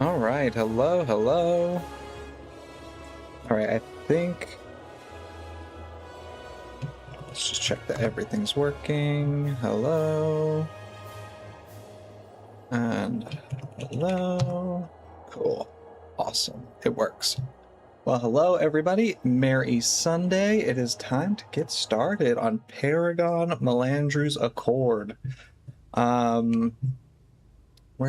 All right, hello, hello. All right, I think let's just check that everything's working. Hello. And hello. Cool. Awesome. It works. Well, hello everybody. Merry Sunday. It is time to get started on Paragon Melandru's Accord. Where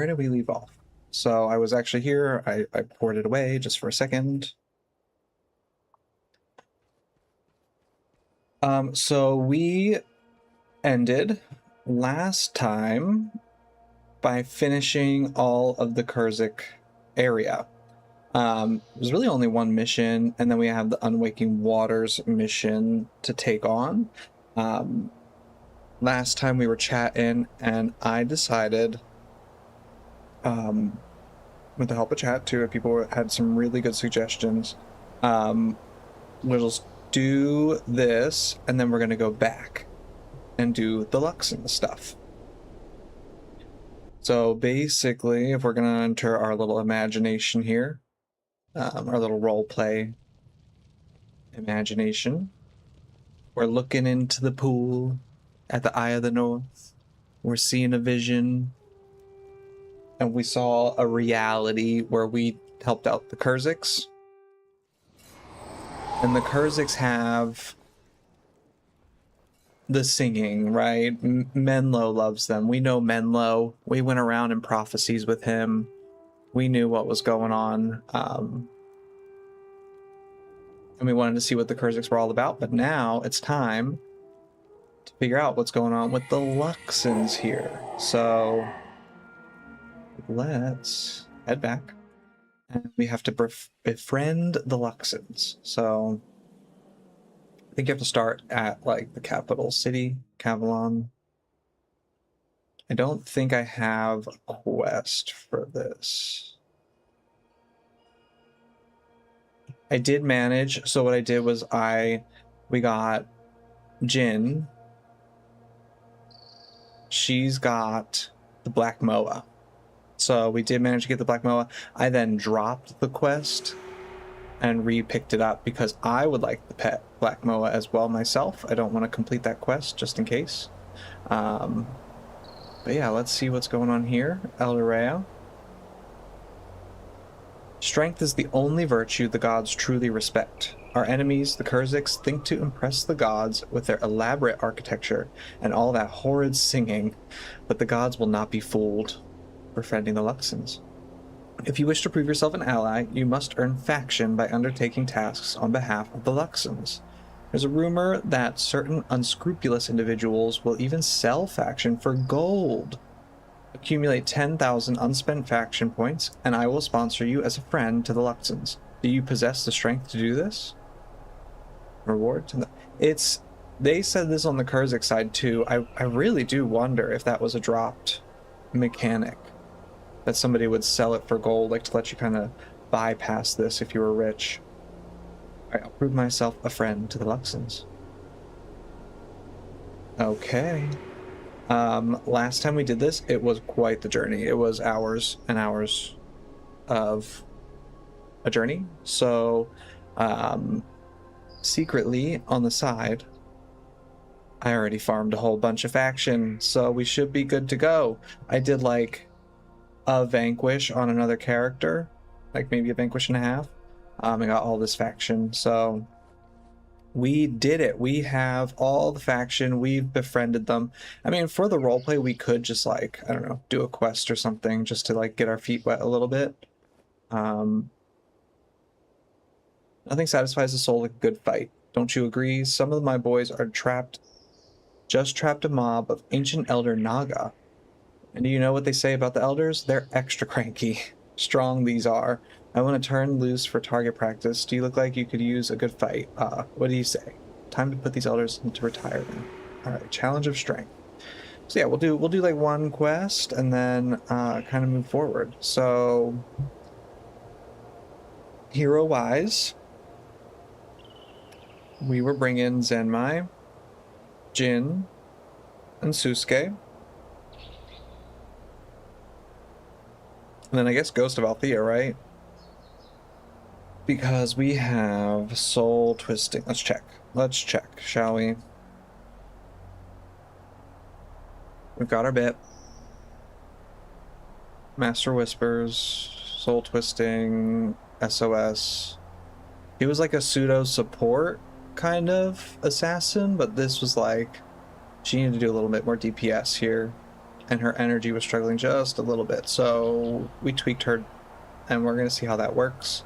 did we leave off? So I was actually here. I poured it away just for a second. So we ended last time by finishing all of the Kurzik area. It was really only one mission, and then we have the Unwaking Waters mission to take on. Last time we were chatting, and I decided, with the help of chat too, if people had some really good suggestions, we'll just do this, and then we're going to go back and do the Luxon stuff. So basically, if we're going to enter our little imagination here, our little role play imagination, we're looking into the pool at the Eye of the North. We're seeing a vision, and we saw a reality where we helped out the Kurziks. And the Kurziks have the singing, right? Menlo loves them. We know Menlo. We went around in prophecies with him. We knew what was going on. And we wanted to see what the Kurziks were all about. But now it's time to figure out what's going on with the Luxons here. So let's head back. And we have to befriend the Luxons. So I think you have to start at like the capital city, Cavalon. I don't think I have a quest for this. I did manage, so what I did was we got Jin. She's got the Black Moa. So we did manage to get the Black Moa. I then dropped the quest and re-picked it up because I would like the pet Black Moa as well myself. I don't want to complete that quest just in case. But yeah, let's see what's going on here. Eldorea. Strength is the only virtue the gods truly respect. Our enemies, the Kurziks, think to impress the gods with their elaborate architecture and all that horrid singing, but the gods will not be fooled. Befriending the Luxons. If you wish to prove yourself an ally, you must earn faction by undertaking tasks on behalf of the Luxons. There's a rumor that certain unscrupulous individuals will even sell faction for gold. Accumulate 10,000 unspent faction points, and I will sponsor you as a friend to the Luxons. Do you possess the strength to do this? Reward to the... They said this on the Kurzik side too. I really do wonder if that was a dropped mechanic. That somebody would sell it for gold, like to let you kind of bypass this if you were rich. Alright, I'll prove myself a friend to the Luxons. Okay. Last time we did this, it was quite the journey. It was hours and hours of a journey. So, secretly, on the side, I already farmed a whole bunch of faction, so we should be good to go. I did, like, a vanquish on another character, like maybe a vanquish and a half. I got all this faction, so we did it. We have all the faction. We've befriended them. I mean, for the roleplay, we could just like, I don't know, do a quest or something just to like get our feet wet a little bit. Nothing satisfies the soul like a good fight. Don't you agree? Some of my boys are just trapped a mob of ancient elder Naga. And do you know what they say about the elders? They're extra cranky. Strong these are. I want to turn loose for target practice. Do you look like you could use a good fight? What do you say? Time to put these elders into retirement. Alright, challenge of strength. So yeah, we'll do like one quest and then kind of move forward. So hero wise, we were bringing Zenmai, Jin, and Susuke. And then I guess Ghost of Althea, right? Because we have Soul Twisting. Let's check. Let's check, shall we? We've got our bit. Master Whispers, Soul Twisting, SOS. He was like a pseudo support kind of assassin, but this was like she needed to do a little bit more DPS here, and her energy was struggling just a little bit. So we tweaked her, and we're gonna see how that works.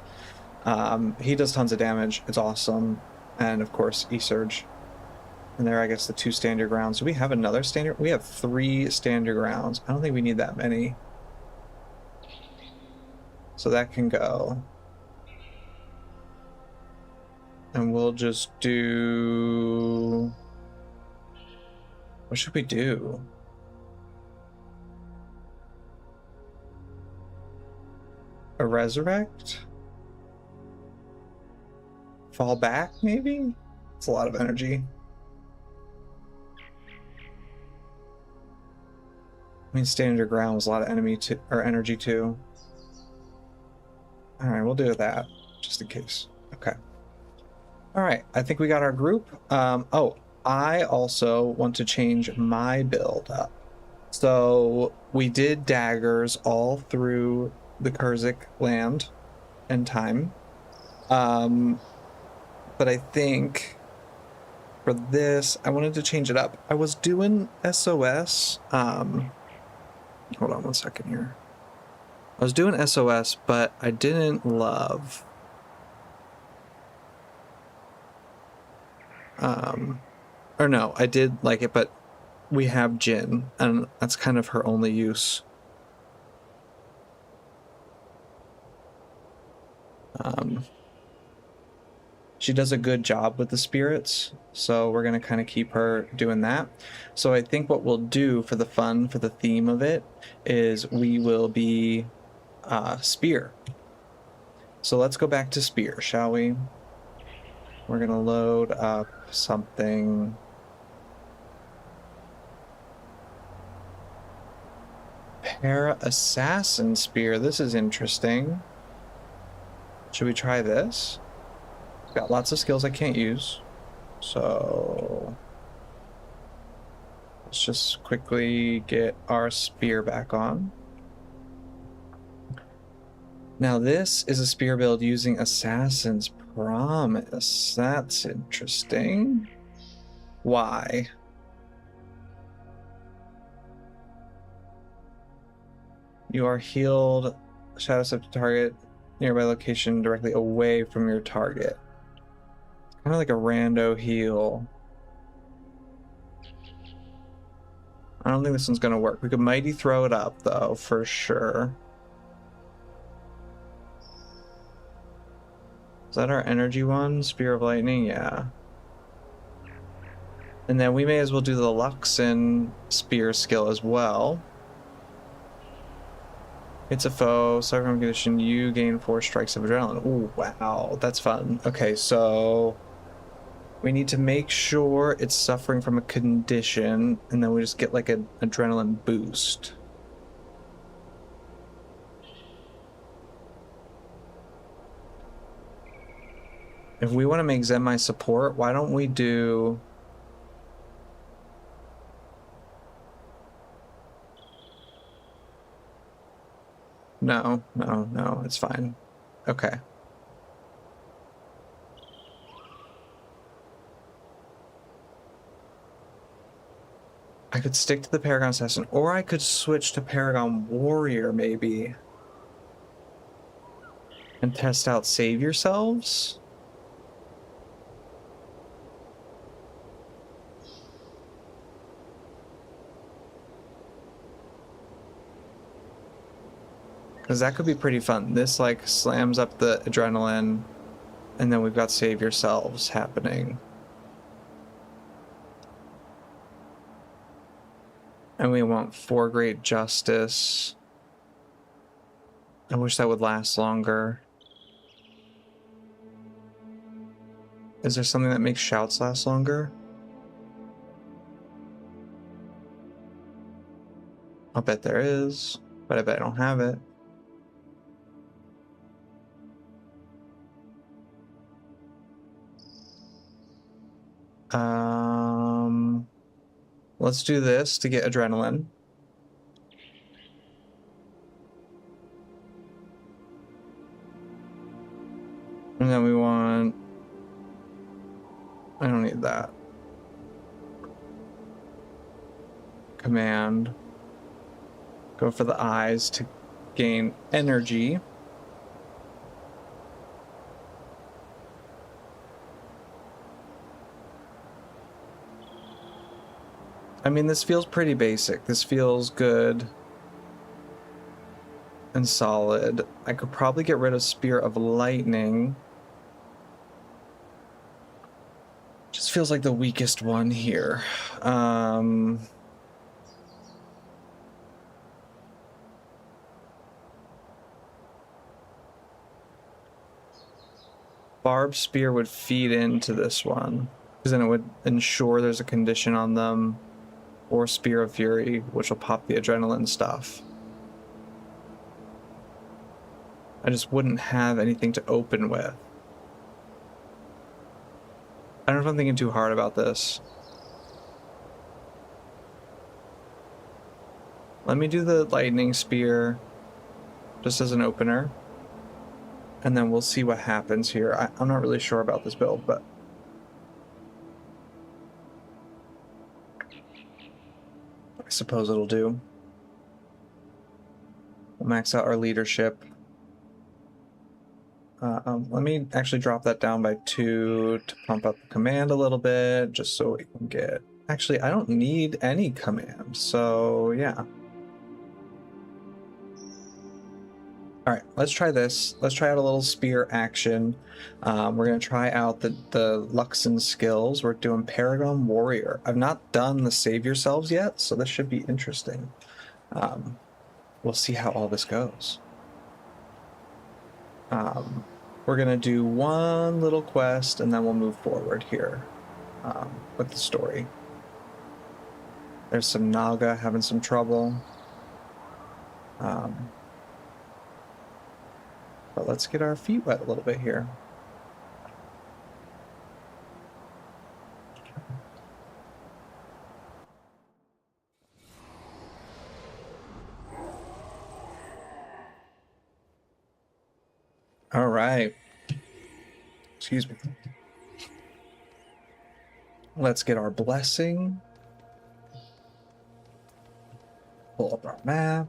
He does tons of damage. It's awesome, and of course E-Surge. And there, I guess, the 2 stand your grounds. Do we have another standard? We have 3 stand your grounds. I don't think we need that many. So that can go. And we'll just do... What should we do? A resurrect? Fall back, maybe? It's a lot of energy. I mean, stand your ground was a lot of energy too. All right, we'll do that just in case. Okay. All right, I think we got our group. Oh, I also want to change my build up. So we did daggers all through the Kurzik land and time. But I think for this, I wanted to change it up. I was doing SOS. Hold on one second here. I was doing SOS, but I didn't love or no, I did like it, but we have Jin, and that's kind of her only use. She does a good job with the spirits, so we're going to kind of keep her doing that. So I think what we'll do for the fun, for the theme of it, is we will be Spear. So let's go back to Spear, shall we? We're going to load up something. Para-Assassin Spear. This is interesting. Should we try this? Got lots of skills I can't use, so let's just quickly get our spear back on. Now this is a spear build using Assassin's Promise. That's interesting. Why? You are healed, shadow step to target nearby location directly away from your target. Kind of like a rando heal. I don't think this one's gonna work. We could mighty throw it up though, for sure. Is that our energy one? Spear of Lightning? Yeah. And then we may as well do the Luxon spear skill as well. It's a foe, suffering condition, you gain 4 strikes of adrenaline. Oh, wow, that's fun. Okay, so we need to make sure it's suffering from a condition, and then we just get like an adrenaline boost. If we want to make Zen my support, why don't we do... No, it's fine. Okay. I could stick to the Paragon Assassin, or I could switch to Paragon Warrior, maybe. And test out Save Yourselves? Because that could be pretty fun. This, like, slams up the adrenaline, and then we've got Save Yourselves happening. And we want 4 Great Justice. I wish that would last longer. Is there something that makes Shouts last longer? I'll bet there is, but I bet I don't have it. Let's do this to get adrenaline. And then we want... I don't need that. Command. Go for the eyes to gain energy. I mean, this feels pretty basic. This feels good and solid. I could probably get rid of Spear of Lightning. Just feels like the weakest one here. Barbed Spear would feed into this one, because then it would ensure there's a condition on them, or Spear of Fury, which will pop the adrenaline stuff. I just wouldn't have anything to open with. I don't know if I'm thinking too hard about this. Let me do the Lightning Spear just as an opener, and then we'll see what happens here. I'm not really sure about this build, but I suppose it'll do. We'll max out our leadership. Let me actually drop that down by 2 to pump up the command a little bit, just so we can get... Actually, I don't need any command, so yeah. Alright, let's try this. Let's try out a little spear action. We're going to try out the Luxon skills. We're doing Paragon Warrior. I've not done the Save Yourselves yet, so this should be interesting. We'll see how all this goes. We're going to do one little quest, and then we'll move forward here with the story. There's some Naga having some trouble. But let's get our feet wet a little bit here. All right. Excuse me. Let's get our blessing. Pull up our map.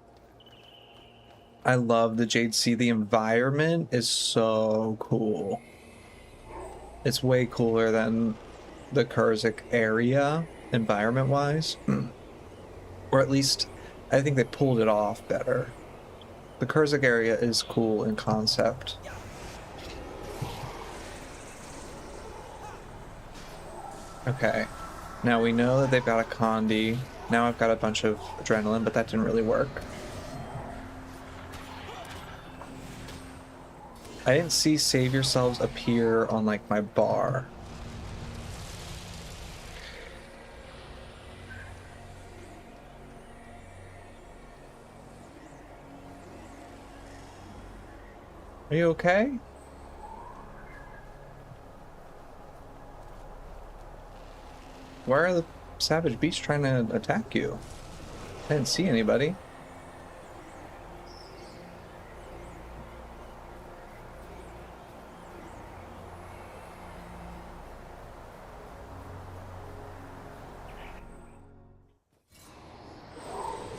I love the Jade Sea. The environment is so cool. It's way cooler than the Kurzik area, environment-wise. Or at least, I think they pulled it off better. The Kurzik area is cool in concept. Okay. Now we know that they've got a Condi. Now I've got a bunch of adrenaline, but that didn't really work. I didn't see Save Yourselves appear on, like, my bar. Are you okay? Why are the Savage Beasts trying to attack you? I didn't see anybody.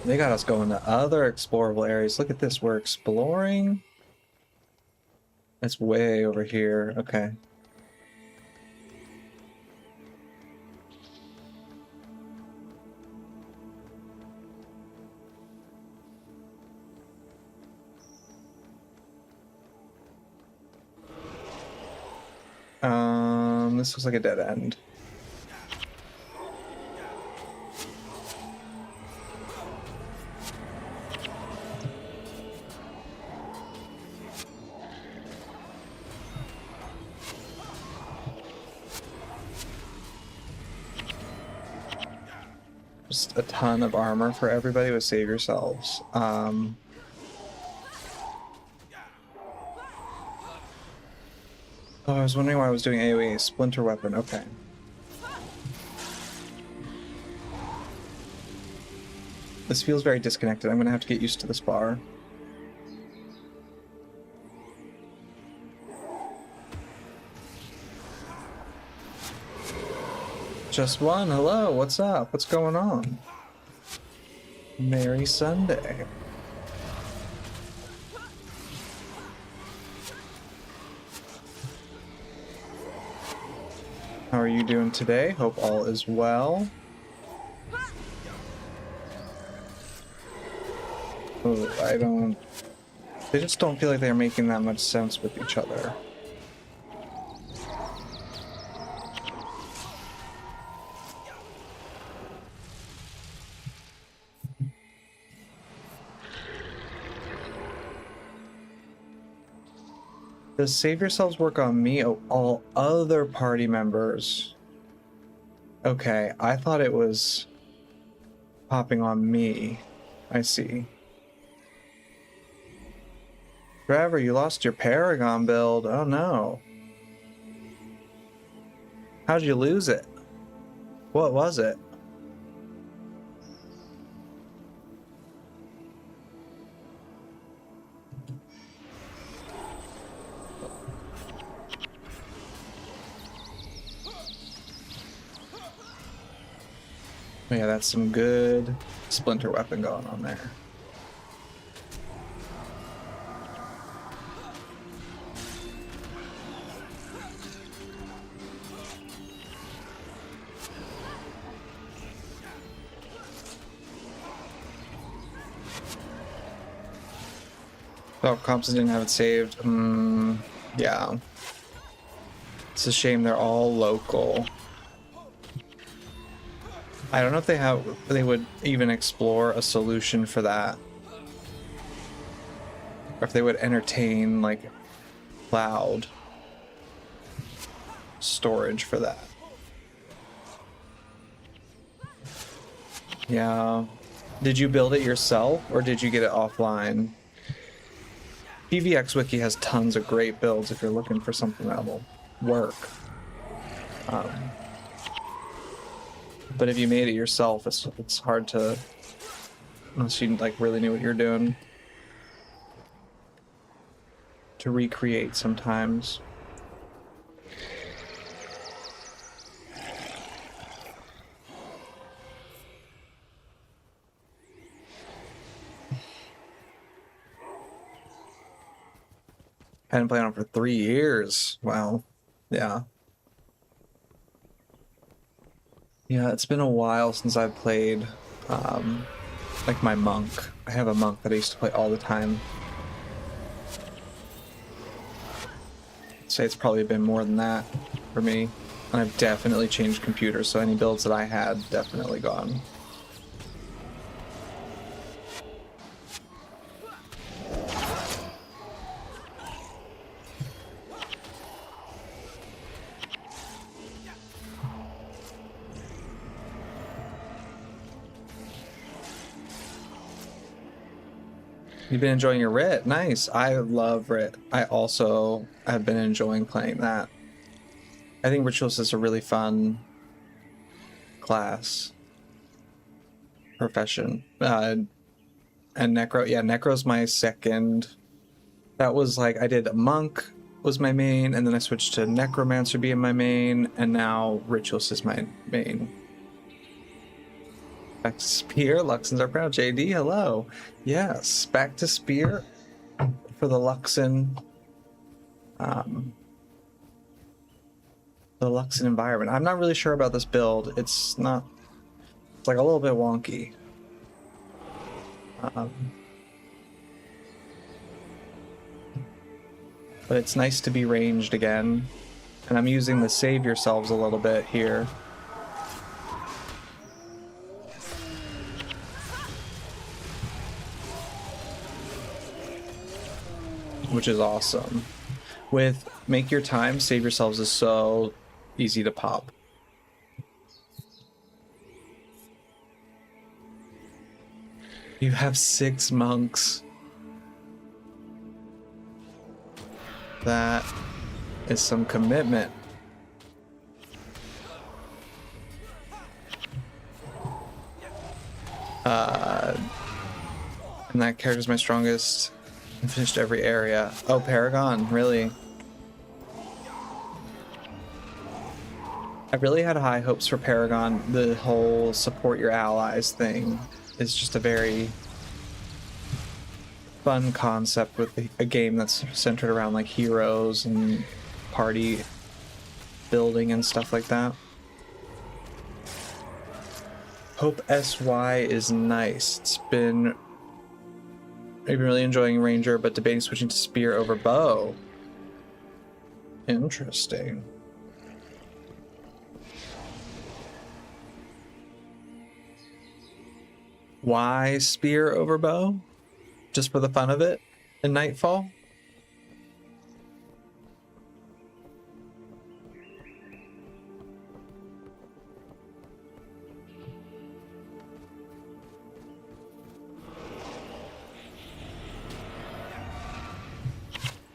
They got us going to other explorable areas. Look at this, we're exploring. It's way over here. Okay. This looks like a dead end. Just a ton of armor for everybody with Save Yourselves. Oh, I was wondering why I was doing AoE. Splinter weapon, okay. This feels very disconnected. I'm gonna have to get used to this bar. Just one. Hello, what's up? What's going on? Merry Sunday. How are you doing today? Hope all is well. Oh, they just don't feel like they're making that much sense with each other. Does save yourselves work on me? Oh, all other party members. Okay, I thought it was popping on me. I see. Trevor, you lost your Paragon build. Oh no. How'd you lose it? What was it? Yeah, that's some good splinter weapon going on there. Oh, Compton didn't have it saved. Yeah. It's a shame they're all local. I don't know if they would even explore a solution for that. Or if they would entertain, like, cloud storage for that. Yeah. Did you build it yourself, or did you get it offline? PVX Wiki has tons of great builds if you're looking for something that will work. But if you made it yourself, it's hard to, unless you like really knew what you're doing, to recreate sometimes. Hadn't played on it for 3 years. Wow. Yeah. Yeah, it's been a while since I've played, like my monk. I have a monk that I used to play all the time. I'd say it's probably been more than that for me. And I've definitely changed computers, so any builds that I had definitely gone. You've been enjoying your Writ? Nice. I love Writ. I also have been enjoying playing that. I think Ritualist is a really fun class. Profession. And Necro. Yeah, Necro's my second. That was like, I did Monk was my main, and then I switched to Necromancer being my main, and now Ritualist is my main. Back to Spear. Luxons are proud. JD, hello. Yes, back to Spear for the Luxon. The Luxon environment. I'm not really sure about this build. It's like a little bit wonky. But it's nice to be ranged again. And I'm using the save yourselves a little bit here. Which is awesome. With Make Your Time, Save Yourselves is so easy to pop. You have 6 monks. That is some commitment. And that character's my strongest. I finished every area. Oh, Paragon, really? I really had high hopes for Paragon. The whole support your allies thing is just a very fun concept with a game that's centered around like heroes and party building and stuff like that. Hope SY is nice. I've been really enjoying Ranger, but debating switching to Spear over Bow. Interesting. Why Spear over Bow? Just for the fun of it in Nightfall?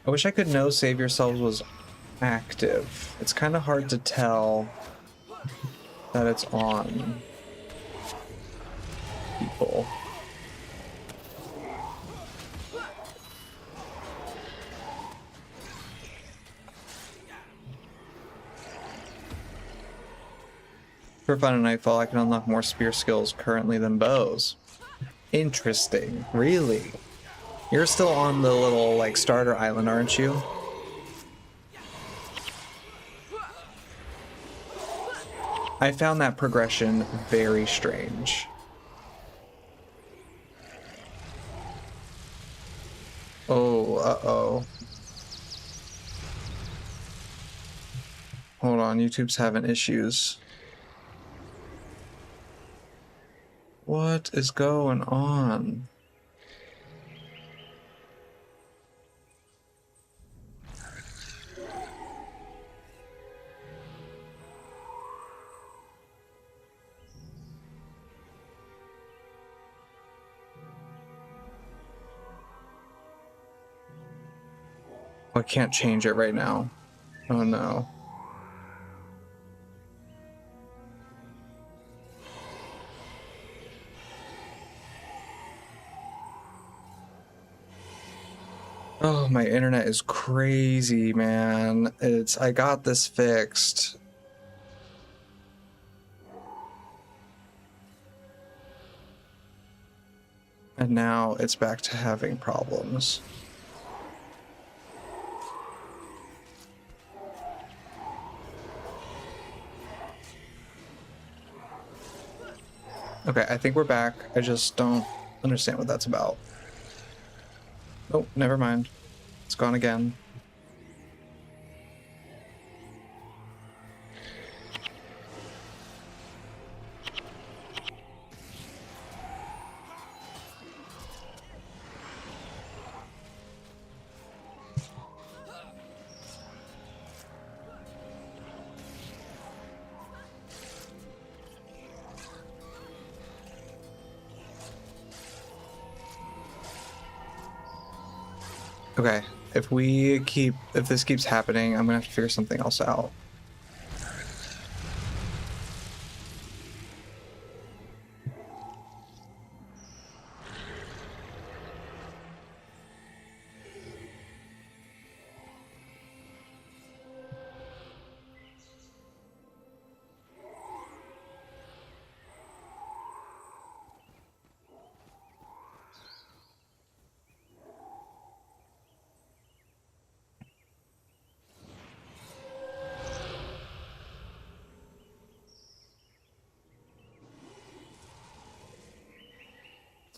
I wish I could know Save Yourselves was active. It's kind of hard to tell that it's on people. For fun in Nightfall, I can unlock more spear skills currently than bows. Interesting. Really? You're still on the little, like, starter island, aren't you? I found that progression very strange. Oh, uh-oh. Hold on, YouTube's having issues. What is going on? Oh, I can't change it right now. Oh no. Oh, my internet is crazy, man. I got this fixed. And now it's back to having problems. Okay, I think we're back. I just don't understand what that's about. Oh, never mind. It's gone again. Okay, if this keeps happening, I'm gonna have to figure something else out.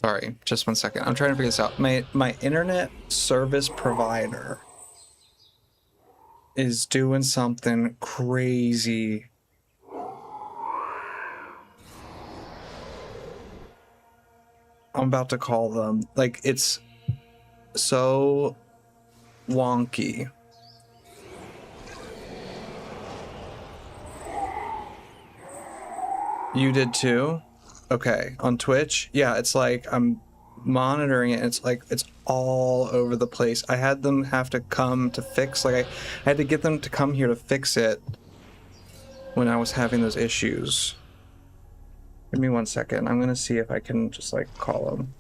Sorry, just 1 second. I'm trying to figure this out. My internet service provider is doing something crazy. I'm about to call them. Like, it's so wonky. You did too? Okay, on Twitch? Yeah, it's like I'm monitoring it and it's like it's all over the place. I had them have to come to fix, like I had to get them to come here to fix it when I was having those issues. Give me 1 second. I'm gonna see if I can just like call him.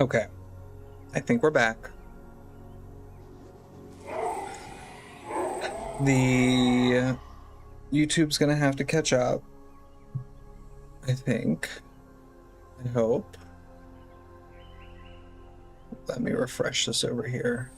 Okay, I think we're back. The YouTube's gonna have to catch up, I think. I hope. Let me refresh this over here.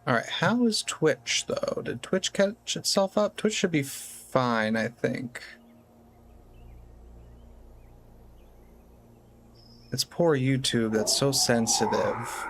All right, how is Twitch though? Did Twitch catch itself up? Twitch should be fine, I think. It's poor YouTube that's so sensitive.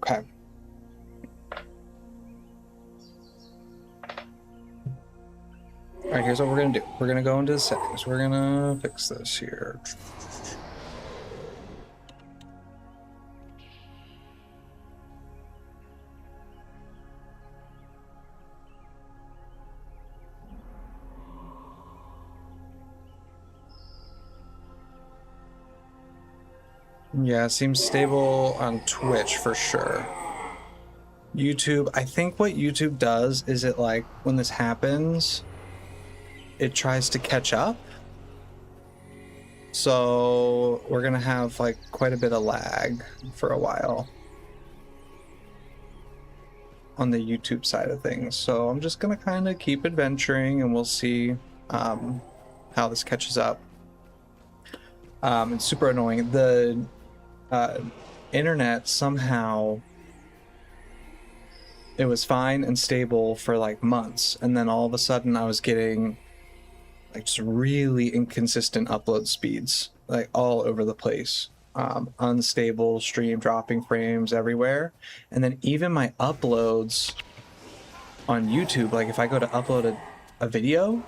Okay. All right, here's what we're gonna do. We're gonna go into the settings. We're gonna fix this here. Yeah, it seems stable on Twitch for sure. YouTube, I think what YouTube does is it, like, when this happens, it tries to catch up. So we're gonna have like quite a bit of lag for a while on the YouTube side of things. So I'm just gonna kind of keep adventuring and we'll see how this catches up. It's super annoying. The internet somehow, it was fine and stable for like months, and then all of a sudden I was getting like just really inconsistent upload speeds, like all over the place. Unstable stream, dropping frames everywhere. And then even my uploads on YouTube, like if I go to upload a video,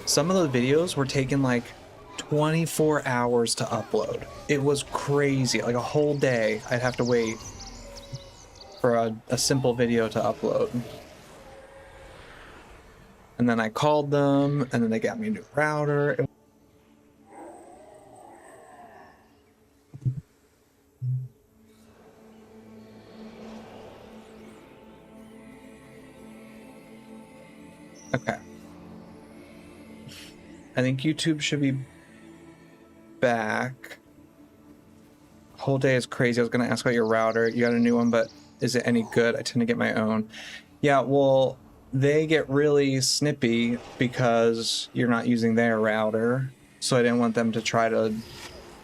some of the videos were taking like 24 hours to upload. It was crazy. Like a whole day I'd have to wait for a simple video to upload. And then I called them, and then they got me a new router. Okay. I think YouTube should be back. Whole day is crazy. I was going to ask about your router. You got a new one, but is it any good? I tend to get my own. Yeah, well, they get really snippy because you're not using their router. So I didn't want them to try to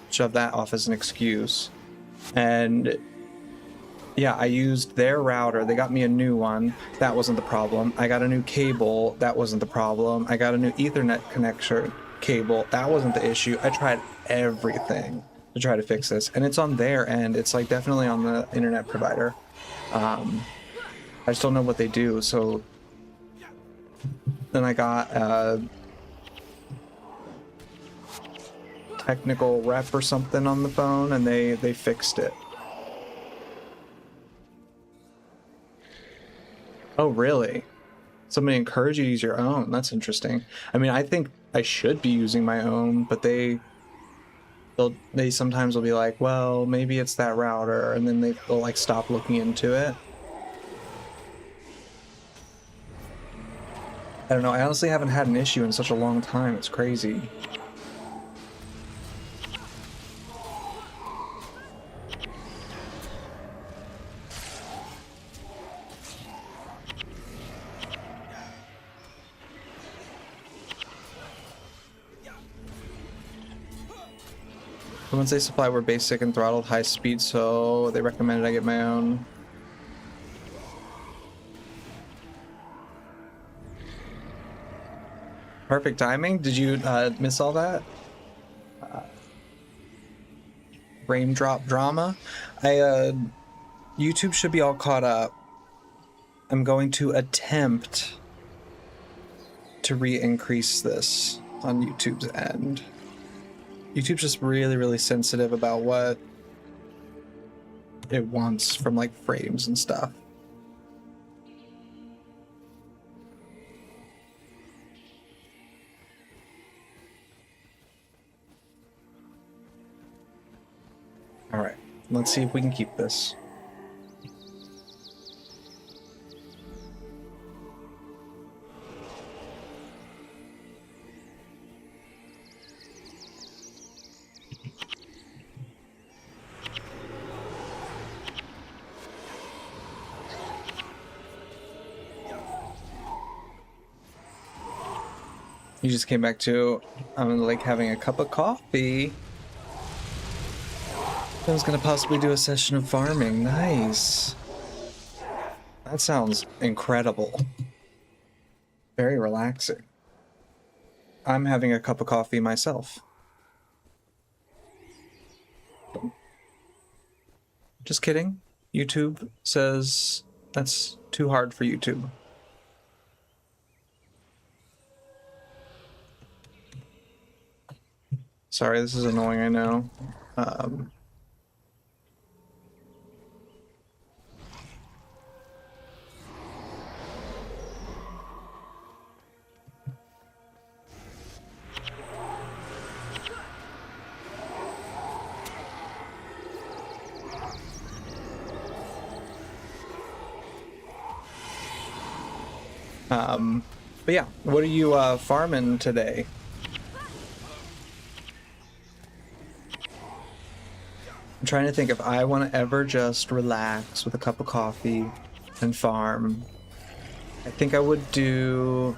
shove that off as an excuse. And yeah, I used their router. They got me a new one. That wasn't the problem. I got a new cable. That wasn't the problem. I got a new Ethernet connection cable. That wasn't the issue. I tried everything to try to fix this. And it's on their end. It's like definitely on the internet provider. I just don't know what they do. So then I got a technical rep or something on the phone, and they fixed it. Oh, really? Somebody encouraged you to use your own. That's interesting. I mean, I think I should be using my own, but they sometimes will be like, well, maybe it's that router, and then they'll like stop looking into it. I don't know. I honestly haven't had an issue in such a long time. It's crazy. Once they supply were basic and throttled high speed, so they recommended I get my own. Perfect timing. Did you miss all that? Frame drop drama. YouTube should be all caught up. I'm going to attempt to re-increase this on YouTube's end. YouTube's just really, really sensitive about what it wants from like frames and stuff. All right, let's see if we can keep this. You just came back to, I'm like having a cup of coffee. I was gonna possibly do a session of farming. Nice. That sounds incredible. Very relaxing. I'm having a cup of coffee myself. Just kidding. YouTube says that's too hard for YouTube. Sorry, this is annoying, I know. But yeah, what are you farming today? I'm trying to think if I want to ever just relax with a cup of coffee and farm. I think I would do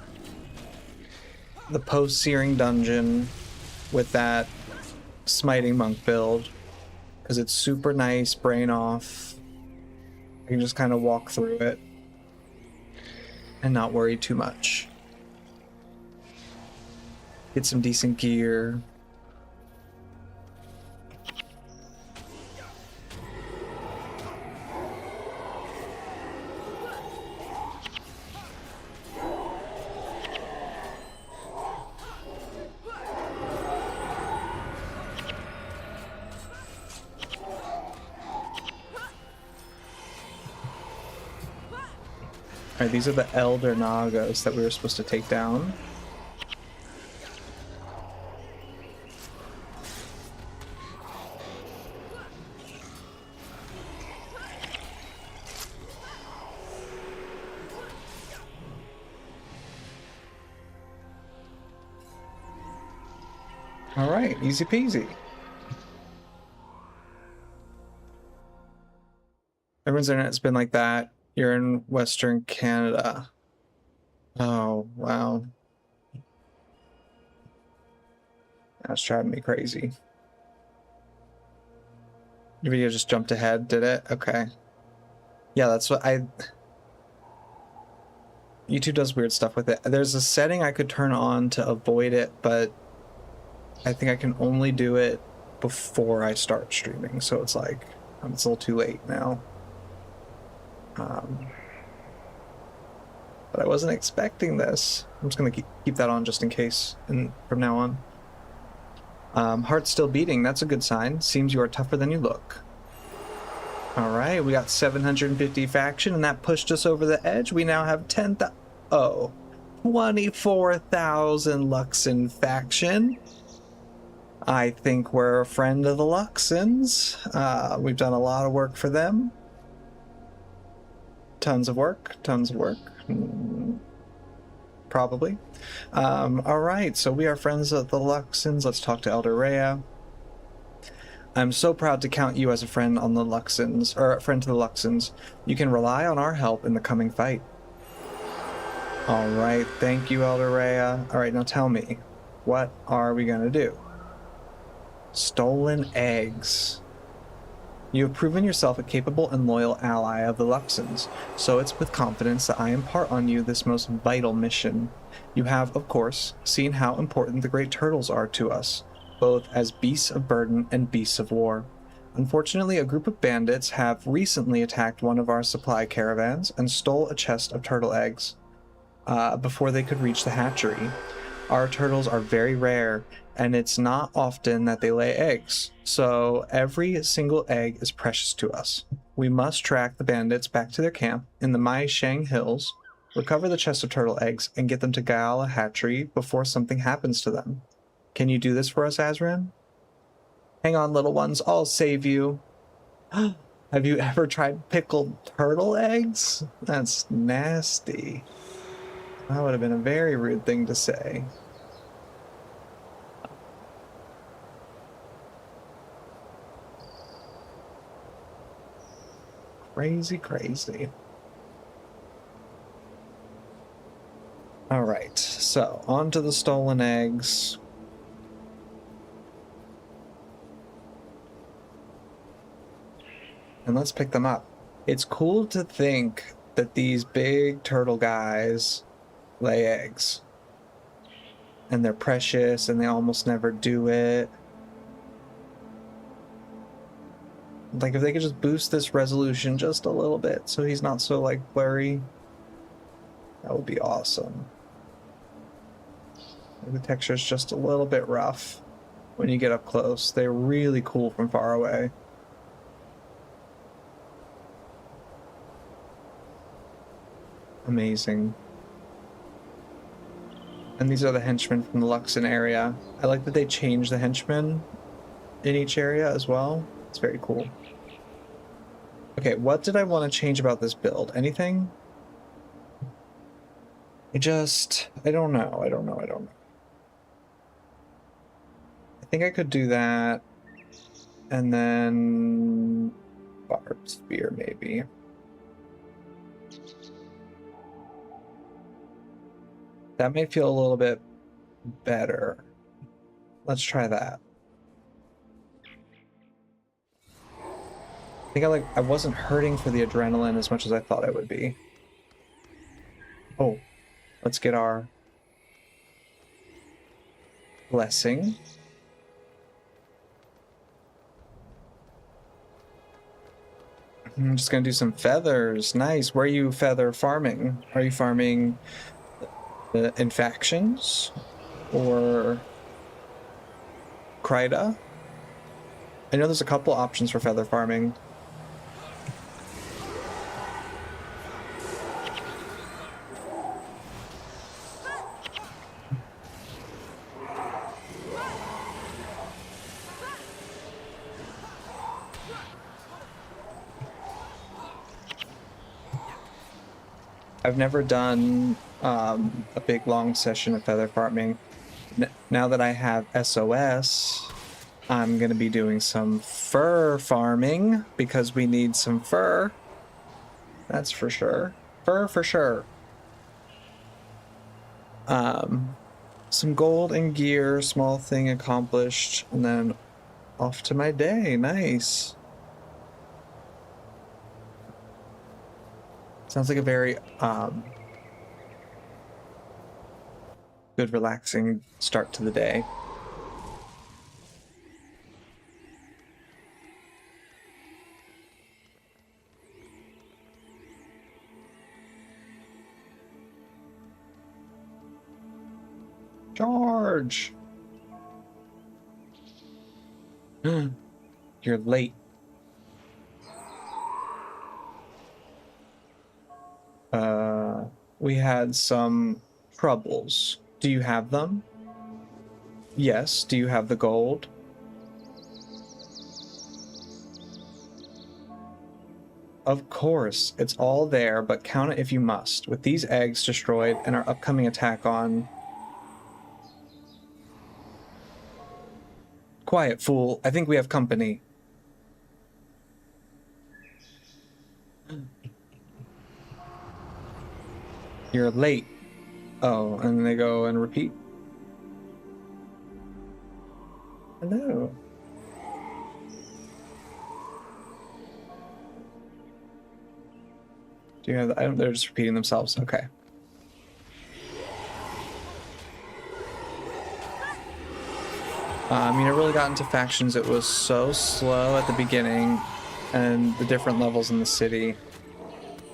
the post-searing dungeon with that smiting monk build because it's super nice, brain off. I can just kind of walk through it and not worry too much. Get some decent gear. Alright, these are the Elder Nagas that we were supposed to take down. Alright, easy peasy. Everyone's internet's been like that. You're in Western Canada. Oh, wow. That's driving me crazy. Your video just jumped ahead, did it? Okay. Yeah, that's what YouTube does weird stuff with it. There's a setting I could turn on to avoid it, but I think I can only do it before I start streaming, so it's like, it's a little too late now. But I wasn't expecting this. I'm just gonna keep that on just in case, and from now on. Heart's still beating. That's a good sign. Seems you are tougher than you look. All right, we got 750 faction, and that pushed us over the edge. We now have 24,000 Luxon faction. I think we're a friend of the Luxons. We've done a lot of work for them. Tons of work. Probably. All right, so we are friends of the Luxons. Let's talk to Elder Rhea. I'm so proud to count you as a friend on the Luxons, or a friend to the Luxons. You can rely on our help in the coming fight. All right, thank you, Elder Rhea. All right, now tell me, what are we gonna do? Stolen eggs. You have proven yourself a capable and loyal ally of the Luxons, so it's with confidence that I impart on you this most vital mission. You have, of course, seen how important the great turtles are to us, both as beasts of burden and beasts of war. Unfortunately, a group of bandits have recently attacked one of our supply caravans and stole a chest of turtle eggs before they could reach the hatchery. Our turtles are very rare, and it's not often that they lay eggs, so every single egg is precious to us. We must track the bandits back to their camp in the Mai Shang Hills, recover the chest of turtle eggs, and get them to Gala Hatchery before something happens to them. Can you do this for us, Azran? Hang on, little ones, I'll save you. Have you ever tried pickled turtle eggs? That's nasty. That would have been a very rude thing to say. Crazy, crazy. All right, so on to the stolen eggs. And let's pick them up. It's cool to think that these big turtle guys lay eggs. And they're precious and they almost never do it. Like if they could just boost this resolution just a little bit so he's not so like blurry, that would be awesome. The texture's just a little bit rough when you get up close. They're really cool from far away. Amazing. And these are the henchmen from the Luxon area. I like that they changed the henchmen in each area as well. It's very cool. Okay, what did I want to change about this build? Anything? I don't know. I don't know. I think I could do that. And then barbed spear, maybe. That may feel a little bit better. Let's try that. I think I wasn't hurting for the adrenaline as much as I thought I would be. Oh, let's get our blessing. I'm just gonna do some feathers. Nice. Where are you feather farming? Are you farming in factions or Kryda? I know there's a couple options for feather farming. I've never done a big long session of feather farming. Now that I have SOS, I'm going to be doing some fur farming because we need some fur. That's for sure. Fur for sure. Some gold and gear, small thing accomplished, and then off to my day. Nice. Sounds like a very good, relaxing start to the day. Charge! You're late. We had some troubles. Do you have them? Yes. Do you have the gold? Of course. It's all there, but count it if you must. With these eggs destroyed and our upcoming attack on... Quiet, fool. I think we have company. You're late. Oh, and they go and repeat. Hello. Do you have the item? They're just repeating themselves. Okay. I mean, I really got into factions. It was so slow at the beginning, and the different levels in the city.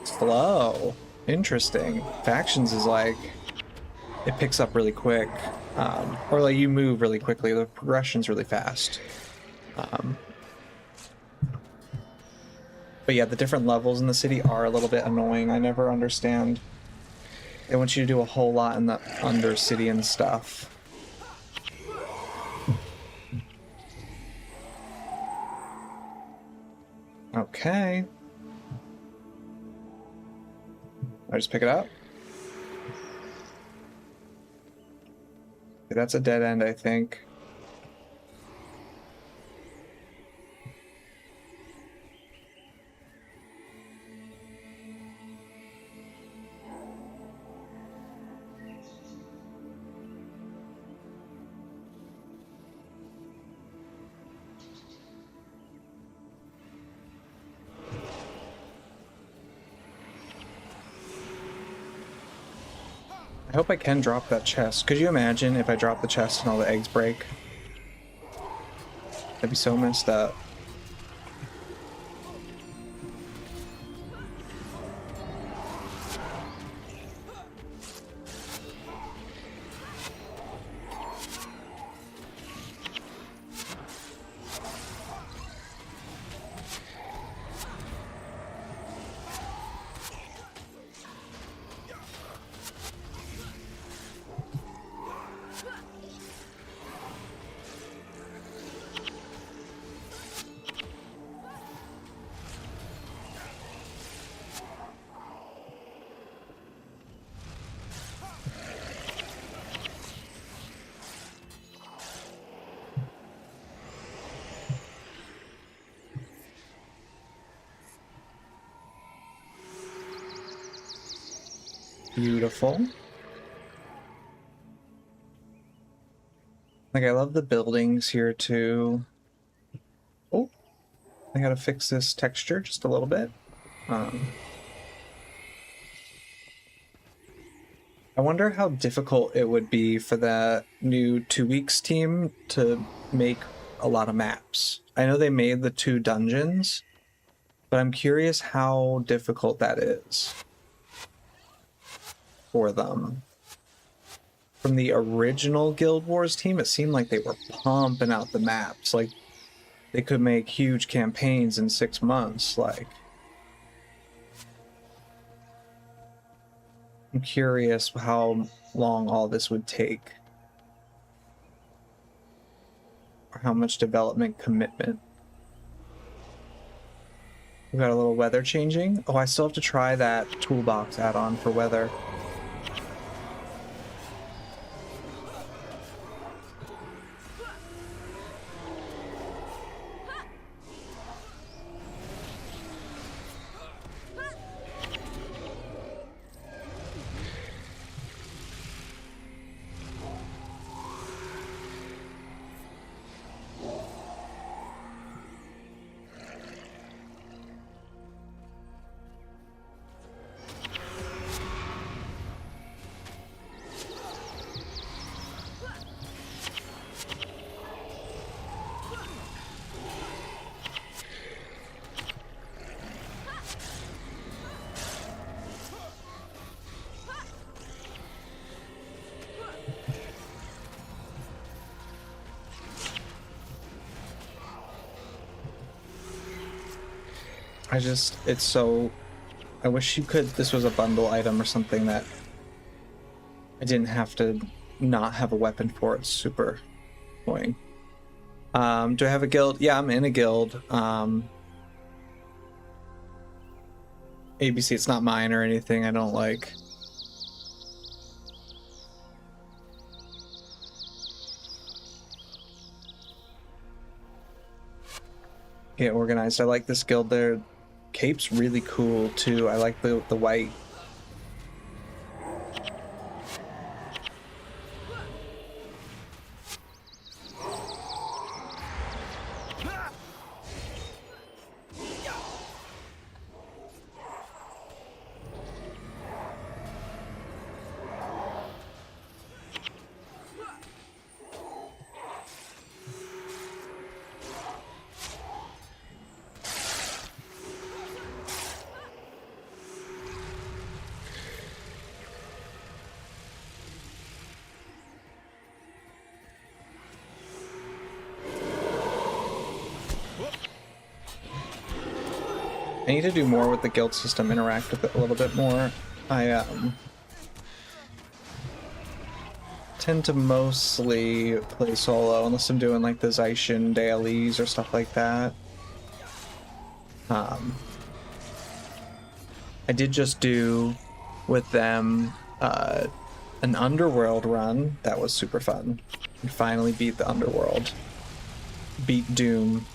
Slow. Interesting. Factions is like, it picks up really quick. Or like you move really quickly. The progression's really fast. But yeah, the different levels in the city are a little bit annoying. I never understand. They want you to do a whole lot in the Undercity and stuff. Okay. I just pick it up. Okay, that's a dead end, I think. I hope I can drop that chest. Could you imagine if I drop the chest and all the eggs break? That'd be so messed up. Beautiful. Like, I love the buildings here too. Oh, I gotta fix this texture just a little bit. I wonder how difficult it would be for that new 2 weeks team to make a lot of maps. I know they made the 2 dungeons, but I'm curious how difficult that is for them. From the original Guild Wars team, it seemed like they were pumping out the maps. Like, they could make huge campaigns in 6 months. Like, I'm curious how long all this would take. Or how much development commitment. We got a little weather changing. Oh, I still have to try that toolbox add-on for weather. It's so, I wish you could, this was a bundle item or something that I didn't have to not have a weapon for. It's super annoying. Do I have a guild? Yeah, I'm in a guild. ABC, it's not mine or anything. I don't like. Get organized. I like this guild. Their cape's really cool too. I like the white. I need to do more with the guild system, interact with it a little bit more. I tend to mostly play solo unless I'm doing like the Zaishin dailies or stuff like that. I did just do with them an Underworld run. That was super fun. We finally beat the Underworld. Beat Doom.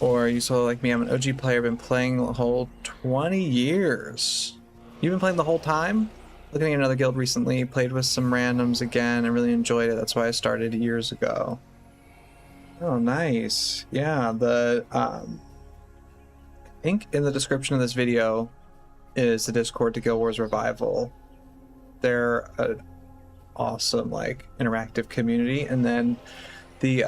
Or you saw like me, I'm an OG player, been playing the whole 20 years. You've been playing the whole time? Looking at another guild recently, played with some randoms again, and really enjoyed it. That's why I started years ago. Oh, nice. Yeah, I think in the description of this video is the Discord to Guild Wars Revival. They're an awesome, like, interactive community. And then the,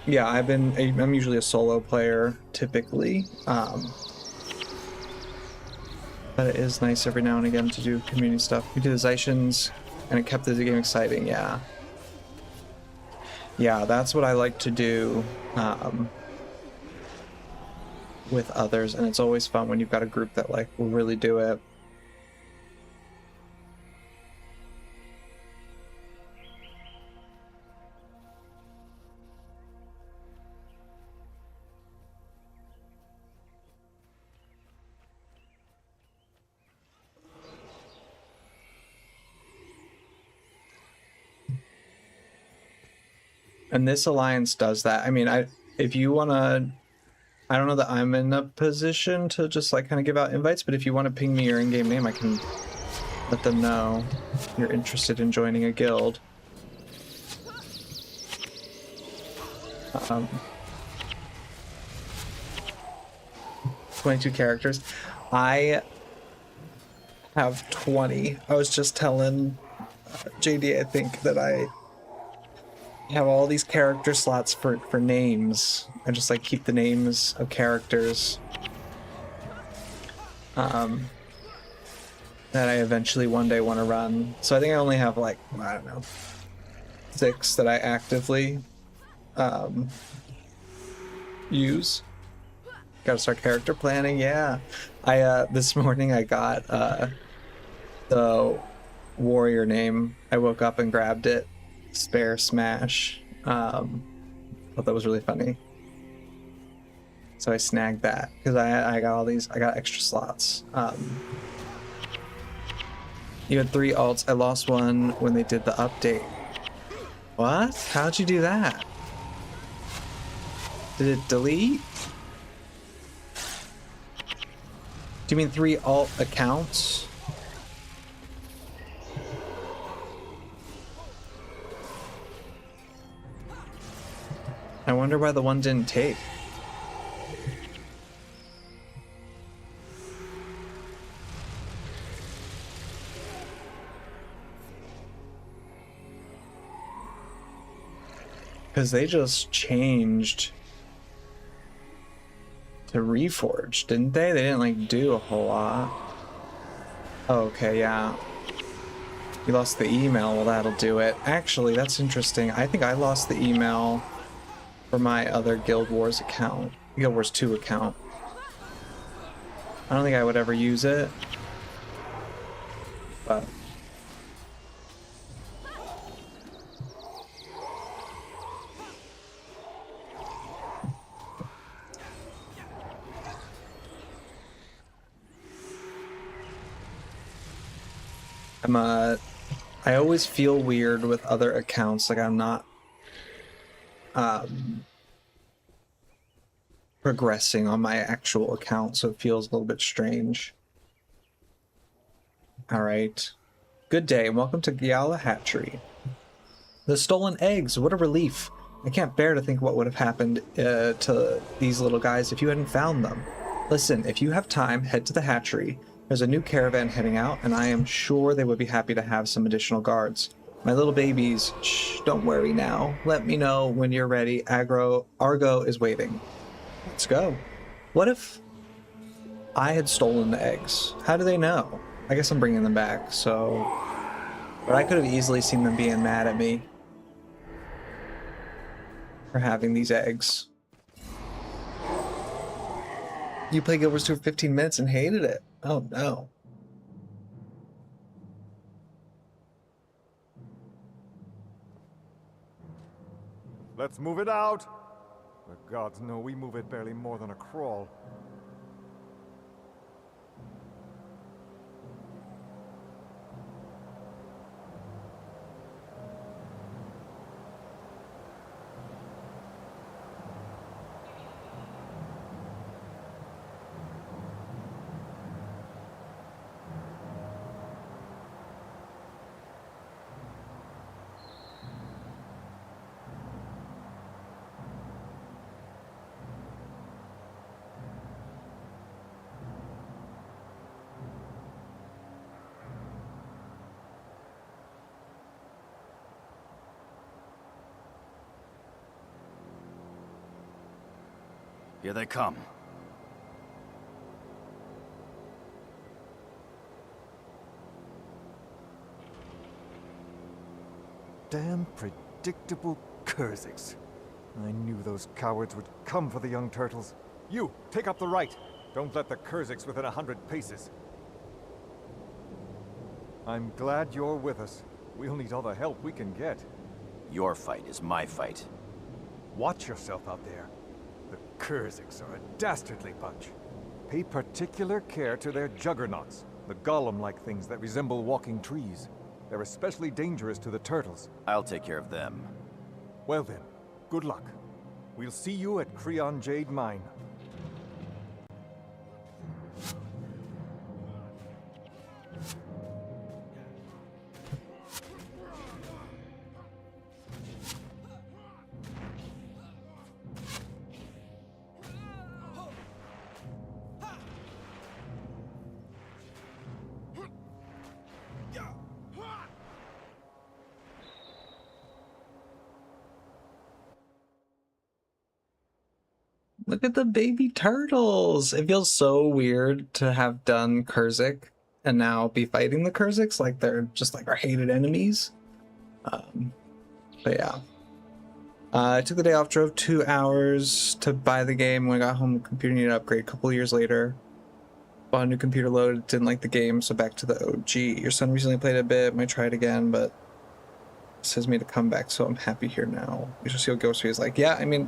yeah, I'm usually a solo player, typically. But it is nice every now and again to do community stuff. We did the Zaishins, and it kept the game exciting, yeah. Yeah, that's what I like to do with others, and it's always fun when you've got a group that like will really do it. And this alliance does that. I mean, if you want to, I don't know that I'm in a position to just like kind of give out invites, but if you want to ping me your in-game name, I can let them know you're interested in joining a guild. 22 characters. I have 20. I was just telling JD, I think, that I have all these character slots for names. I just like keep the names of characters that I eventually one day want to run. So I think I only have like, I don't know, 6 that I actively use. Gotta start character planning, yeah. This morning I got the warrior name. I woke up and grabbed it. Spare Smash. Thought that was really funny. So I snagged that because I got all these. I got extra slots. You had 3 alts. I lost one when they did the update. What? How'd you do that? Did it delete? Do you mean 3 alt accounts? I wonder why the one didn't take. Because they just changed to Reforged, didn't they? They didn't like do a whole lot. Oh, okay, yeah. You lost the email, well that'll do it. Actually, that's interesting. I think I lost the email for my other Guild Wars account, Guild Wars 2 account. I don't think I would ever use it, but I always feel weird with other accounts, like I'm not progressing on my actual account, so it feels a little bit strange. Alright. Good day, and welcome to Gyala Hatchery. The stolen eggs, what a relief. I can't bear to think what would have happened to these little guys if you hadn't found them. Listen, if you have time, head to the hatchery. There's a new caravan heading out, and I am sure they would be happy to have some additional guards. My little babies, shh, don't worry now. Let me know when you're ready. Argo is waiting. Let's go. What if I had stolen the eggs. How do they know? I guess I'm bringing them back, so... But I could have easily seen them being mad at me for having these eggs. You played Guild Wars 2 for 15 minutes and hated it. Oh no. Let's move it out. The gods know we move it barely more than a crawl. Here they come. Damn predictable Kurziks. I knew those cowards would come for the young turtles. You, take up the right. Don't let the Kurziks within 100 paces. I'm glad you're with us. We'll need all the help we can get. Your fight is my fight. Watch yourself out there. The Kurziks are a dastardly bunch. Pay particular care to their juggernauts, the golem-like things that resemble walking trees. They're especially dangerous to the turtles. I'll take care of them. Well then, good luck. We'll see you at Creon Jade Mine. Look at the baby turtles! It feels so weird to have done Kurzik and now be fighting the Kurziks like they're just like our hated enemies. But yeah. I took the day off, drove 2 hours to buy the game. When I got home, the computer needed an upgrade. A couple years later, bought a new computer loaded, didn't like the game, so back to the OG. Your son recently played a bit, might try it again, but says me to come back, so I'm happy here now. You should see what Ghost is like. Yeah, I mean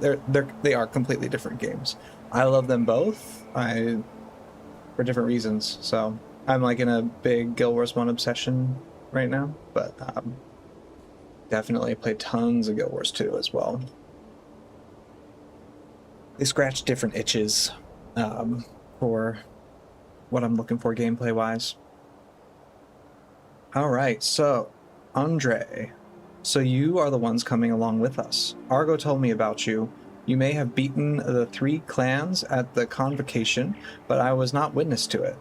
they are completely different games. I love them both. For different reasons. So I'm like in a big Guild Wars 1 obsession right now, but definitely played tons of Guild Wars 2 as well. They scratch different itches for what I'm looking for gameplay wise. All right, so Andre. So you are the ones coming along with us. Argo told me about you. You may have beaten the 3 clans at the convocation, but I was not witness to it.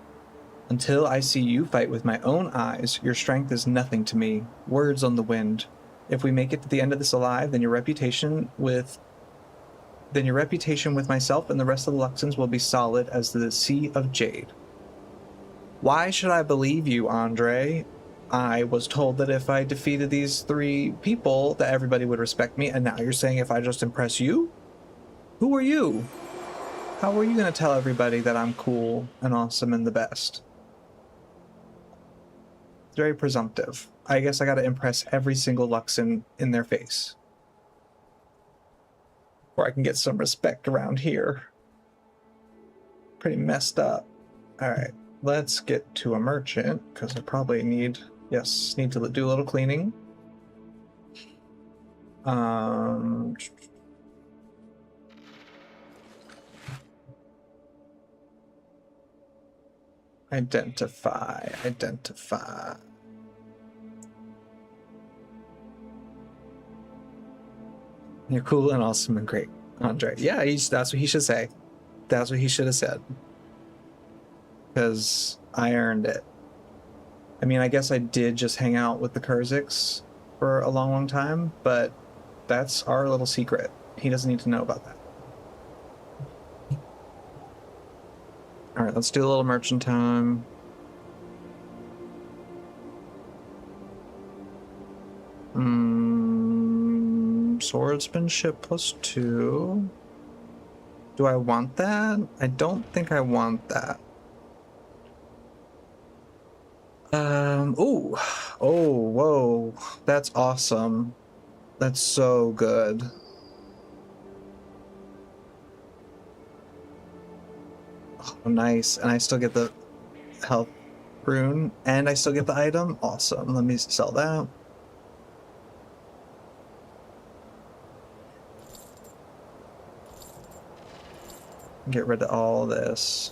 Until I see you fight with my own eyes, your strength is nothing to me. Words on the wind. If we make it to the end of this alive, then your reputation with myself and the rest of the Luxons will be solid as the Sea of Jade. Why should I believe you, Andre? I was told that if I defeated these 3 people, that everybody would respect me, and now you're saying if I just impress you? Who are you? How are you going to tell everybody that I'm cool and awesome and the best? It's very presumptive. I guess I got to impress every single Luxon in their face, or I can get some respect around here. Pretty messed up. Alright, let's get to a merchant, because I probably need to do a little cleaning. Identify. You're cool and awesome and great, Andre. Yeah, that's what he should say. That's what he should have said. Because I earned it. I mean, I guess I did just hang out with the Kurziks for a long, long time, but that's our little secret. He doesn't need to know about that. All right, let's do a little merchant time. Swordsmanship +2. Do I want that? I don't think I want that. Oh, whoa. That's awesome. That's so good. Oh, nice. And I still get the health rune, and I still get the item. Awesome. Let me sell that. Get rid of all this.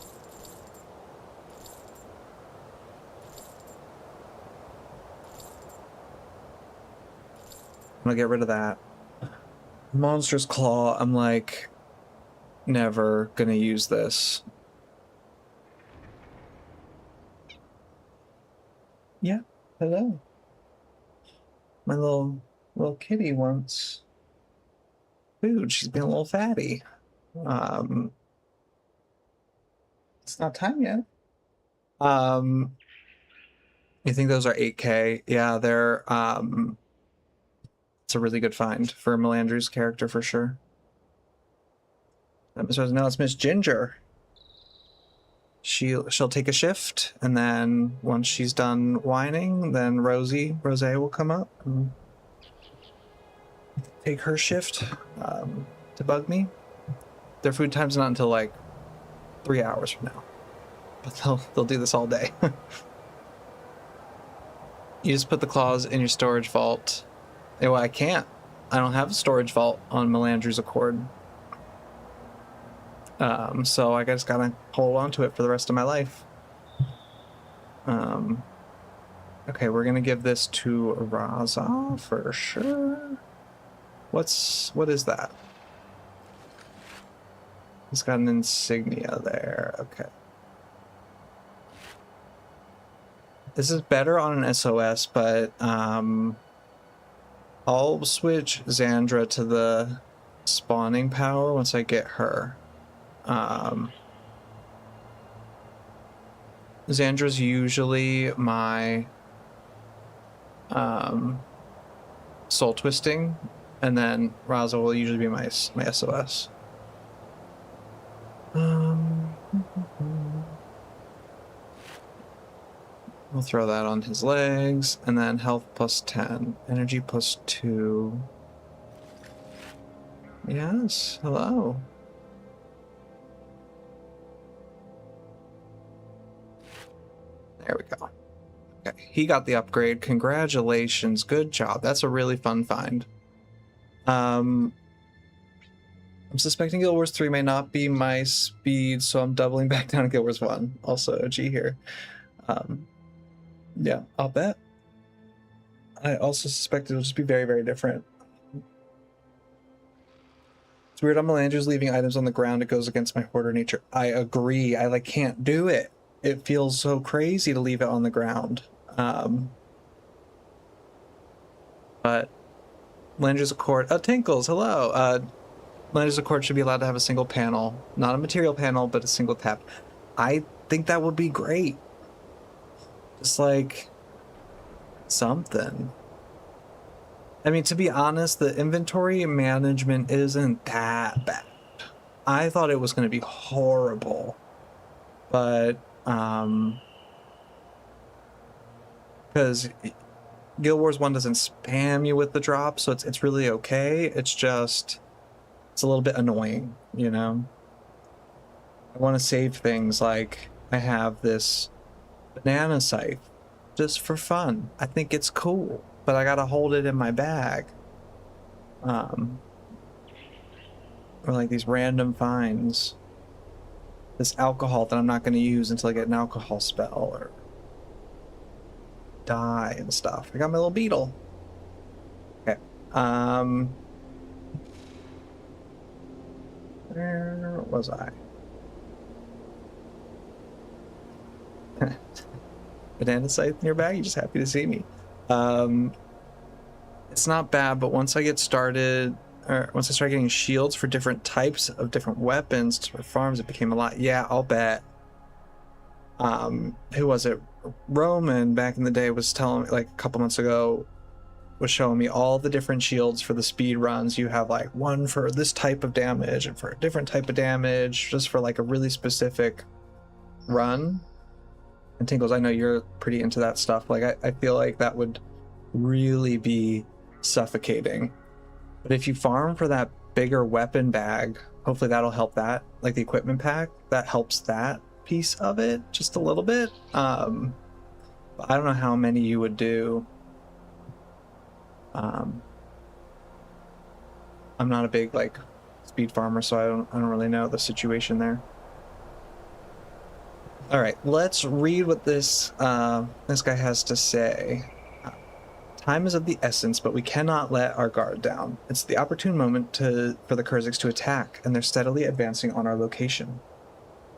I'm gonna get rid of that. Monster's Claw, I'm like, never gonna use this. Yeah, hello. My little kitty wants food. She's been a little fatty. It's not time yet. You think those are 8K? Yeah, they're it's a really good find for Melandru's character for sure. Now it's Miss Ginger. She'll take a shift, and then once she's done whining, then Rose will come up and take her shift to bug me. Their food time's not until like 3 hours from now, but they'll do this all day. You just put the claws in your storage vault. Yeah, well, I can't. I don't have a storage vault on Melandru's Accord. So I just gotta hold on to it for the rest of my life. Okay, we're gonna give this to Raza for sure. What is that? It's got an insignia there. Okay. This is better on an SOS, but I'll switch Xandra to the spawning power once I get her. Xandra's usually my soul twisting, and then Raza will usually be my SOS. We'll throw that on his legs, and then health +10, energy +2. Yes, hello. There we go. Okay, he got the upgrade. Congratulations, good job. That's a really fun find. I'm suspecting Guild Wars 3 may not be my speed, so I'm doubling back down to Guild Wars 1. Also OG here. Yeah, I'll bet. I also suspect it'll just be very, very different. It's weird on Melandru's leaving items on the ground. It goes against my hoarder nature. I agree. I can't do it. It feels so crazy to leave it on the ground. But Melandru's Accord. Tinkles, hello. Melandru's Accord should be allowed to have a single panel. Not a material panel, but a single tap. I think that would be great. Just like something. I mean, to be honest, the inventory management isn't that bad. I thought it was going to be horrible, but because Guild Wars 1 doesn't spam you with the drop, so it's really okay. It's just it's a little bit annoying, you know. I want to save things, like I have this banana scythe just for fun. I think it's cool, but I gotta hold it in my bag. Or like these random finds. This alcohol that I'm not going to use until I get an alcohol spell or die and stuff. I got my little beetle. Okay. Where was I? Banana scythe in your bag? You're just happy to see me. It's not bad, but once I get started, or once I start getting shields for different types of different weapons for farms, it became a lot. Yeah, I'll bet. Who was it? Roman back in the day was telling me, like a couple months ago, was showing me all the different shields for the speed runs. You have like one for this type of damage and for a different type of damage, just for like a really specific run. And Tingles, I know you're pretty into that stuff. Like I feel like that would really be suffocating. But if you farm for that bigger weapon bag, hopefully that'll help that, like the equipment pack, that helps that piece of it just a little bit. But I don't know how many you would do. I'm not a big like speed farmer, so I don't really know the situation there. All right, let's read what this guy has to say. Time is of the essence, but we cannot let our guard down. It's the opportune moment for the Kurziks to attack, and they're steadily advancing on our location.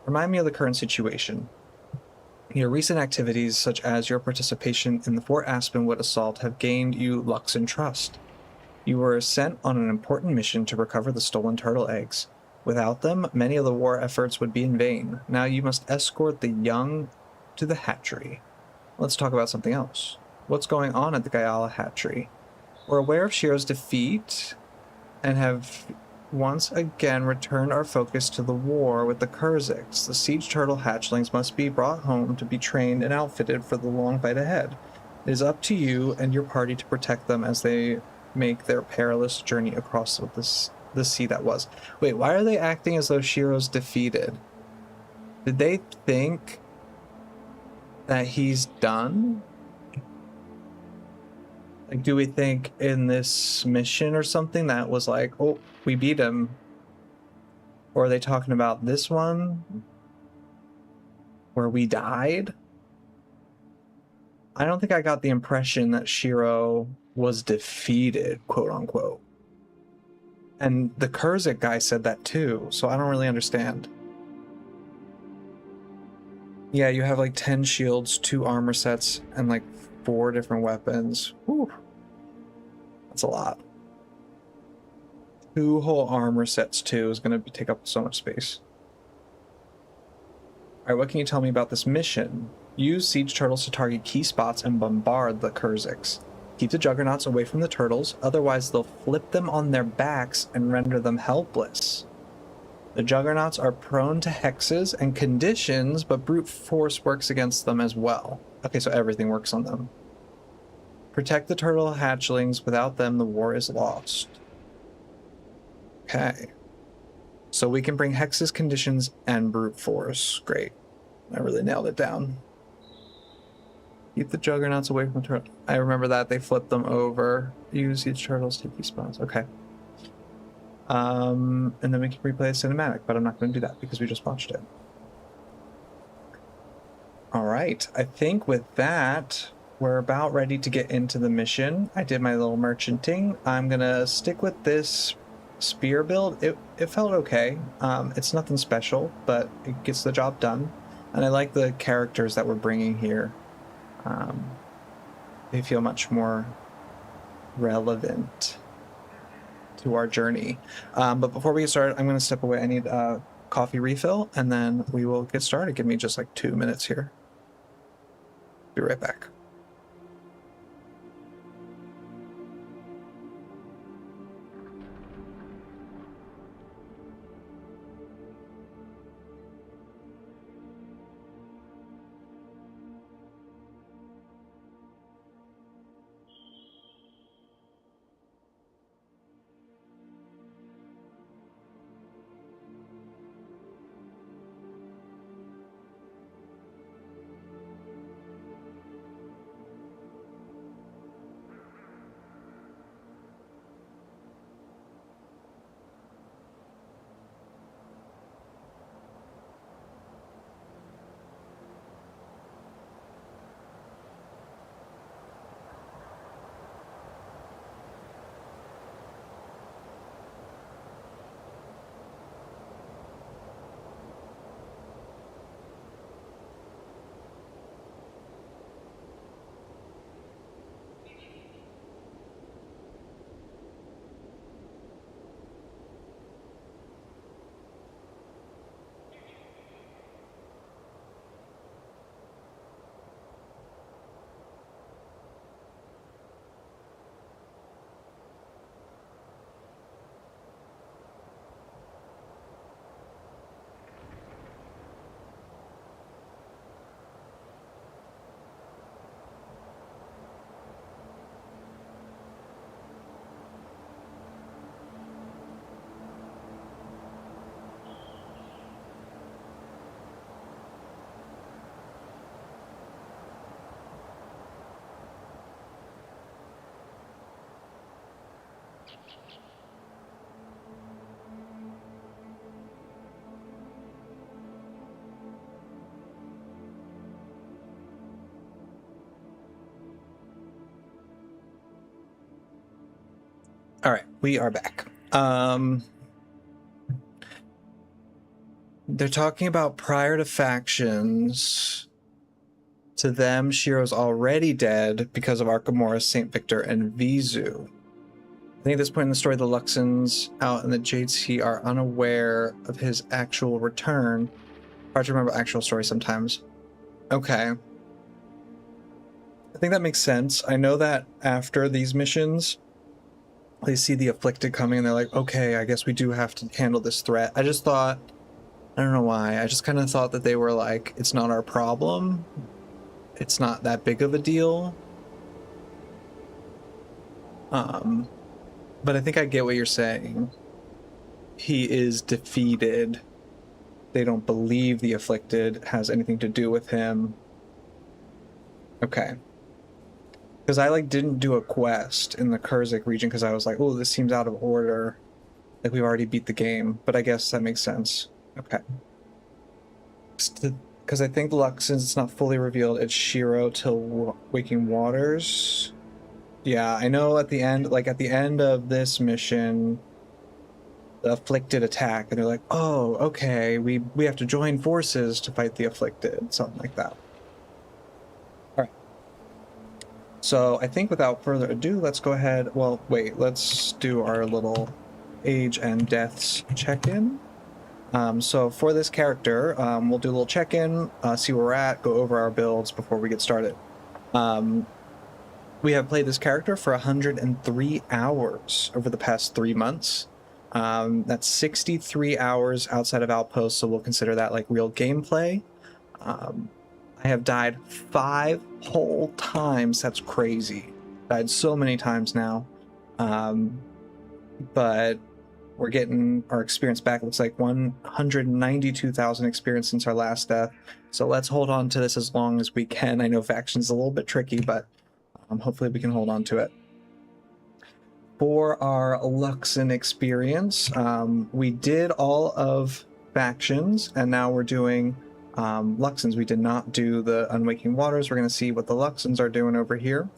Remind me of the current situation. Your recent activities, such as your participation in the Fort Aspenwood assault, have gained you Luxon trust. You were sent on an important mission to recover the stolen turtle eggs. Without them, many of the war efforts would be in vain. Now you must escort the young to the hatchery. Let's talk about something else. What's going on at the Gayala hatchery? We're aware of Shiro's defeat and have once again returned our focus to the war with the Kurziks. The siege turtle hatchlings must be brought home to be trained and outfitted for the long fight ahead. It is up to you and your party to protect them as they make their perilous journey across the sea that was. Wait, why are they acting as though Shiro's defeated? Did they think that he's done? Like, do we think in this mission or something that was like, oh, we beat him? Or are they talking about this one where we died? I don't think I got the impression that Shiro was defeated, quote unquote. And the Kurzik guy said that too, so I don't really understand. Yeah, you have like 10 shields, 2 armor sets, and like 4 different weapons. Whew. That's a lot. 2 whole armor sets too is going to take up so much space. Alright, what can you tell me about this mission? Use siege turtles to target key spots and bombard the Kurziks. Keep the juggernauts away from the turtles, otherwise they'll flip them on their backs and render them helpless. The juggernauts are prone to hexes and conditions, but brute force works against them as well. Okay, so everything works on them. Protect the turtle hatchlings. Without them, the war is lost. Okay. So we can bring hexes, conditions, and brute force. Great. I really nailed it down. Keep the juggernauts away from the turtle. I remember that. They flipped them over. Use each turtle's TP spawns. Okay. And then we can replay a cinematic, but I'm not going to do that because we just watched it. All right. I think with that, we're about ready to get into the mission. I did my little merchanting. I'm going to stick with this spear build. It felt okay. It's nothing special, but it gets the job done. And I like the characters that we're bringing here. They feel much more relevant to our journey. But before we get started, I'm going to step away. I need a coffee refill, and then we will get started. Give me just like 2 minutes here. Be right back. All right, we are back. They're talking about prior to factions. To them, Shiro's already dead because of Arkamora, St. Victor, and Vizu. I think at this point in the story, the Luxons out in the Jade Sea are unaware of his actual return. Hard to remember actual story sometimes. Okay. I think that makes sense. I know that after these missions, they see the Afflicted coming and they're like, okay, I guess we do have to handle this threat. I just thought, I don't know why, I just kind of thought that they were like, it's not our problem. It's not that big of a deal. But I think I get what you're saying. He is defeated. They don't believe the Afflicted has anything to do with him. Okay. Because I didn't do a quest in the Kurzik region because I was like, oh, this seems out of order. Like we've already beat the game, but I guess that makes sense. Okay. Because I think since it's not fully revealed, it's Shiro till Waking Waters. Yeah, I know at the end, at the end of this mission, the Afflicted attack, and they're like, oh, okay, we have to join forces to fight the Afflicted, something like that. Alright. So I think without further ado, let's go ahead, well, wait, let's do our little age and deaths check-in. So for this character, we'll do a little check-in, see where we're at, go over our builds before we get started. We have played this character for 103 hours over the past 3 months. That's 63 hours outside of Outpost, so we'll consider that real gameplay. I have died 5 whole times. That's crazy. Died so many times now. But we're getting our experience back. It looks like 192,000 experience since our last death. So let's hold on to this as long as we can. I know faction's a little bit tricky, but hopefully we can hold on to it. For our Luxon experience, we did all of factions, and now we're doing Luxons. We did not do the Unwaking Waters. We're going to see what the Luxons are doing over here.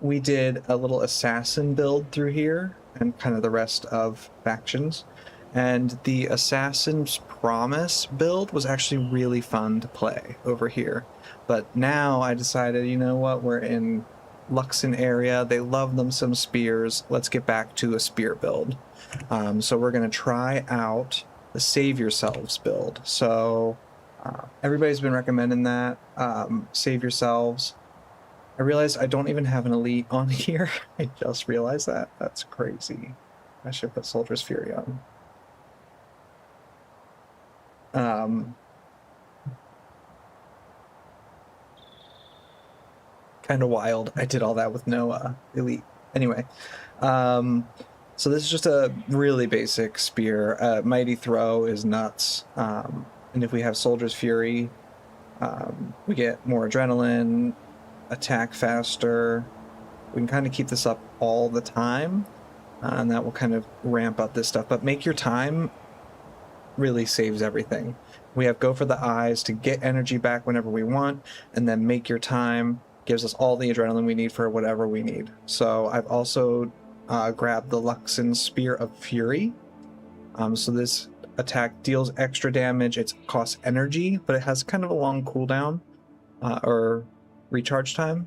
We did a little assassin build through here, and kind of the rest of factions. And the Assassin's Promise build was actually really fun to play over here. But now I decided, you know what, we're in Luxon area. They love them some spears. Let's get back to a spear build. So we're going to try out the Save Yourselves build. So everybody's been recommending that. Save Yourselves. I realized I don't even have an elite on here. I just realized that. That's crazy. I should put Soldier's Fury on. Kind of wild. I did all that with no elite. Anyway, so this is just a really basic spear. Mighty Throw is nuts. And if we have Soldier's Fury, we get more adrenaline, attack faster. We can kind of keep this up all the time, and that will kind of ramp up this stuff. But Make Your Time really saves everything. We have Go for the Eyes to get energy back whenever we want, and then Make Your Time gives us all the adrenaline we need for whatever we need. So I've also grabbed the Luxon Spear of Fury. So this attack deals extra damage. It costs energy, but it has kind of a long cooldown or recharge time.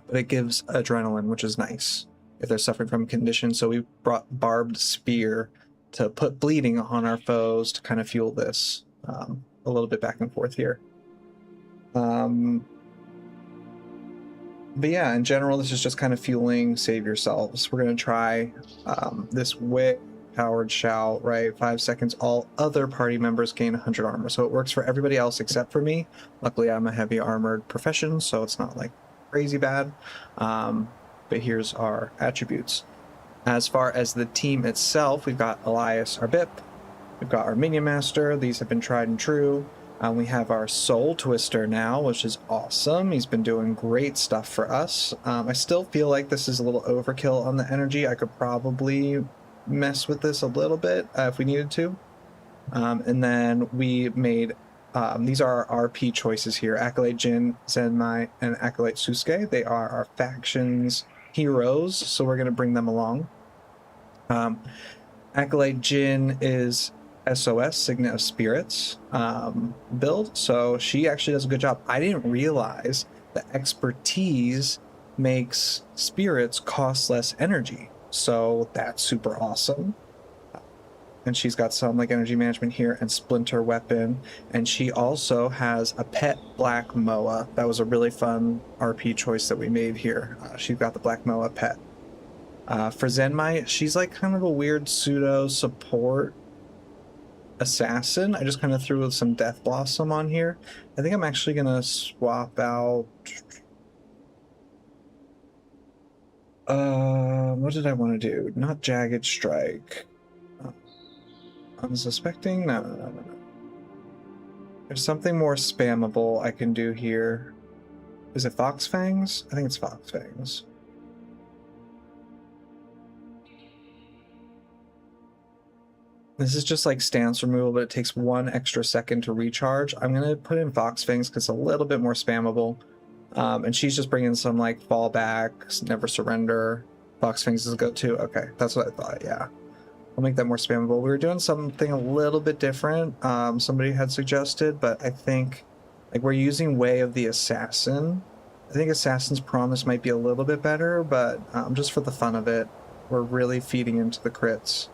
But it gives adrenaline, which is nice if they're suffering from a condition. So we brought Barbed Spear to put bleeding on our foes to kind of fuel this a little bit back and forth here. But yeah, in general, this is just kind of fueling Save Yourselves. We're going to try this Wick, Powered Shout, right? 5 seconds. All other party members gain 100 armor. So it works for everybody else except for me. Luckily, I'm a heavy armored profession, so it's not crazy bad. But here's our attributes. As far as the team itself, we've got Elias, our BIP. We've got our Minion Master. These have been tried and true. We have our Soul Twister now, which is awesome. He's been doing great stuff for us. I still feel like this is a little overkill on the energy. I could probably mess with this a little bit if we needed to. And then we made, these are our RP choices here. Acolyte Jin, Zenmai, and Acolyte Susuke. They are our factions heroes, so we're going to bring them along. Acolyte Jin is SOS, Signet of Spirits build, so she actually does a good job. I didn't realize that expertise makes spirits cost less energy, so that's super awesome. And she's got some like energy management here and splinter weapon, and she also has a pet black moa. That was a really fun RP choice that we made here. She's got the black moa pet. For Zenmai, she's like kind of a weird pseudo support assassin. I just kind of threw some Death Blossom on here. I think I'm actually gonna swap out what did I want to do? Not Jagged Strike. Unsuspecting? No. There's something more spammable I can do here. Is it Fox Fangs? I think it's Fox Fangs. This is just like stance removal, but it takes 1 extra second to recharge. I'm going to put in Fox Fangs because it's a little bit more spammable. And she's just bringing some like fallback, never surrender. Fox Fangs is a go-to. Okay, that's what I thought, yeah. I'll make that more spammable. We were doing something a little bit different. Somebody had suggested, but I think like we're using Way of the Assassin. I think Assassin's Promise might be a little bit better, but just for the fun of it, we're really feeding into the crits.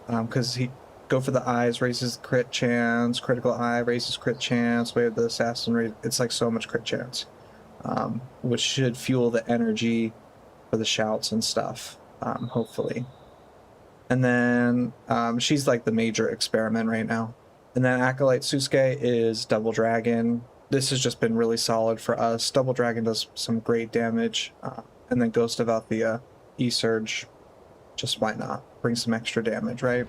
Because he go for the eyes, raises crit chance, critical eye raises crit chance, Way of the Assassin, it's like so much crit chance, which should fuel the energy for the shouts and stuff, hopefully. And then she's like the major experiment right now. And then Acolyte Susuke is Double Dragon. This has just been really solid for us. Double Dragon does some great damage. And then Ghost of Althea, E-Surge, just why not? Bring some extra damage, right?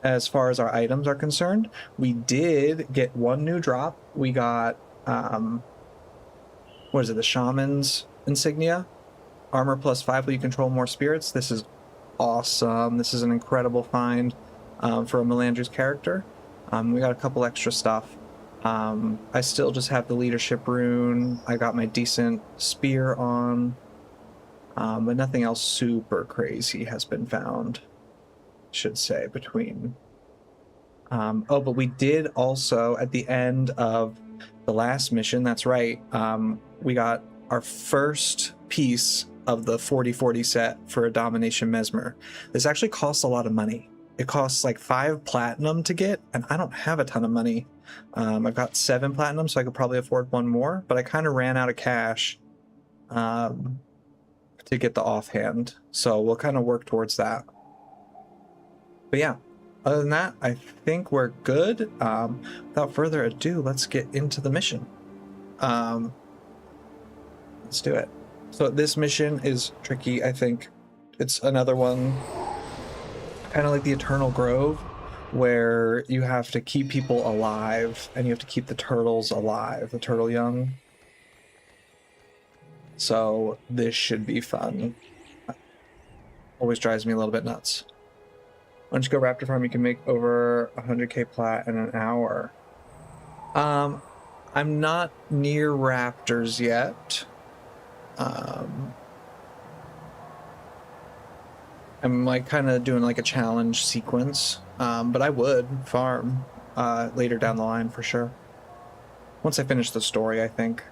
As far as our items are concerned, we did get 1 new drop. We got, what is it, the Shaman's Insignia? Armor +5, will you control more spirits? This is awesome. This is an incredible find for a Melandru's character. We got a couple extra stuff. I still just have the leadership rune. I got my decent spear on, but nothing else super crazy has been found, should say, between. Oh, but we did also, at the end of the last mission, that's right, we got our first piece of the 40/40 set for a Domination Mesmer. This actually costs a lot of money. It costs like 5 platinum to get, and I don't have a ton of money. I've got 7 platinum, so I could probably afford 1 more, but I kind of ran out of cash to get the offhand, so we'll kind of work towards that. But yeah, other than that, I think we're good. Without further ado, let's get into the mission. Let's do it. So this mission is tricky, I think. It's another one, kind of like the Eternal Grove, where you have to keep people alive, and you have to keep the turtles alive, the turtle young. So this should be fun. Always drives me a little bit nuts. Once you go Raptor Farm, you can make over 100k plat in an hour. I'm not near raptors yet. I'm like kind of doing like a challenge sequence, but I would farm later down the line for sure. Once I finish the story, I think.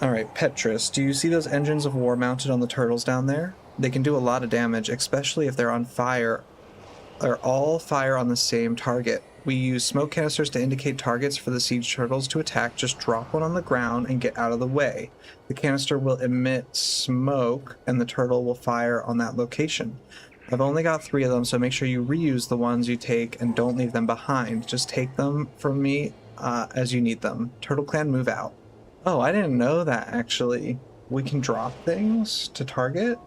Alright, Petrus, do you see those engines of war mounted on the turtles down there? They can do a lot of damage, especially if they're on fire, or all fire on the same target. We use smoke canisters to indicate targets for the siege turtles to attack. Just drop one on the ground and get out of the way. The canister will emit smoke and the turtle will fire on that location. I've only got 3 of them, so make sure you reuse the ones you take and don't leave them behind. Just take them from me as you need them. Turtle Clan, move out. Oh, I didn't know that, actually. We can drop things to target?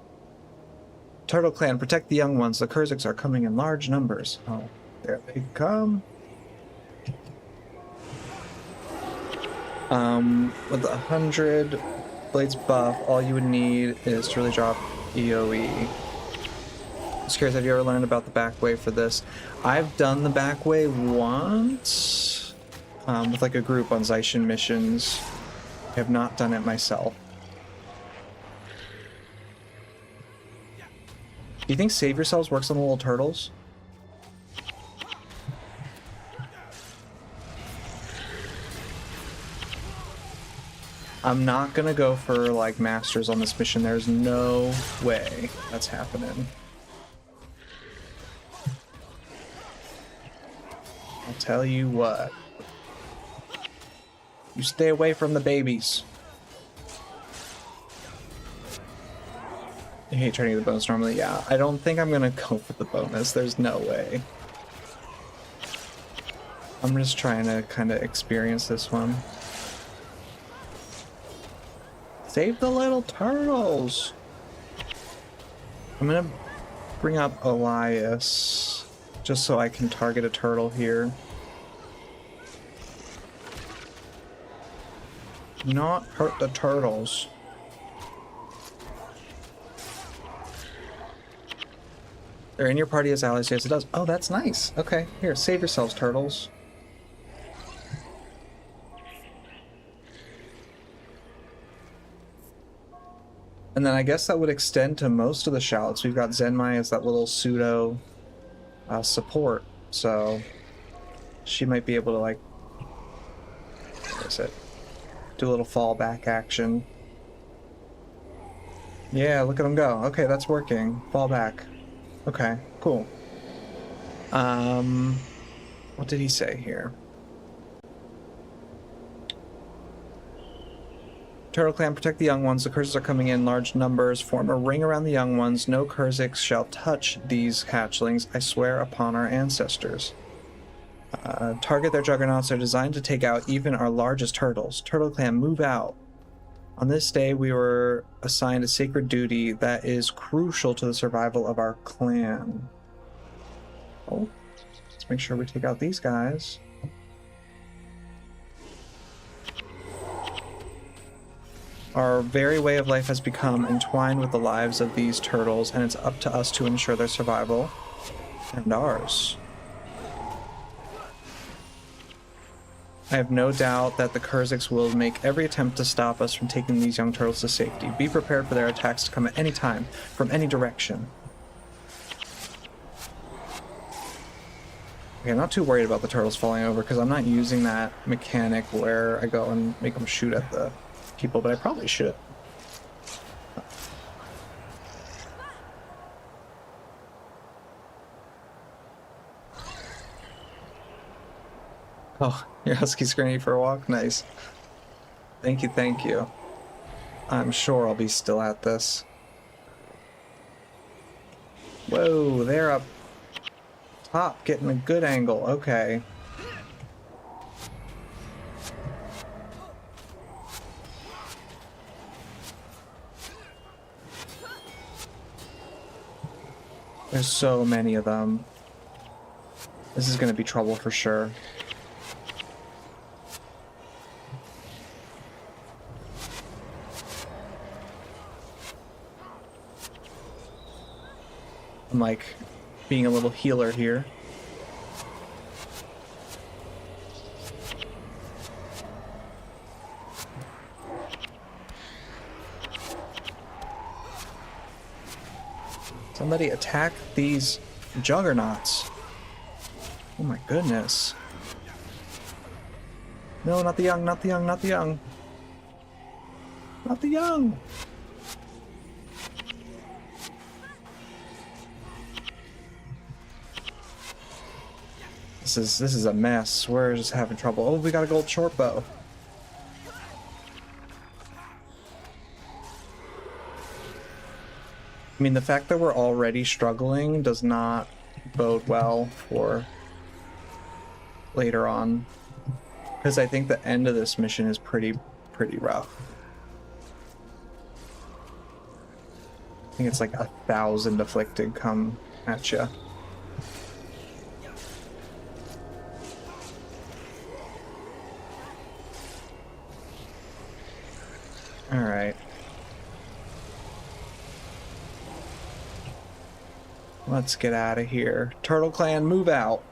Turtle Clan, protect the young ones. The Kurziks are coming in large numbers. Oh, there they come. With 100 blades buff, all you would need is to really drop EOE. Just curious, have you ever learned about the back way for this? I've done the back way once with like a group on Zaishin missions. I have not done it myself. Do you think save yourselves works on the little turtles? I'm not gonna go for like masters on this mission. There's no way that's happening. I'll tell you what. You stay away from the babies. I hate turning the bonus normally. Yeah, I don't think I'm gonna go for the bonus. There's no way. I'm just trying to kind of experience this one. Save the little turtles! I'm gonna bring up Elias just so I can target a turtle here. Do not hurt the turtles. They're in your party as allies. Yes, it does. Oh, that's nice. Okay, here, save yourselves, turtles. And then I guess that would extend to most of the shallots. We've got Zenmai as that little pseudo support, so she might be able to, like, what is it? Do a little fallback action. Yeah, look at him go. Okay, that's working. Fall back. Okay, cool. What did he say here? Turtle Clan, protect the young ones. The Kurziks are coming in large numbers. Form a ring around the young ones. No Kurziks shall touch these hatchlings. I swear upon our ancestors. Target their juggernauts. They're designed to take out even our largest turtles. Turtle Clan, move out. On this day, we were assigned a sacred duty that is crucial to the survival of our clan. Oh, let's make sure we take out these guys. Our very way of life has become entwined with the lives of these turtles, and it's up to us to ensure their survival and ours. I have no doubt that the Kurziks will make every attempt to stop us from taking these young turtles to safety. Be prepared for their attacks to come at any time, from any direction. Okay, I'm not too worried about the turtles falling over, because I'm not using that mechanic where I go and make them shoot at the people, but I probably should. Oh, your husky's going for a walk? Nice. Thank you, thank you. I'm sure I'll be still at this. Whoa, they're up top, getting a good angle. Okay. There's so many of them. This is going to be trouble for sure. I'm like being a little healer here. Somebody attack these juggernauts. Oh my goodness. No, not the young, not the young, not the young. Not the young. This is a mess. We're just having trouble. Oh, we got a gold short bow. I mean, the fact that we're already struggling does not bode well for later on, because I think the end of this mission is pretty rough. I think it's like 1,000 afflicted come at you. All right. Let's get out of here. Turtle Clan, move out.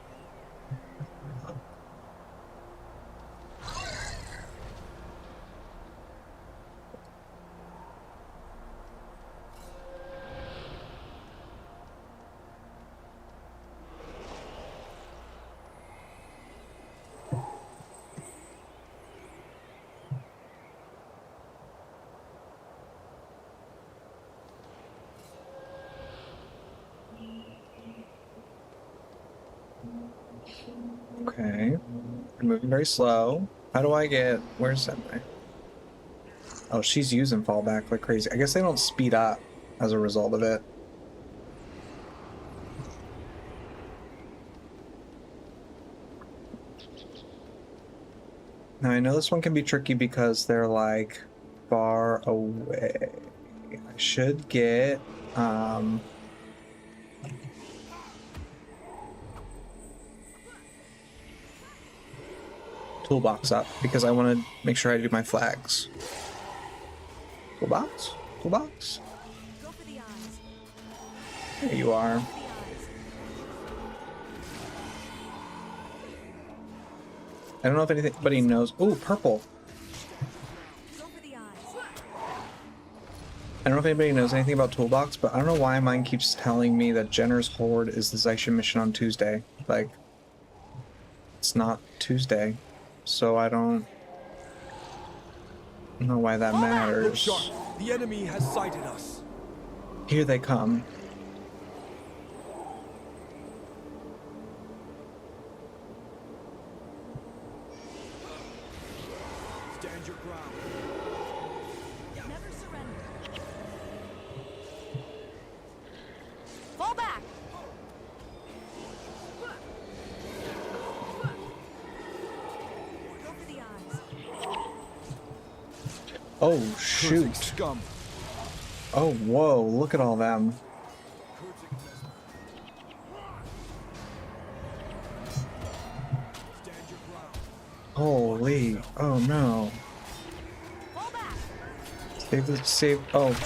You're moving very slow. How do I get... Where's Senpai? Oh, she's using fallback like crazy. I guess they don't speed up as a result of it. Now I know this one can be tricky because they're like far away. I should get toolbox up because I want to make sure I do my flags. Toolbox? Toolbox? Go for the eyes. There you are. For the eyes. I don't know if anybody knows. Ooh, purple. Go for the eyes. I don't know if anybody knows anything about Toolbox, but I don't know why mine keeps telling me that Jenner's Horde is the Zaisha mission on Tuesday. Like, it's not Tuesday, so I don't know why that Look matters. sharp. The enemy has sighted us. Here they come. Stand your ground. Never surrender. Fall back. Go for the eyes. Oh, Cursing shoot. scum. Oh, whoa, look at all them. Cursing mesmer. Stand your ground. Holy. Oh, no. Fall back. Save. Oh,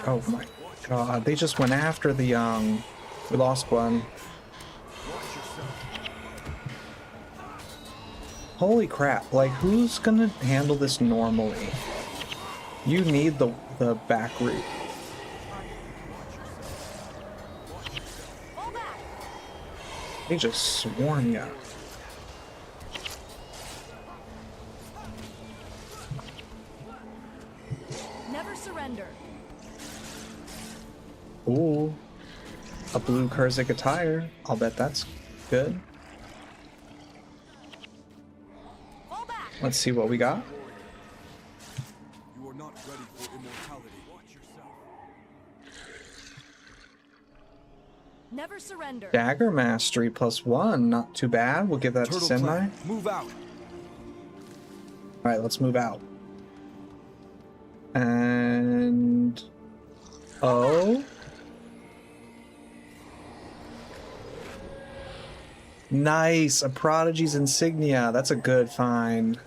oh my god. They just went after the young. We lost one. Watch yourself. Holy crap. Like, who's gonna handle this normally? You need the back route. Fall back. They just swarm ya. Never surrender. Ooh. A blue Kurzik attire. I'll bet that's good. Fall back. Let's see what we got. You are not ready for immortality. Watch yourself. Never surrender. Dagger Mastery +1. Not too bad. We'll give that to Turtle Senmai. clan, move out. Alright, let's move out. And... Oh? Nice! A Prodigy's Insignia. That's a good find.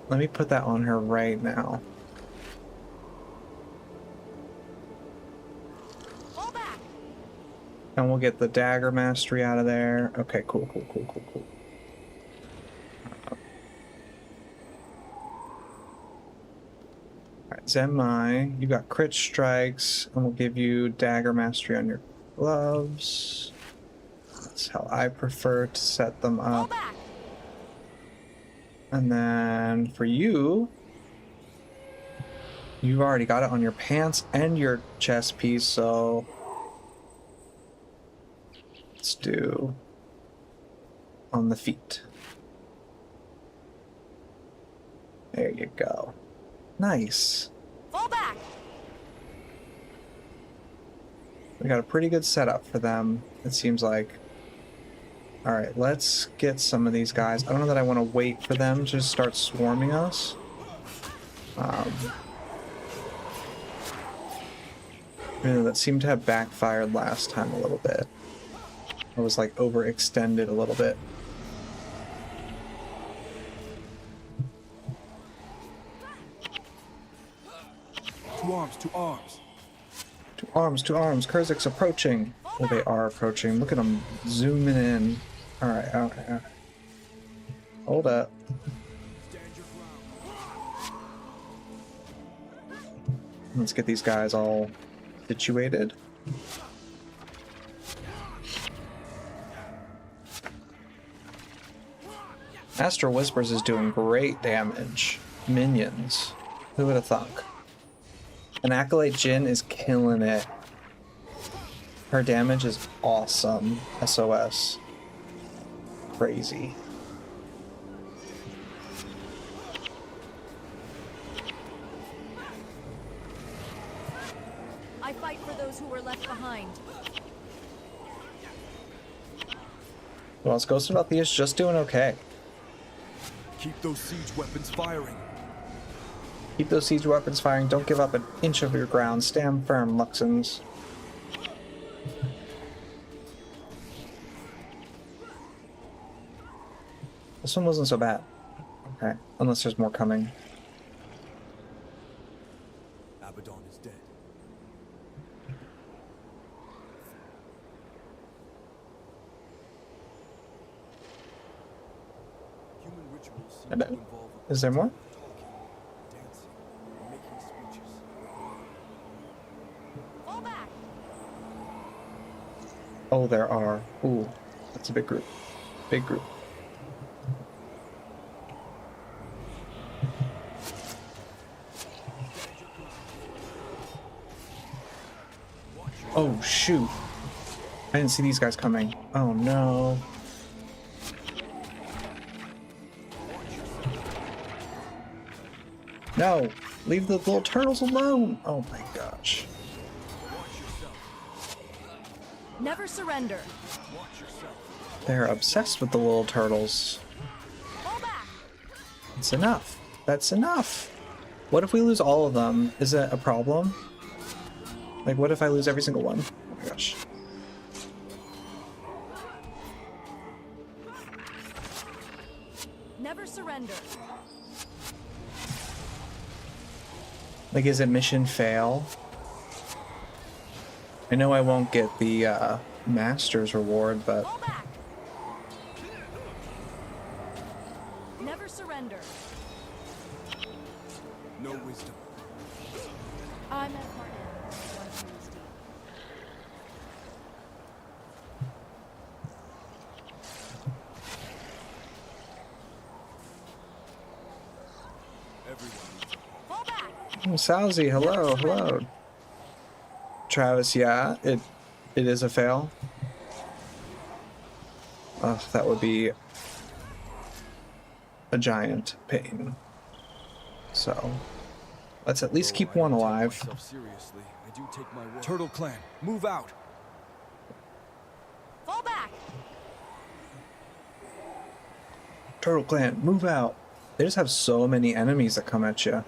Let me put that on her right now. Fall back. And we'll get the Dagger Mastery out of there. Okay, cool. Alright, Zenmai, you got crit strikes, and we'll give you Dagger Mastery on your gloves. That's how I prefer to set them Fall up. back. And then for you, you've already got it on your pants and your chest piece, so let's do on the feet. There you go. Nice. Fall back. We got a pretty good setup for them, it seems like. Alright, let's get some of these guys. I don't know that I want to wait for them to just start swarming us. Really, that seemed to have backfired last time a little bit. I was like overextended a little bit. To arms, to arms. To arms, to arms. Kurzik's approaching. Well, they are approaching. Look at them zooming in. Alright, okay. Hold up. Stand your ground. Let's get these guys all situated. Astral Whispers is doing great damage. Minions. Who would have thunk? And Acolyte Jin is killing it. Her damage is awesome. SOS. Crazy. I fight for those who were left behind. Well, it's Ghost of Althea's just doing okay. Keep those siege weapons firing. Keep those siege weapons firing. Don't give up an inch of your ground. Stand firm, Luxons. This one wasn't so bad. Okay, unless there's more coming. Abaddon is dead. Human rituals seem to involve Is there more? talking, dancing, and making speeches. Fall back! Oh, there are. Ooh, that's a big group. Big group. Oh, shoot. I didn't see these guys coming. Oh, no. No! Leave the little turtles alone! Oh my gosh. Never surrender. They're obsessed with the little turtles. Fall back! It's enough. That's enough. What if we lose all of them? Is it a problem? Like, what if I lose every single one? Oh my gosh. Never surrender. Like, is it mission fail? I know I won't get the master's reward, but Fall back! Never surrender. No wisdom. I'm at my end. Once you steal. Everyone needs a Fall back! oh, Salzy, hello, hello. Travis, yeah, it is a fail. Oh, that would be a giant pain. So, let's at least keep one alive. Seriously, I do take my word. Turtle Clan, move out. Fall back! Turtle Clan, move out. They just have so many enemies that come at you.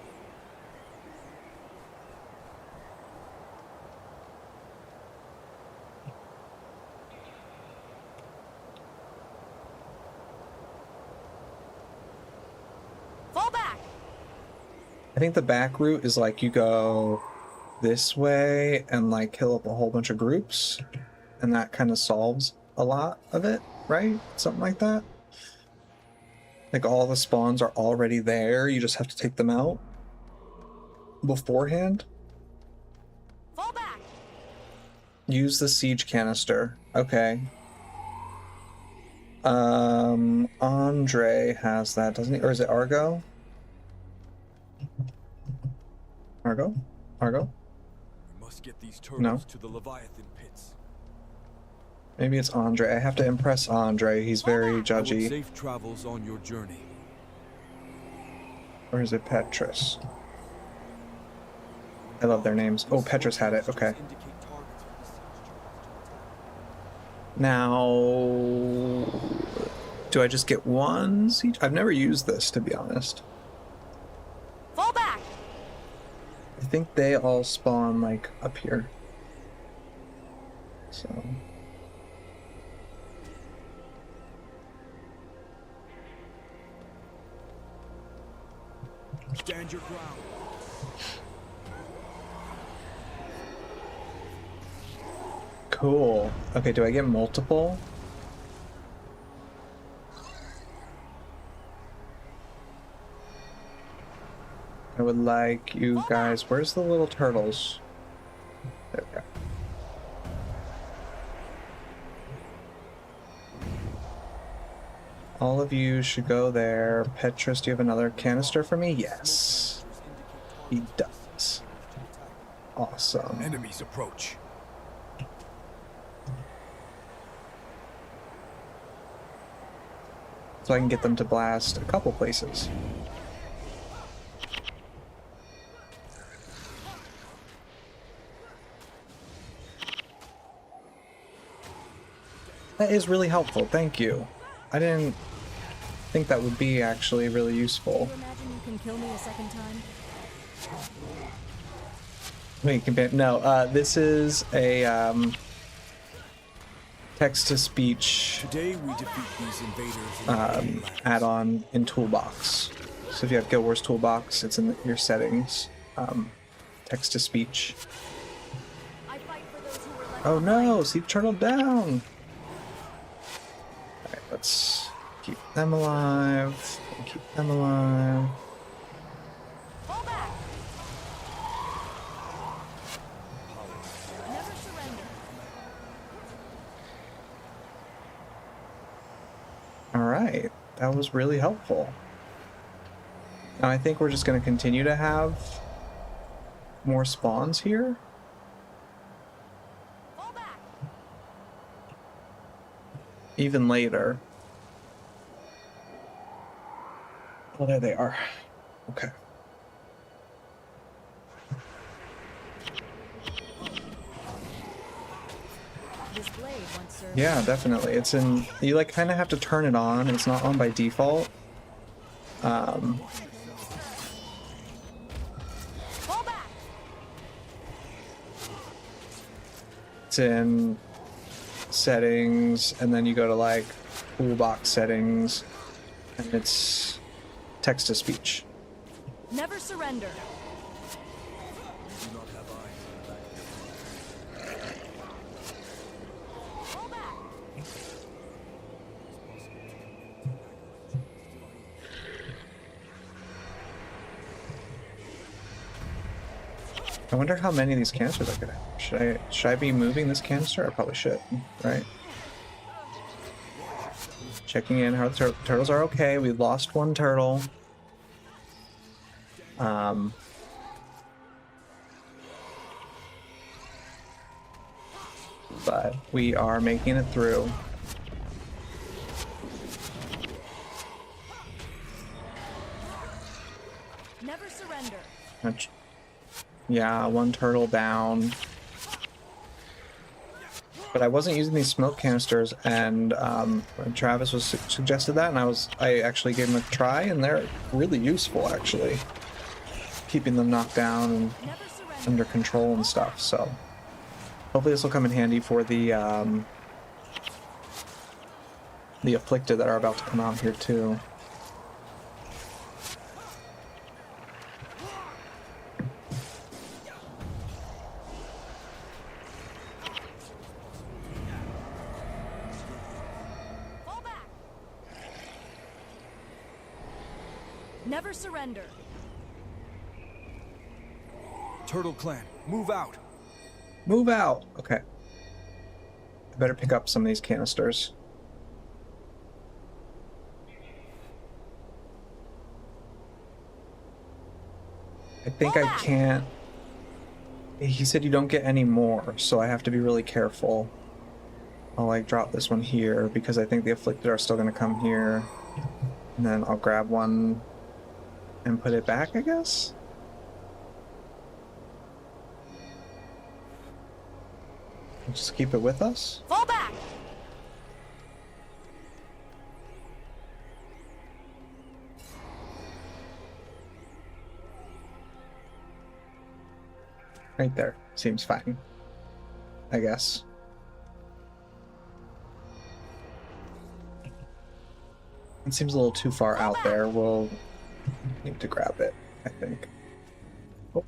Fall back! I think the back route is like you go this way and like kill up a whole bunch of groups, and that kind of solves a lot of it, right? Something like that. Like all the spawns are already there, you just have to take them out beforehand. Fall back! Use the siege canister. Okay. Andre has that, doesn't he? Or is it Argo? Argo? Argo? We must get these No. turtles to the Leviathan pits. Maybe it's Andre. I have to impress Andre. He's very I want judgy. safe travels on your journey. Or is it Petrus? I love their names. Oh, Petrus had it. Okay. Indicate targets for the siege troops to attack. Now, do I just get one siege? I've never used this, to be honest. Fall back! I think they all spawn, like, up here. So... Stand your ground. Cool. Okay, do I get multiple? I would like you guys... Where's the little turtles? There we go. All of you should go there. Petrus, do you have another canister for me? Yes. He does. Awesome. Enemies approach. so I can get them to blast a couple places. That is really helpful, thank you. I didn't think that would be actually really useful. You imagine you can kill me a second time? Wait, no, this is a text-to-speech Today we defeat these invaders in the lands. add-on in Toolbox. So if you have Guild Wars Toolbox, it's in your settings. Text-to-speech. I fight for those who were left Oh behind. no, Sea Turtle down! Alright, let's keep them alive. Keep them alive. Fall back. Never surrender. Alright, that was really helpful. Now I think we're just going to continue to have more spawns here. Fall back. Even later. Oh, there they are. Okay. This blade once served. Yeah, definitely. It's in. You like kind of have to turn it on. It's not on by default. Fall back. It's in settings, and then you go to like toolbox settings, and it's text to speech. Never surrender. Fall back. I wonder how many of these canisters I could have. Should I be moving this canister? I probably should, right? Checking in how the turtles are okay. We lost one turtle. But we are making it through. Never surrender. Yeah, one turtle down. But I wasn't using these smoke canisters, and Travis was suggested that, and I actually gave them a try, and they're really useful actually, keeping them knocked down and Never surrender. under control and stuff. So hopefully this will come in handy for the afflicted that are about to come out here too. Fall back. Never surrender. Turtle Clan, move out. Move out. Okay. I better pick up some of these canisters. I think I can't. He said you don't get any more, so I have to be really careful. I'll like drop this one here because I think the afflicted are still going to come here. And then I'll grab one and put it back, I guess? Just keep it with us? Fall back. Right there. Seems fine. I guess. It seems a little too far out there. We'll need to grab it, I think. Oh.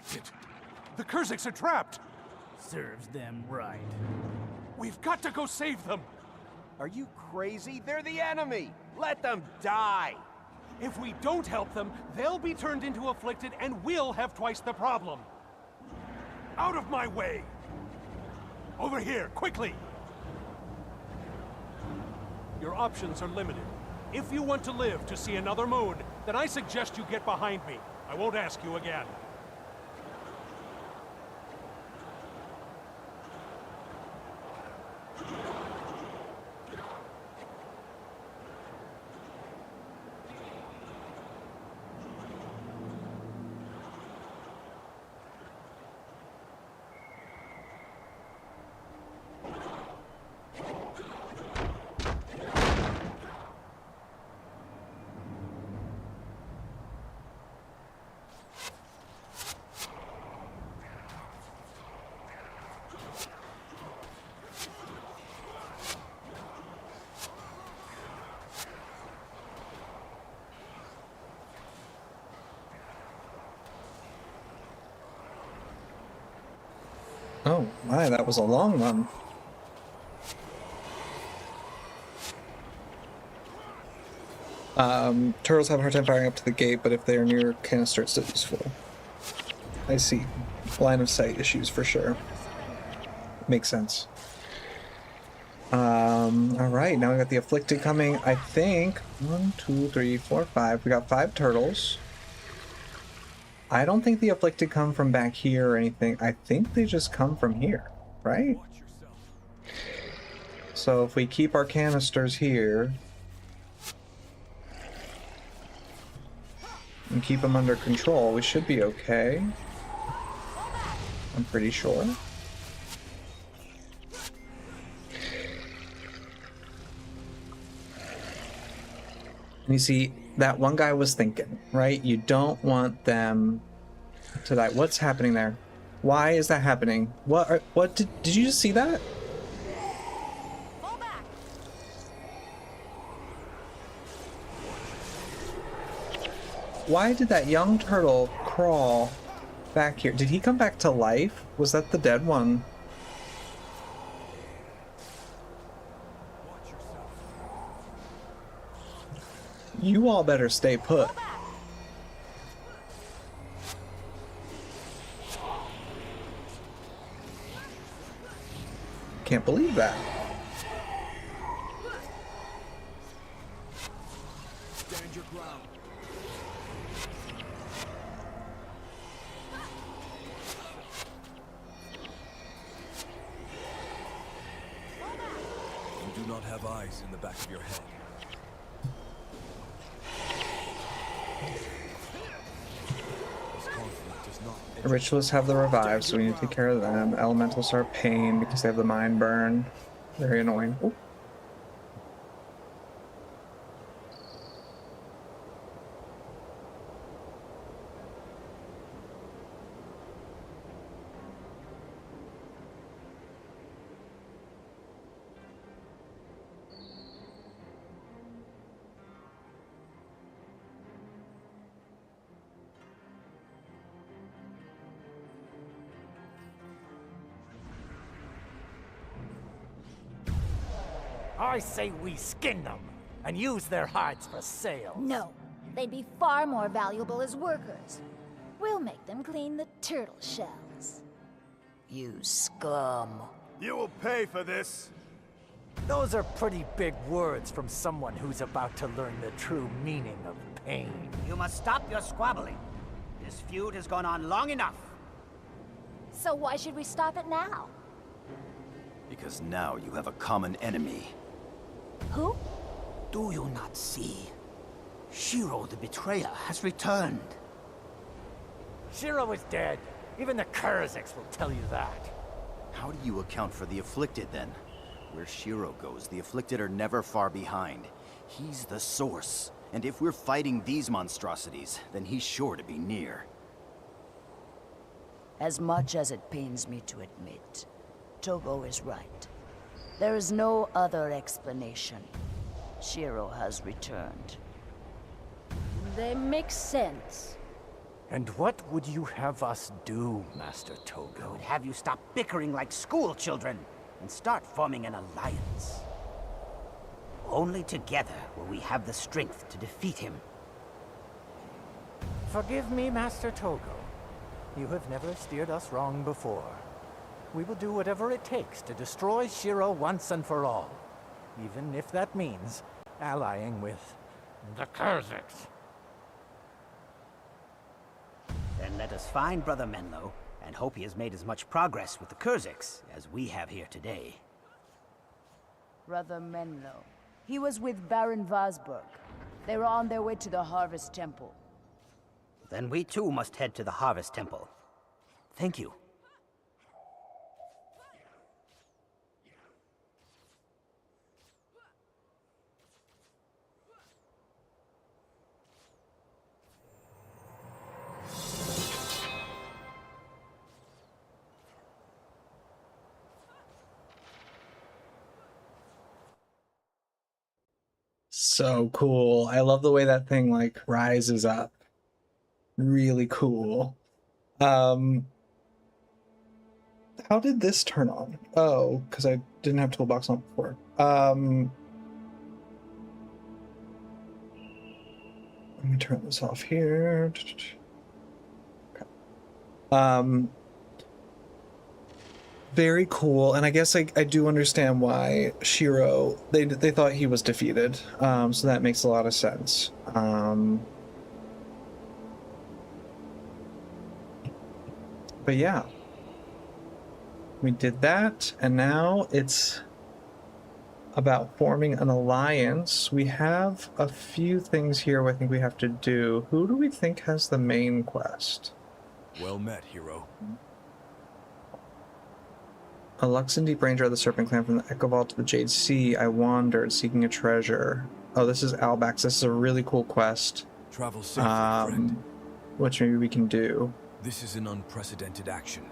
infected. The Kurziks are trapped. Serves them right. We've got to go save them. Are you crazy? They're the enemy! Let them die! If we don't help them, they'll be turned into afflicted and we'll have twice the problem. Out of my way! Over here, quickly! Your options are limited. If you want to live to see another moon, then I suggest you get behind me. I won't ask you again. Oh my, that was a long one. Turtles have a hard time firing up to the gate, but if they are near canister, it's still useful. I see. Line of sight issues for sure. Makes sense. Alright, now we got the afflicted coming. I think 1, 2, 3, 4, 5. We got 5 turtles. I don't think the afflicted come from back here or anything. I think they just come from here, right? So if we keep our canisters here and keep them under control, we should be okay. I'm pretty sure. And you see, that one guy was thinking, right? You don't want them to die. What's happening there? Why is that happening? What did you just see that? Fall back. Why did that young turtle crawl back here? Did he come back to life? Was that the dead one? You all better stay put. Can't believe that. Stand your ground. You do not have eyes in the back of your head. The ritualists have the revive, so we need to take care of them. Elementals are a pain because they have the mind burn. Very annoying. Ooh. I say we skin them and use their hides for sale. No, they'd be far more valuable as workers. We'll make them clean the turtle shells. You scum. You will pay for this! Those are pretty big words from someone who's about to learn the true meaning of pain. You must stop your squabbling. This feud has gone on long enough. So why should we stop it now? Because now you have a common enemy. Who? Do you not see? Shiro the Betrayer has returned. Shiro is dead. Even the Kurziks will tell you that. How do you account for the Afflicted, then? Where Shiro goes, the Afflicted are never far behind. He's the source. And if we're fighting these monstrosities, then he's sure to be near. As much as it pains me to admit, Togo is right. There is no other explanation. Shiro has returned. They make sense. And what would you have us do, Master I Togo? would have you stop bickering like school children and start forming an alliance. Only together will we have the strength to defeat him. Forgive me, Master Togo. You have never steered us wrong before. We will do whatever it takes to destroy Shiro once and for all, even if that means allying with the Kurziks. Then let us find Brother Menlo and hope he has made as much progress with the Kurziks as we have here today. Brother Menlo. He was with Baron Vosburg. They were on their way to the Harvest Temple. Then we too must head to the Harvest Temple. Thank you. So cool. I love the way that thing like rises up. Really cool. How did this turn on? Oh, because I didn't have toolbox on before. Let me turn this off here. Okay. Very cool, and I guess I do understand why Shiro, they thought he was defeated, so that makes a lot of sense. But yeah, we did that, and now it's about forming an alliance. We have a few things here I think we have to do. Who do we think has the main quest? Well met, hero. A Luxon Deep Ranger of the Serpent Clan, from the Echo Vault to the Jade Sea, I wandered, seeking a treasure. Oh, this is Albax. This is a really cool quest. Travel safely, friend. Which maybe we can do. This is an unprecedented action.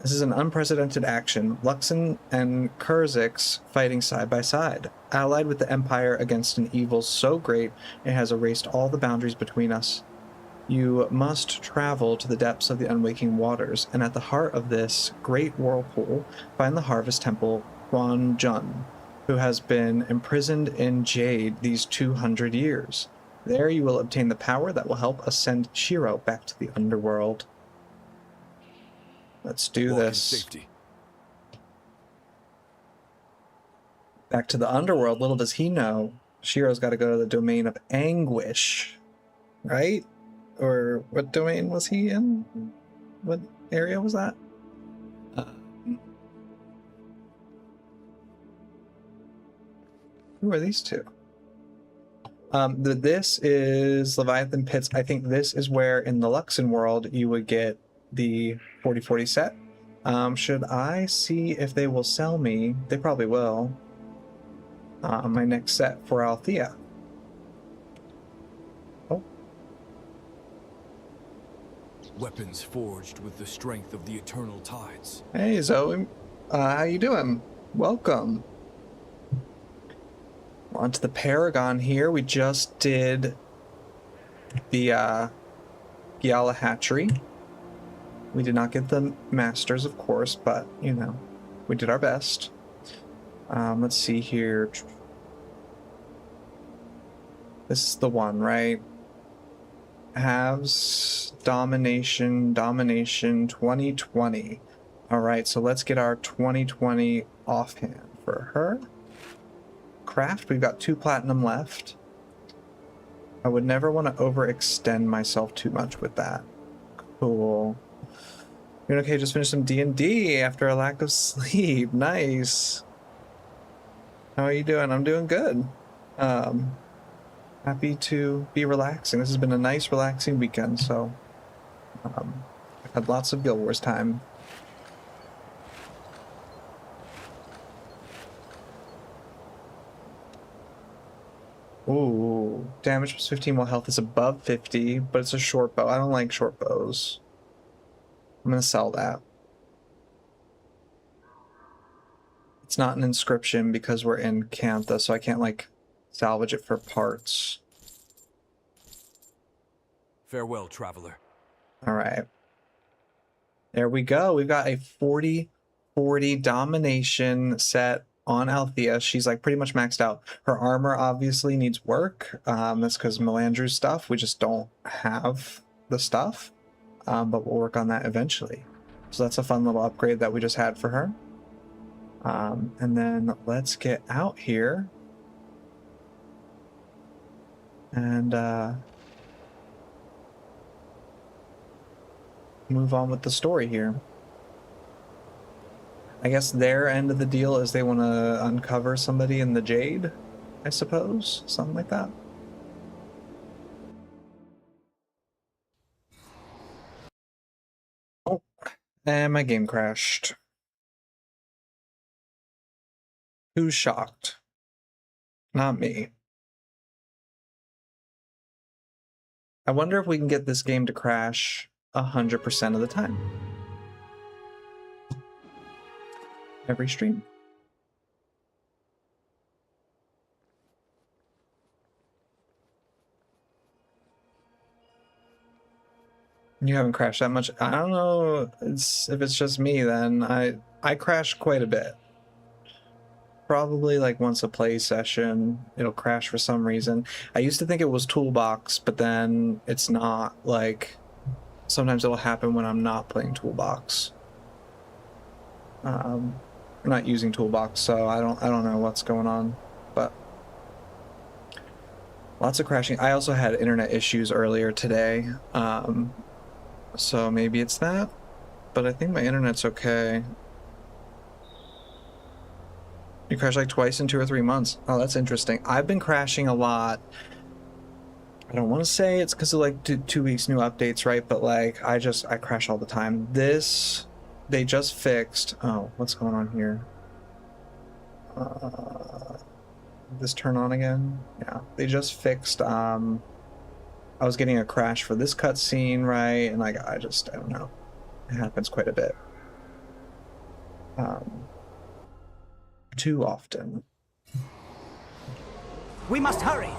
This is an unprecedented action. Luxon and Kurziks fighting side by side, allied with the Empire against an evil so great it has erased all the boundaries between us. You must travel to the depths of the unwaking waters, and at the heart of this great whirlpool, find the Harvest Temple Quan Jun, who has been imprisoned in jade these 200 years. There you will obtain the power that will help us send Shiro back to the underworld. Let's do Walk in this. safety. Back to the underworld. Little does he know, Shiro's got to go to the domain of anguish, right? Or what domain was he in? What area was that? Who are these two? This is Leviathan Pits. I think this is where in the Luxon world you would get the 40/40 set. Should I see if they will sell me? They probably will. My next set for Althea. Oh. Weapons forged with the strength of the eternal tides. Hey Zoe, how you doing? Welcome. We're on to the Paragon here. We just did the Giala hatchery. We did not get the masters, of course, but you know, we did our best. Let's see here. This is the one, right? Halves, domination, 2020. All right, so let's get our 2020 offhand for her. Craft, we've got 2 platinum left. I would never want to overextend myself too much with that. Cool. You're okay, just finished some D&D after a lack of sleep. Nice. How are you doing? I'm doing good. Happy to be relaxing. This has been a nice, relaxing weekend, so I've had lots of Guild Wars time. Ooh, damage plus 15 while health is above 50, but it's a short bow. I don't like short bows. I'm gonna sell that. It's not an inscription because we're in Cantha, so I can't like salvage it for parts. Farewell, traveler. All right. There we go. We've got a 40/40 domination set on Althea. She's like pretty much maxed out. Her armor obviously needs work. That's because Melandru's stuff. We just don't have the stuff. But we'll work on that eventually. So that's a fun little upgrade that we just had for her. And then let's get out here. And move on with the story here. I guess their end of the deal is they want to uncover somebody in the Jade, I suppose. Something like that. Oh, and my game crashed. Who's shocked? Not me. I wonder if we can get this game to crash 100% of the time. Every stream. You haven't crashed that much. I don't know if it's just me then. I crash quite a bit. Probably like once a play session, it'll crash for some reason. I used to think it was Toolbox, but then it's not. Like sometimes it'll happen when I'm not playing Toolbox. I'm not using Toolbox, so I don't know what's going on, but lots of crashing. I also had internet issues earlier today, so maybe it's that, but I think my internet's okay. You crashed like twice in 2 or 3 months. Oh, that's interesting. I've been crashing a lot. I don't want to say it's because of like 2 weeks new updates, right? But like I crash all the time. This, they just fixed. Oh, what's going on here? This turn on again? Yeah, they just fixed. I was getting a crash for this cutscene, right? And like I don't know. It happens quite a bit. Too often. We must hurry.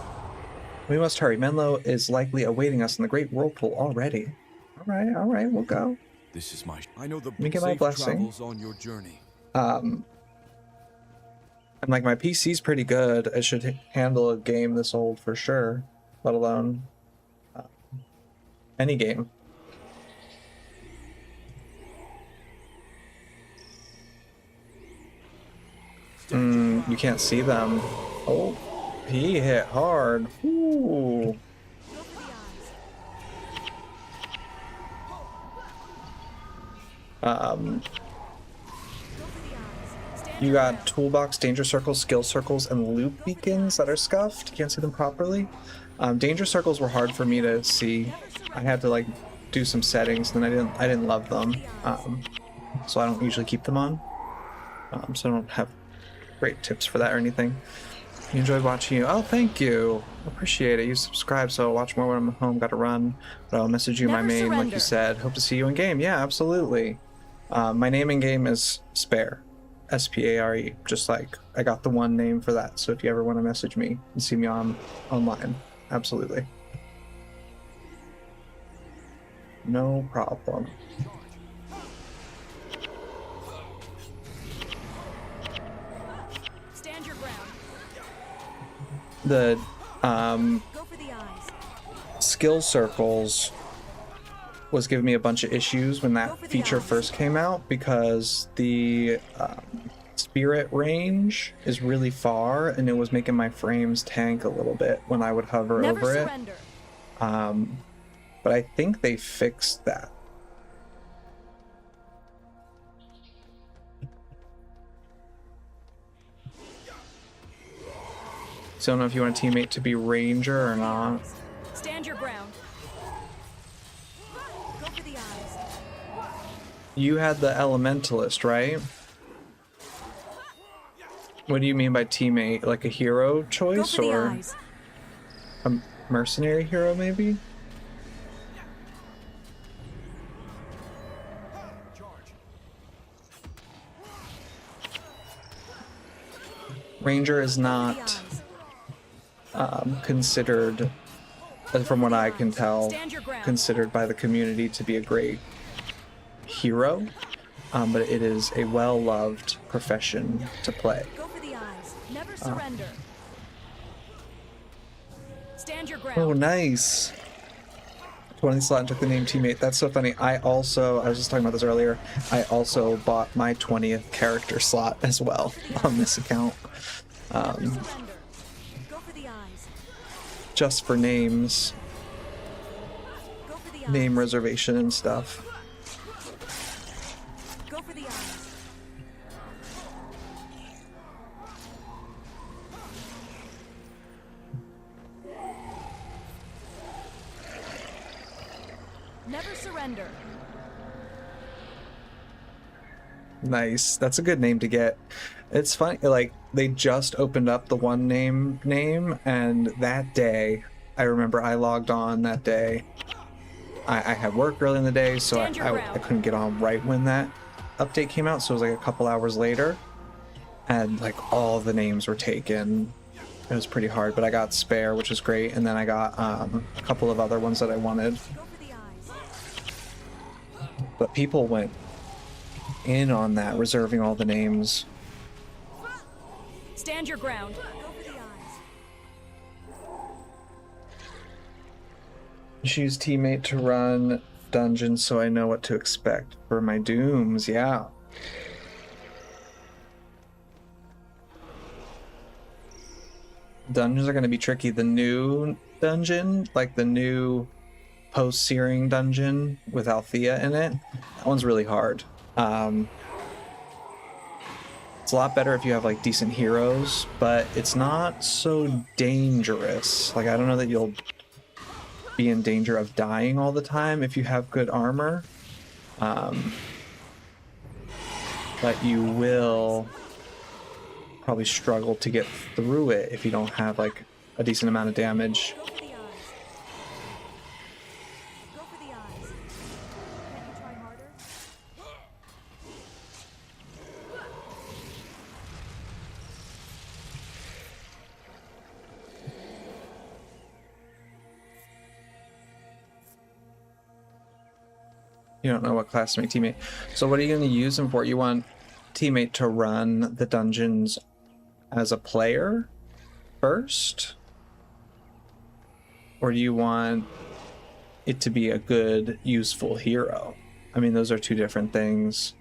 We must hurry. Menlo is likely awaiting us in the great whirlpool already. All right, we'll go. This is my. I know the Let me get my blessing. travels on your journey. And like my PC's pretty good. It should handle a game this old for sure. Let alone any game. You can't see them. Oh, he hit hard. Ooh. You got toolbox, danger circles, skill circles, and loop beacons that are scuffed. You can't see them properly. Danger circles were hard for me to see. I had to like do some settings, and I didn't love them. So I don't usually keep them on. So I don't have great tips for that or anything. You enjoyed watching you. Oh, thank you. Appreciate it. You subscribe, so I'll watch more when I'm home. Got to run, but I'll message you my main, like you said. Hope to see you in game. Yeah, absolutely. My name in game is Spare, S-P-A-R-E. Just like I got the one name for that. So if you ever want to message me and see me online, absolutely. No problem. The skill circles was giving me a bunch of issues when that feature first came out because the spirit range is really far and it was making my frames tank a little bit when I would hover over it. But I think they fixed that. So I don't know if you want a teammate to be ranger or not. Stand your ground. Go for the eyes. You had the elementalist, right? What do you mean by teammate? Like a hero choice or a mercenary hero maybe? Ranger is not considered from what I can tell, Stand your ground. considered by the community to be a great hero, but it is a well-loved profession to play. Go for the eyes. Never surrender. Stand your ground. Oh, nice. 20 slot and took the name teammate. That's so funny. I was just talking about this earlier, I also bought my 20th character slot as well on this account. Never surrender. Go for the eyes. Just for names, Go for the eyes. name reservation and stuff. Go for the eyes. Never surrender. Nice. That's a good name to get. It's funny, like, they just opened up the one name, and that day, I remember I logged on that day. I had work early in the day, so I couldn't get on right when that update came out, so it was like a couple hours later, and like all the names were taken. It was pretty hard, but I got Spare, which is great, and then I got a couple of other ones that I wanted. Go for the eyes. But people went in on that, reserving all the names. Stand your ground. Go for the eyes. Choose teammate to run dungeons so I know what to expect for my dooms. Yeah. Dungeons are going to be tricky. The new dungeon, like the new post-searing dungeon with Althea in it, that one's really hard. It's a lot better if you have like decent heroes, but it's not so dangerous. Like, I don't know that you'll be in danger of dying all the time if you have good armor. But you will probably struggle to get through it if you don't have like a decent amount of damage. Go for the eyes. Go for the eyes. Can you try harder? You don't know what class to make teammate. So what are you going to use him for? You want teammate to run the dungeons as a player first? Or do you want it to be a good, useful hero? I mean, those are two different things.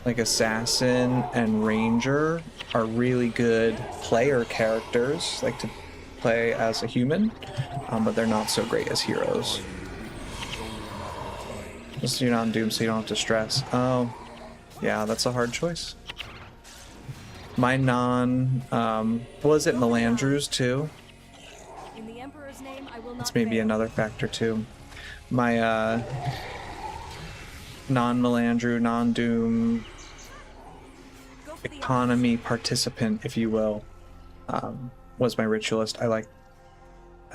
Like Assassin and Ranger are really good player characters, like to play as a human, but they're not so great as heroes. Just so you're not on Doom, so you don't have to stress. Oh, yeah, that's a hard choice. My was it Melandru's too? In the Emperor's name, I will not That's maybe fail. another factor too. My non-Melandru, non-Doom Go for the economy participant, if you will, was my Ritualist. I've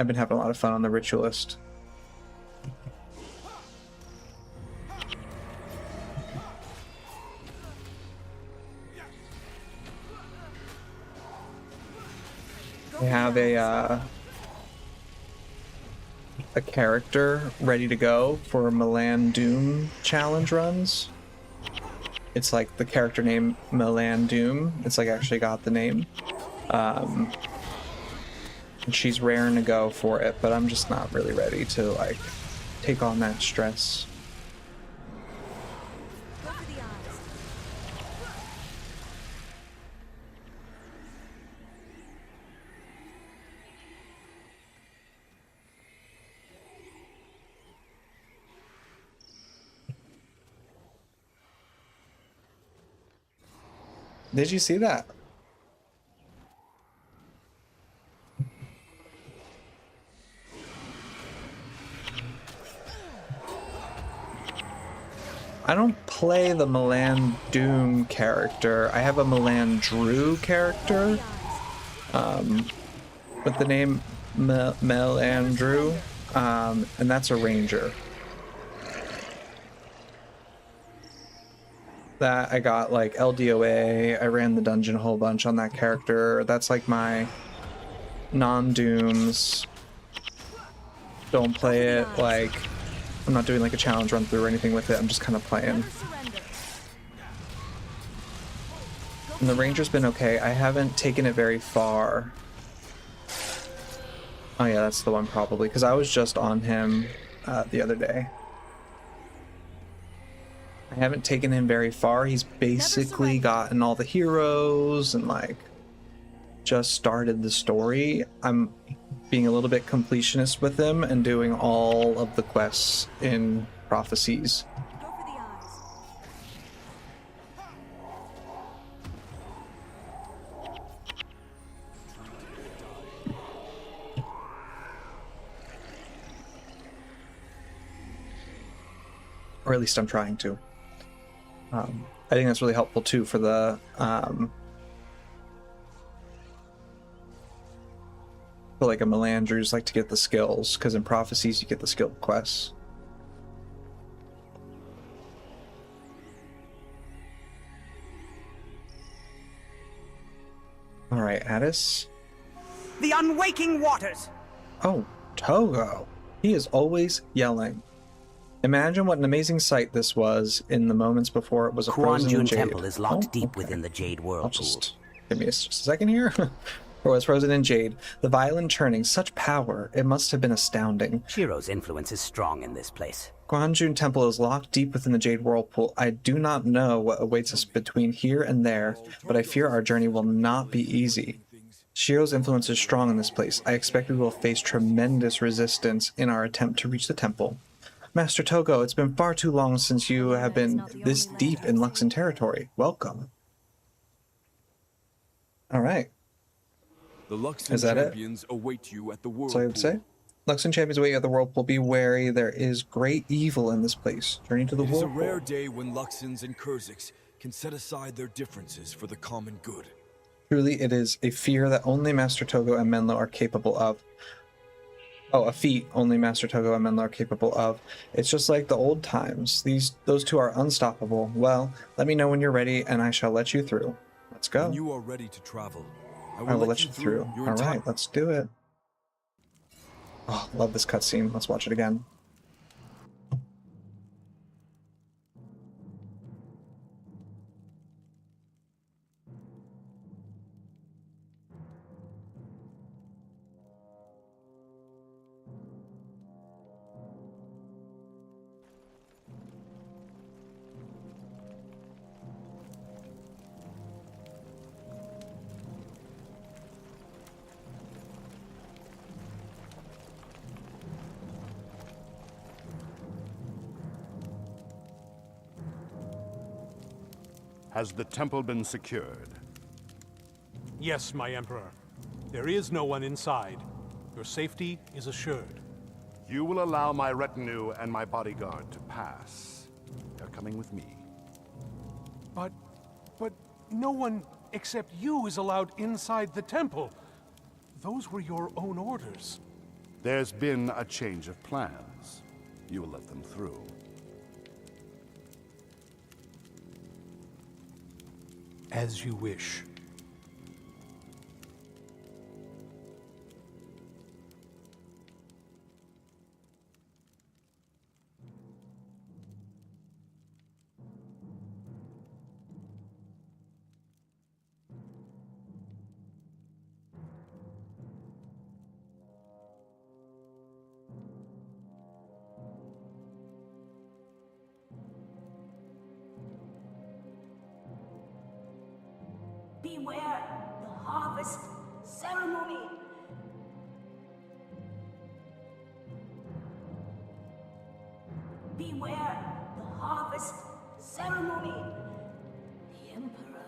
been having a lot of fun on the Ritualist. I have a character ready to go for Melandru challenge runs. It's like the character name Melandru. It's like actually got the name. And she's raring to go for it, but I'm just not really ready to like take on that stress. Go for the eyes. Did you see that? I don't play the Melandru character. I have a Melandru character with the name Melandru, and that's a ranger. that. I got like LDOA. I ran the dungeon a whole bunch on that character. That's like my non-dooms. Don't play it like I'm not doing like a challenge run through or anything with it. I'm just kind of playing. And the ranger's been okay. I haven't taken it very far. Oh yeah, that's the one probably, because I was just on him the other day. I haven't taken him very far. He's basically gotten all the heroes and like just started the story. I'm being a little bit completionist with him and doing all of the quests in prophecies. Go for the eyes. Or at least I'm trying to. I think that's really helpful too for the for like a Melandru's, like to get the skills, because in prophecies you get the skill quests. All right, Addis. The unwaking waters! Oh, Togo. He is always yelling. Imagine what an amazing sight this was in the moments before it was a frozen in Quanjun jade. Temple is locked deep okay. within the Jade Whirlpool. Just give me just a second here. Or was frozen in jade. The violent churning, such power. It must have been astounding. Shiro's influence is strong in this place. Guanjun Temple is locked deep within the Jade Whirlpool. I do not know what awaits us between here and there, but I fear our journey will not be easy. Shiro's influence is strong in this place. I expect we will face tremendous resistance in our attempt to reach the temple. Master Togo, it's been far too long since you have been this deep in Luxon territory. Welcome. All right. The Luxon Is that champions await you at the Whirlpool. So I would say, Luxon champions await you at the Whirlpool. Be wary, there is great evil in this place. Journey to the It is a Whirlpool. rare day when Luxons and Kurziks can set aside their differences for the common good. Truly, it is a fear that only Master Togo and Menlo are capable of. Oh, a feat only Master Togo and Menlo are capable of. It's just like the old times. Those two are unstoppable. Well, let me know when you're ready, and I shall let you through. Let's go. When you are ready to travel, I will let you through. All right, let's do it. Oh, love this cutscene. Let's watch it again. Has the temple been secured? Yes, my Emperor. There is no one inside. Your safety is assured. You will allow my retinue and my bodyguard to pass. They're coming with me. But no one except you is allowed inside the temple. Those were your own orders. There's been a change of plans. You will let them through. As you wish. Beware the harvest ceremony. Beware the harvest ceremony. The Emperor.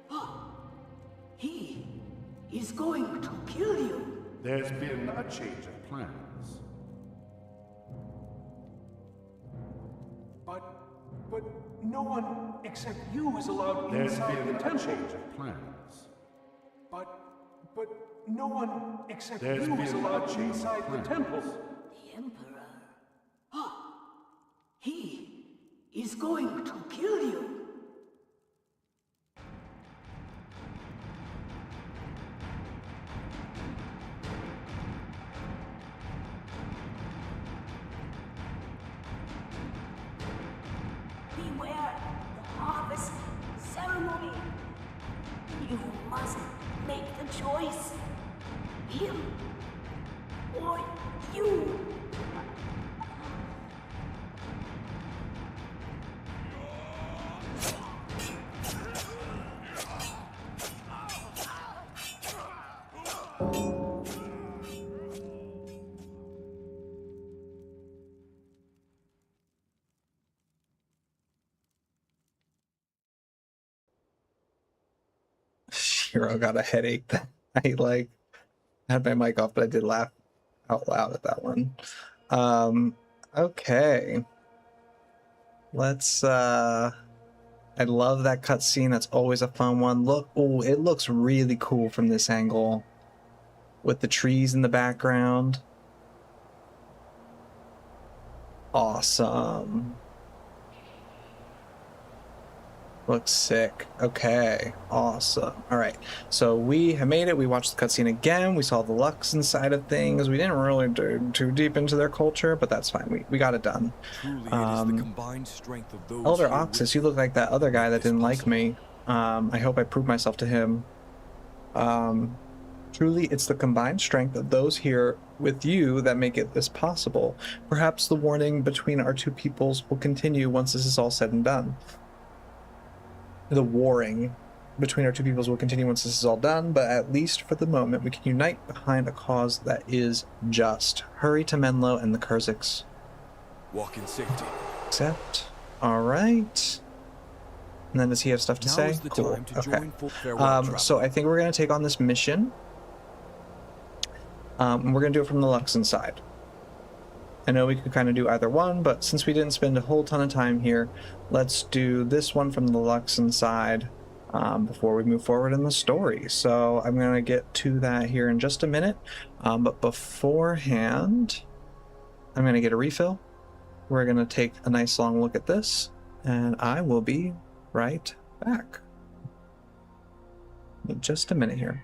Oh, he is going to kill you. There's been a change of plans. But no one except you is allowed There's inside been the a temple. change of plans. But no one except There's you been is a allowed change of inside the plans. temple. The Emperor. Oh, he is going to kill you. choice. Him or you. Shiro got a headache. I like had my mic off, but I did laugh out loud at that one. Okay. Let's I love that cutscene. That's always a fun one. Look, oh, it looks really cool from this angle with the trees in the background. Awesome. Looks sick. Okay, awesome. All right, so we have made it. We watched the cutscene again. We saw the Luxon side of things. We didn't really dig too deep into their culture, but that's fine. We got it done. Truly, it is the combined strength of those Elder here Oxus, you look like that other guy that didn't like me. I hope I proved myself to him. Truly, it's the combined strength of those here with you that make it this possible. Perhaps the warning between our two peoples will continue once this is all said and done. The warring between our two peoples will continue once this is all done, but at least for the moment, we can unite behind a cause that is just. Hurry to Menlo and the Kurziks. Walk in safety. Accept. All right. And then does he have stuff to say? Is the Cool. time to Okay. join farewell So I think we're going to take on this mission. We're going to do it from the Luxon side. I know we could kind of do either one, but since we didn't spend a whole ton of time here, let's do this one from the Luxon side before we move forward in the story. So I'm going to get to that here in just a minute. But beforehand, I'm going to get a refill. We're going to take a nice long look at this, and I will be right back. In just a minute here.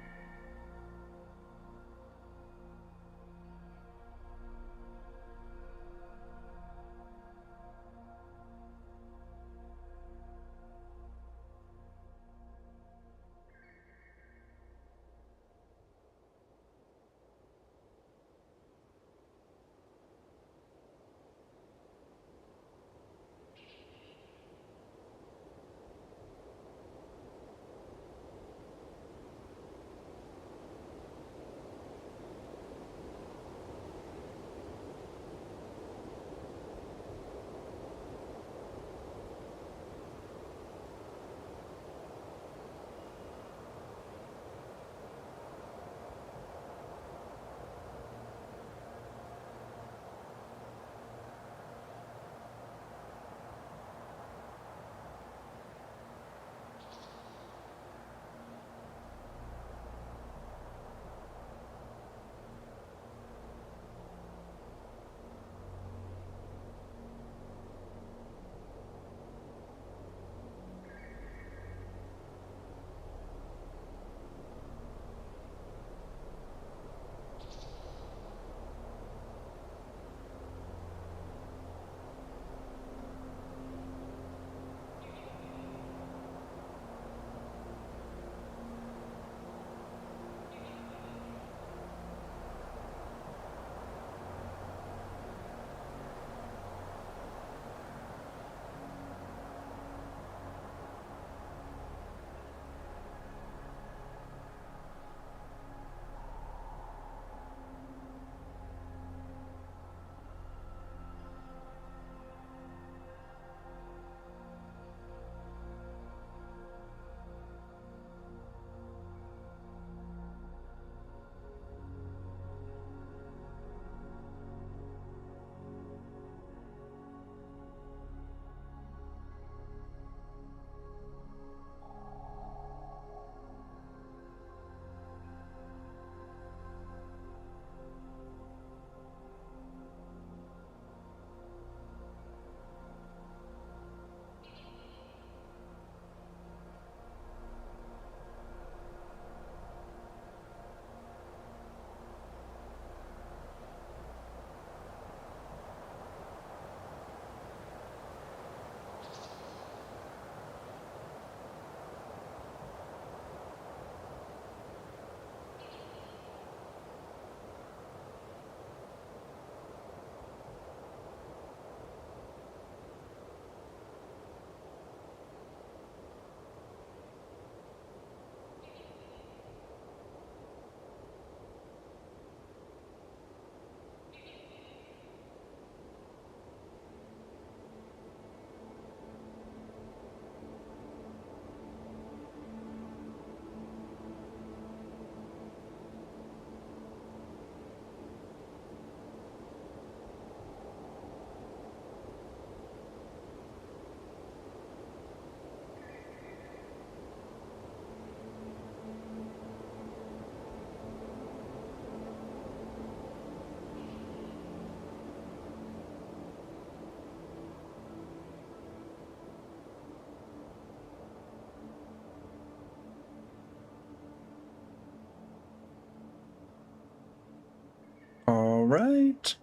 All right,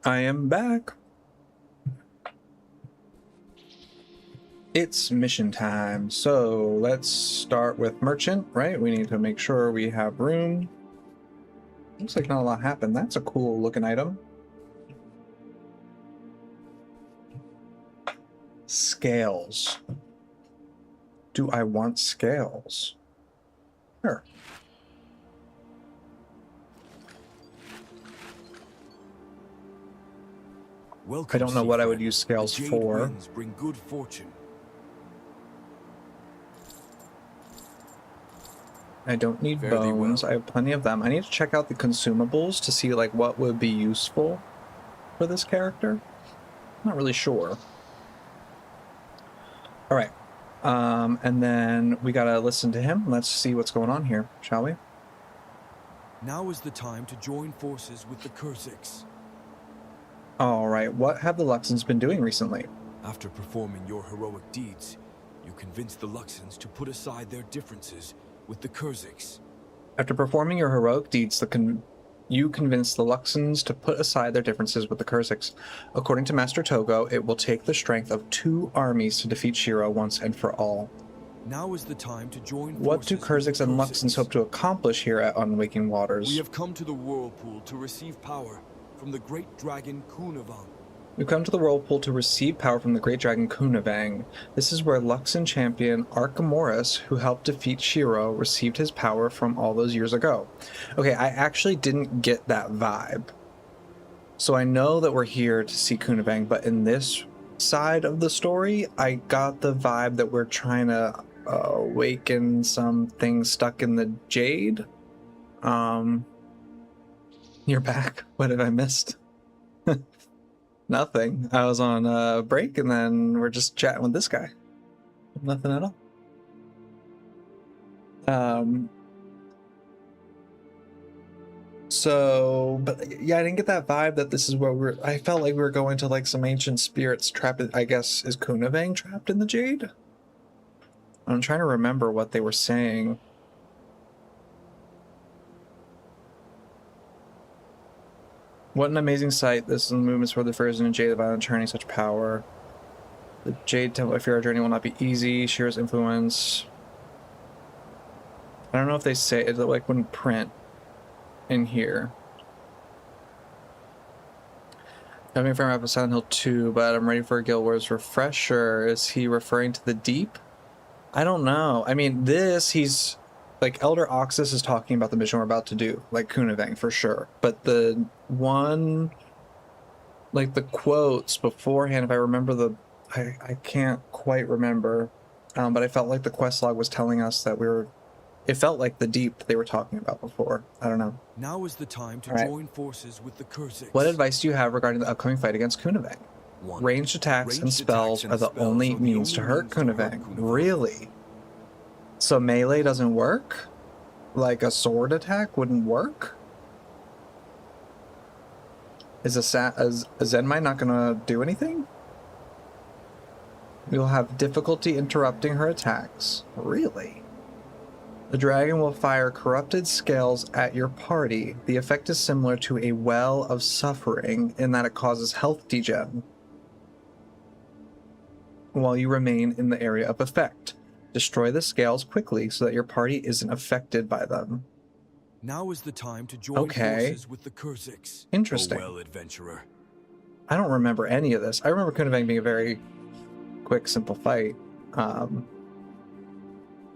I am back. It's mission time. So let's start with merchant, right? We need to make sure we have room. Looks like not a lot happened. That's a cool looking item. Scales. Do I want scales? Sure. Welcome, I don't know what I would Seafarer. use scales The jade for. winds bring good fortune. I don't need Fairly bones. well. I have plenty of them. I need to check out the consumables to see like what would be useful for this character. Not really sure. All right. And then we gotta listen to him. Let's see what's going on here, shall we? Now is the time to join forces with the Kurziks. All right. What have the Luxons been doing recently? After performing your heroic deeds, you convinced the Luxons to put aside their differences with the Kurziks. After performing your heroic deeds, you convinced the Luxons to put aside their differences with the Kurziks. According to Master Togo, it will take the strength of 2 armies to defeat Shiro once and for all. Now is the time to join What do forces with Kurziks and the Luxons hope to accomplish here at Unwaking Waters? We have come to the Whirlpool to receive power from the great dragon Kunavan. We've come to the Whirlpool to receive power from the great dragon Kunavang. This is where Luxon champion Archimoris, who helped defeat Shiro, received his power from all those years ago. Okay, I actually didn't get that vibe. So I know that we're here to see Kunavang, but in this side of the story, I got the vibe that we're trying to awaken something stuck in the jade. You're back. What have I missed? Nothing. I was on break and then we're just chatting with this guy. Nothing at all. So, but yeah, I didn't get that vibe that this is where I felt like we were going to like some ancient spirits trapped in, I guess, is Kunavang trapped in the jade? I'm trying to remember what they were saying. What an amazing sight. This is the movements for the frozen and jade of island turning such power. The Jade Temple, I fear our journey will not be easy. Shiro's influence. I don't know if they say it like when print in here. I'm a friend of Silent Hill 2, but I'm ready for a Guild Wars refresher. Is he referring to the deep? I don't know. I mean, he's like Elder Oxus is talking about the mission we're about to do, like Kunavang for sure. But the one, like the quotes beforehand, if I remember I can't quite remember, but I felt like the quest log was telling us that it felt like the deep they were talking about before. I don't know. Now is the time to join forces with the Kurziks. What advice do you have regarding the upcoming fight against Kunavang? Ranged attacks and spells are the only means to hurt Kunavang. Really? So melee doesn't work? Like a sword attack wouldn't work? Is a Zenmai not gonna do anything? You'll have difficulty interrupting her attacks. Really? The dragon will fire corrupted scales at your party. The effect is similar to a well of suffering in that it causes health degen while you remain in the area of effect. Destroy the scales quickly so that your party isn't affected by them. Now is the time to join forces with the Kurziks. Interesting. Oh well, adventurer. I don't remember any of this. I remember Kunavang being a very quick, simple fight.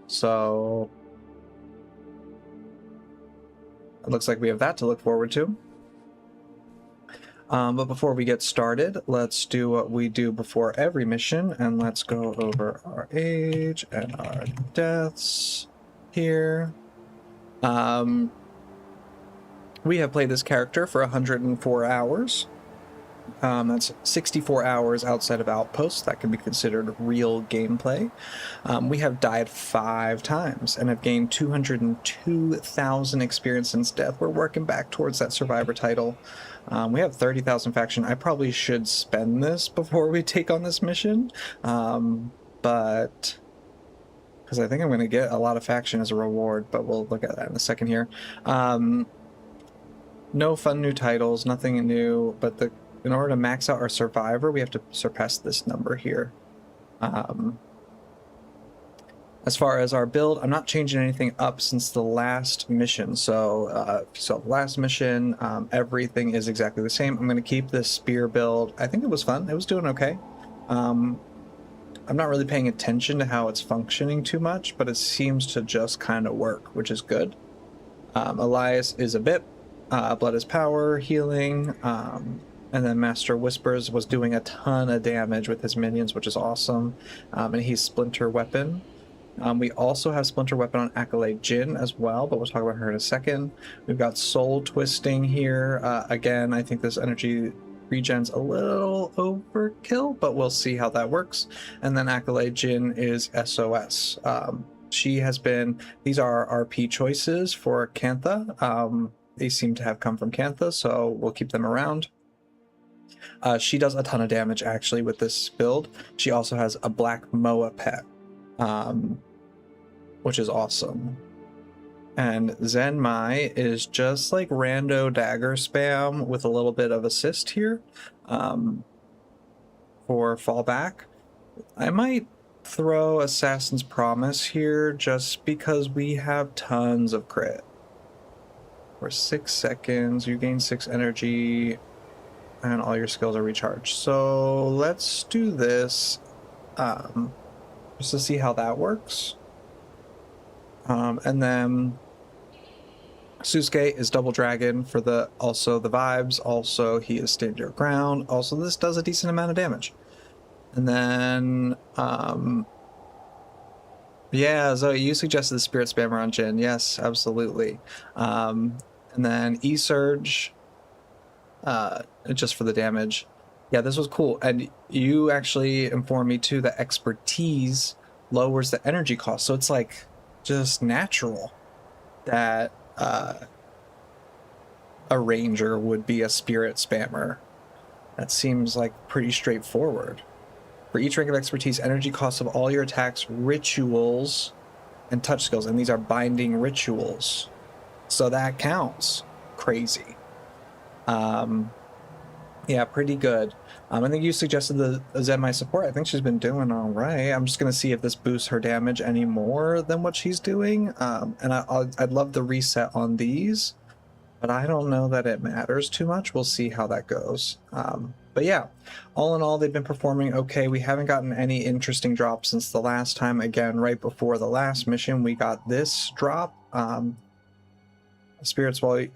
So it looks like we have that to look forward to. But before we get started, let's do what we do before every mission, and let's go over our age and our deaths here. We have played this character for 104 hours. That's 64 hours outside of Outposts. That can be considered real gameplay. We have died 5 times and have gained 202,000 experience since death. We're working back towards that Survivor title. We have 30,000 faction. I probably should spend this before we take on this mission, but because I think I'm going to get a lot of faction as a reward, but we'll look at that in a second here. No fun new titles, nothing new, but in order to max out our survivor, we have to surpass this number here. As far as our build, I'm not changing anything up since the last mission. So, last mission, everything is exactly the same. I'm going to keep this spear build. I think it was fun. It was doing okay. I'm not really paying attention to how it's functioning too much, but it seems to just kind of work, which is good. Elias is a bit, blood is power, healing, and then Master Whispers was doing a ton of damage with his minions, which is awesome. And he's Splinter Weapon. We also have Splinter Weapon on Accolade Jin as well, but we'll talk about her in a second. We've got Soul Twisting here. Again, I think this energy regen's a little overkill, but we'll see how that works. And then Accolade Jin is SOS. She has been, these are RP choices for Cantha. They seem to have come from Cantha, so we'll keep them around. She does a ton of damage actually with this build. She also has a Black Moa pet, which is awesome. And Zenmai is just like rando dagger spam with a little bit of assist here for fallback. I might throw Assassin's Promise here just because we have tons of crit. For 6 seconds, you gain 6 energy and all your skills are recharged. So let's do this just to see how that works. And then Susuke is Double Dragon for also the vibes. Also, he is Stand Your Ground. Also, this does a decent amount of damage. And then, yeah, Zoe, you suggested the Spirit Spammer on Jin. Yes, absolutely. And then E-Surge, just for the damage. Yeah, this was cool. And you actually informed me too that Expertise lowers the energy cost. So it's like just natural that a ranger would be a spirit spammer. That seems like pretty straightforward. For each rank of expertise, energy costs of all your attacks, rituals, and touch skills, and these are binding rituals, so that counts. Crazy. Yeah, pretty good. I think you suggested the Zenmai support. I think she's been doing all right. I'm just gonna see if this boosts her damage any more than what she's doing. And I'd love the reset on these, but I don't know that it matters too much. We'll see how that goes. But yeah, all in all, they've been performing okay. We haven't gotten any interesting drops since the last time. Again, right before the last mission, we got this drop. Spirits while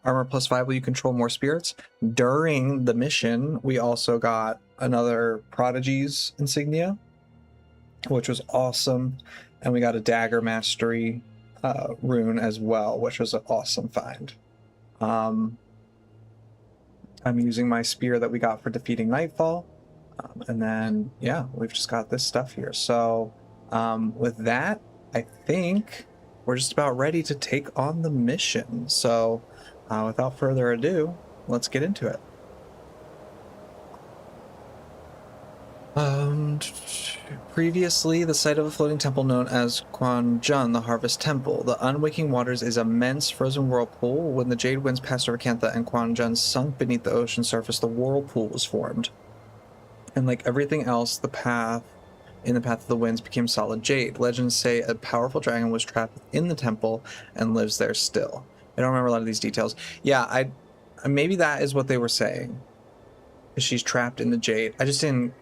armor +5 will you control more spirits. During the mission, we also got another Prodigy's insignia, which was awesome. And we got a Dagger Mastery rune as well, which was an awesome find. I'm using my spear that we got for defeating Nightfall. And then, yeah, we've just got this stuff here. So with that, I think we're just about ready to take on the mission. So without further ado, let's get into it. Previously, the site of a floating temple known as Quanjun, the Harvest Temple. The unwaking waters is immense frozen whirlpool. When the jade winds passed over Cantha and Quanjun sunk beneath the ocean surface, the whirlpool was formed. And like everything else, the path of the winds became solid jade. Legends say a powerful dragon was trapped in the temple and lives there still. I don't remember a lot of these details. Yeah, maybe that is what they were saying. She's trapped in the jade. I just didn't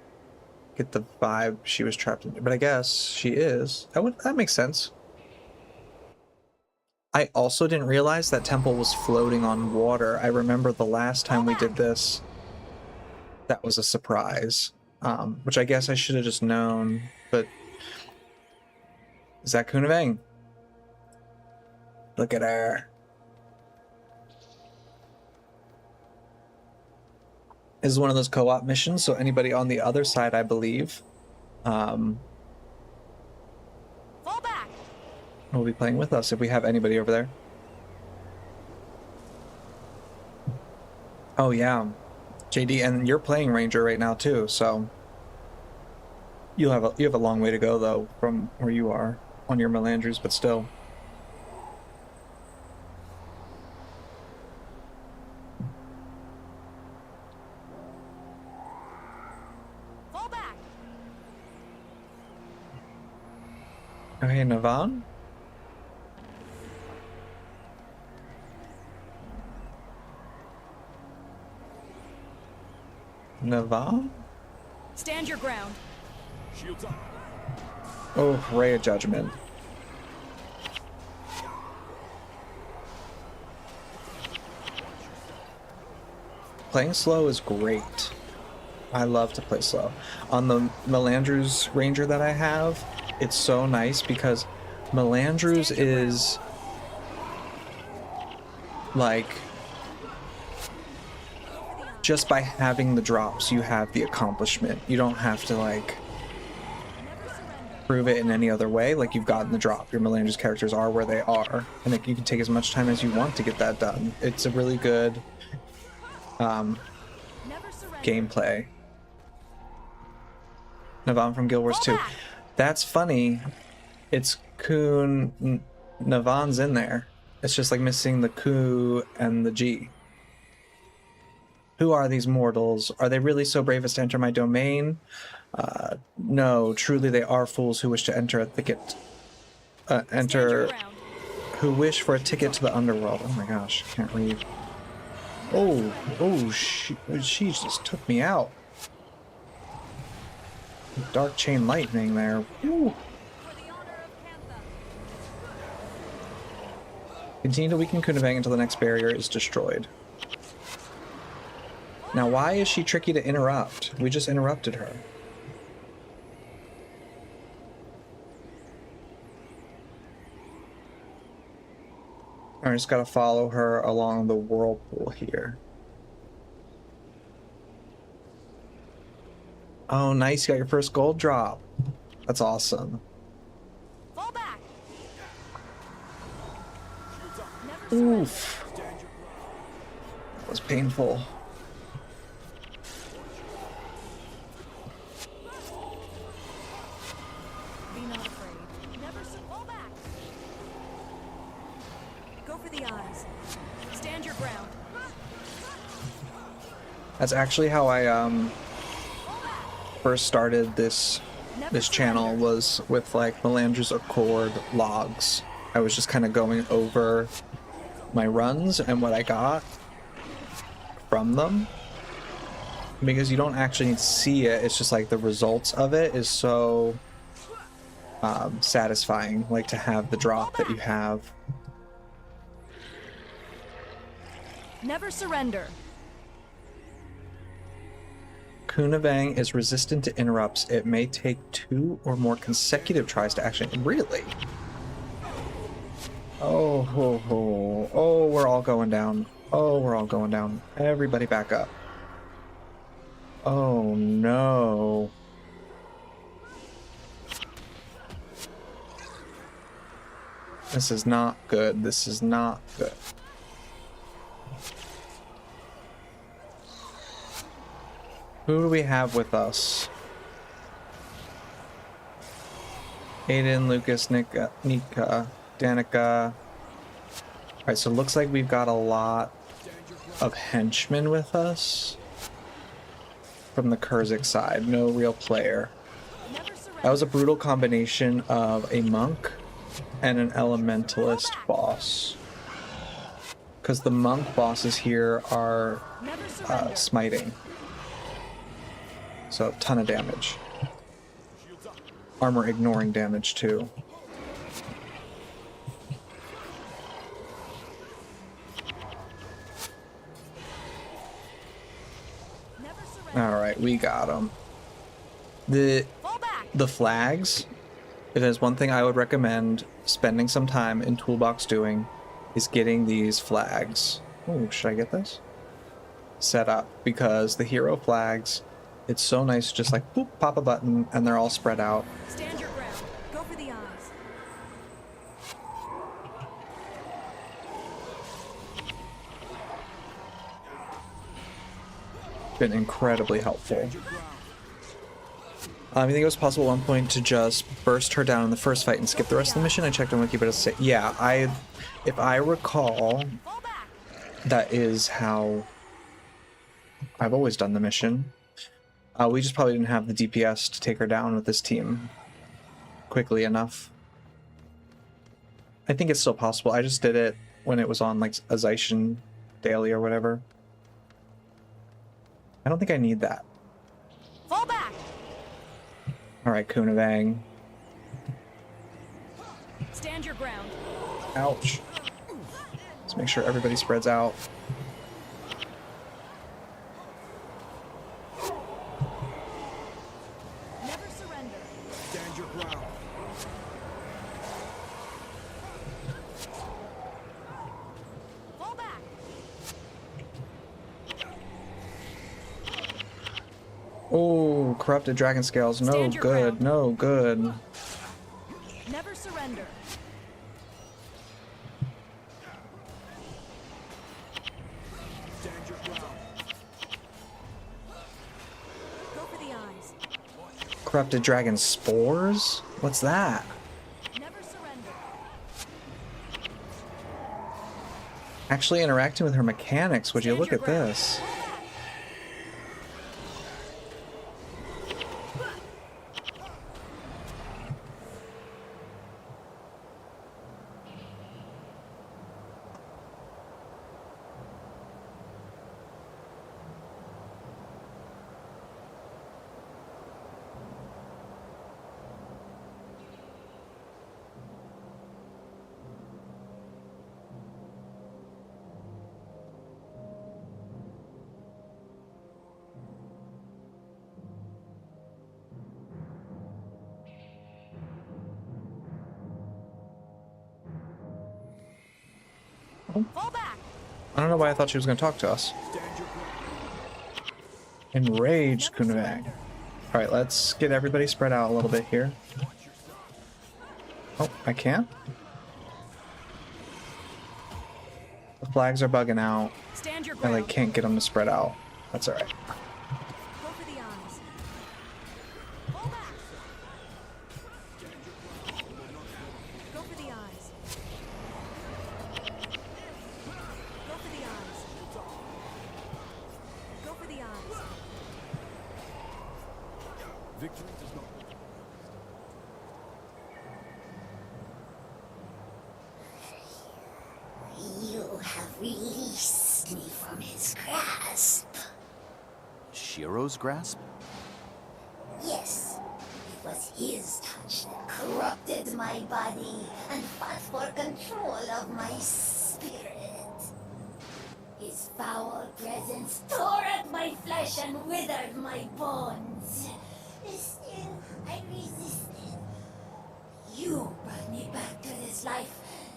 get the vibe she was trapped in, but I guess she is. That makes sense. I also didn't realize that temple was floating on water. I remember the last time we did this, that was a surprise, which I guess I should have just known, but is that Kunavang? Look at her. This is one of those co-op missions, so anybody on the other side, I believe, Fall back. will be playing with us if we have anybody over there. Oh yeah, JD, and you're playing Ranger right now too, so you have a long way to go though from where you are on your Melandrus, but still. Okay, Navan. Navan? Stand your ground. Shields up. Oh, Ray of Judgment. Playing slow is great. I love to play slow. On the Melandru's Ranger that I have, it's so nice because Melandru's is like, just by having the drops, you have the accomplishment. You don't have to like prove it in any other way. Like, you've gotten the drop. Your Melandru's characters are where they are, and like, you can take as much time as you want to get that done. It's a really good gameplay. Navan from Guild Wars 2. That's funny. It's Kun. Navan's in there. It's just like missing the Ku and the G. Who are these mortals? Are they really so brave as to enter my domain? No, truly they are fools who wish to enter a thicket. Who wish for a ticket to the underworld. Oh my gosh, can't read. Oh, she just took me out. Dark chain lightning there. Woo. Continue to weaken Kunavang until the next barrier is destroyed. Now, why is she tricky to interrupt? We just interrupted her. I just gotta follow her along the whirlpool here. Oh, nice. You got your first gold drop. That's awesome. Fall back. Oof. That was painful. Be not afraid. Never fall back. Go for the eyes. Stand your ground. That's actually how I first started this channel, was with like Melandru's Accord logs. I was just kind of going over my runs and what I got from them, because you don't actually need to see it. It's just like the results of it is so satisfying, like to have the drop that you have. Never surrender. Kunavang is resistant to interrupts. It may take 2 or more consecutive tries to actually... Really? Oh, we're all going down. Oh, we're all going down. Everybody back up. Oh, no. This is not good. This is not good. Who do we have with us? Aiden, Lucas, Nika, Danica. Alright, so it looks like we've got a lot of henchmen with us from the Kurzik side. No real player. That was a brutal combination of a monk and an elementalist boss. Because the monk bosses here are smiting. So a ton of damage. Armor ignoring damage too. Alright, we got them. The flags, it is one thing I would recommend spending some time in Toolbox doing, is getting these flags. Oh, should I get this? Set up, because the hero flags, it's so nice, just like boop, pop a button and they're all spread out. Stand your ground. Go for the eyes. Been incredibly helpful. I think it was possible at one point to just burst her down in the first fight and skip the rest of the mission. I checked on Wiki, but it's yeah, if I recall, that is how I've always done the mission. We just probably didn't have the DPS to take her down with this team quickly enough. I think it's still possible. I just did it when it was on like a Zaishin daily or whatever. I don't think I need that. Fall back. All right, Kunavang. Stand your ground. Ouch. Let's make sure everybody spreads out. Never surrender. Stand your ground. Fall back. Oh, corrupted dragon scales. No Stand your good. ground. No good. Never surrender. Stand your ground. Go for the eyes. Corrupted dragon spores? What's that? Never surrender. Actually interacting with her mechanics. Would you look at this? Fall back. I don't know why I thought she was going to talk to us. Enraged Kunavang. Alright, let's get everybody spread out a little bit here. Oh, I can't? The flags are bugging out. Stand your I ground. like can't get them to spread out. That's alright. Go for the eyes. Fall back. Go for the eyes. Go for the eyes. Go for the eyes. Victory does not. You have released me from his grasp. Shiro's grasp? Yes, it was his touch that corrupted my body and fought for control of my spirit. His foul presence tore at my flesh and withered my bones. Still, I resisted. You brought me back to this life,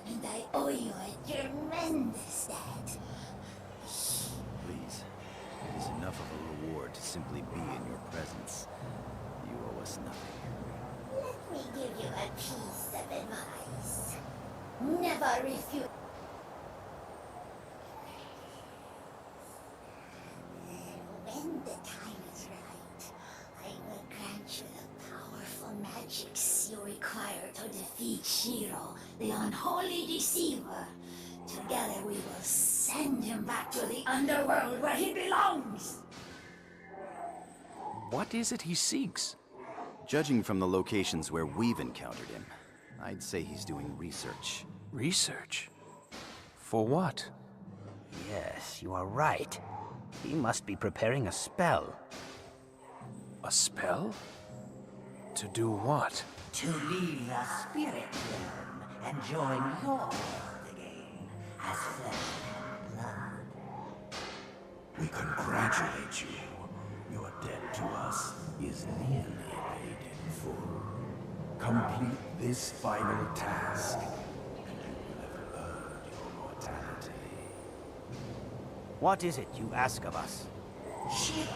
and I owe you a tremendous debt. Please, it is enough of a reward to simply be in your presence. You owe us nothing. Let me give you a piece of advice. Never refuse. When the time is right, I will grant you the powerful magics you require to defeat Shiro, the unholy deceiver. Together we will send him back to the underworld where he belongs. What is it he seeks? Judging from the locations where we've encountered him, I'd say he's doing research. Research? For what? Yes, you are right. He must be preparing a spell. A spell? To do what? To leave the spirit realm and join your world again as flesh and blood. We congratulate you. Your debt to us is nearly paid in full. Complete this final task, and you will have earned your mortality. What is it you ask of us? Shiro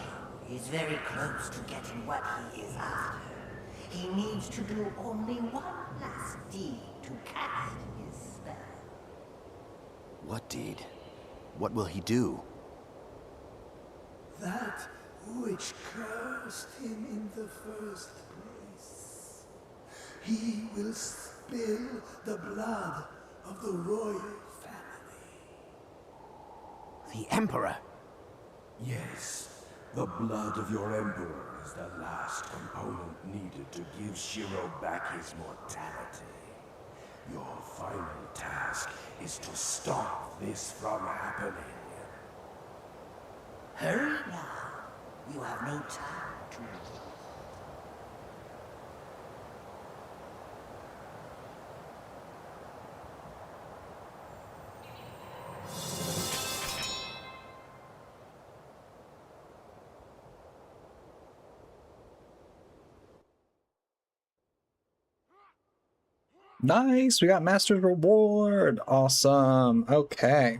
is very close to getting what he is after. He needs to do only one last deed to cast his spell. What deed? What will he do? That which cursed him in the first place. He will spill the blood of the royal family. The Emperor? Yes, the blood of your emperor is the last component needed to give Shiro back his mortality. Your final task is to stop this from happening. Hurry now. You have no time to... Nice, we got Master's Reward. Awesome. Okay.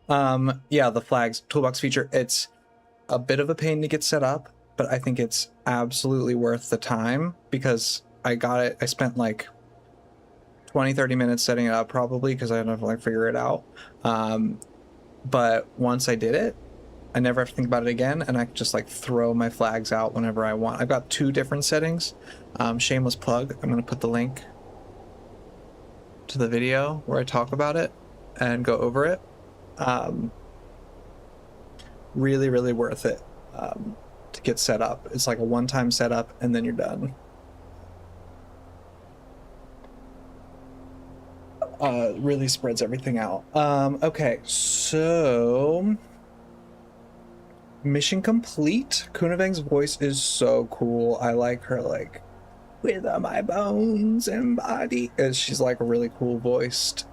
Yeah, the flags toolbox feature, it's a bit of a pain to get set up, but I think it's absolutely worth the time because I got it. I spent like 20-30 minutes setting it up probably because I had to like figure it out. But once I did it, I never have to think about it again, and I can just like throw my flags out whenever I want. I've got 2 different settings. Shameless plug, I'm going to put the link to the video where I talk about it and go over it. Really, really worth it to get set up. It's like a one-time setup and then you're done. Really spreads everything out. Okay, so... mission complete. Kunavang's voice is so cool. I like her, like, with my bones and body. She's like a really cool voiced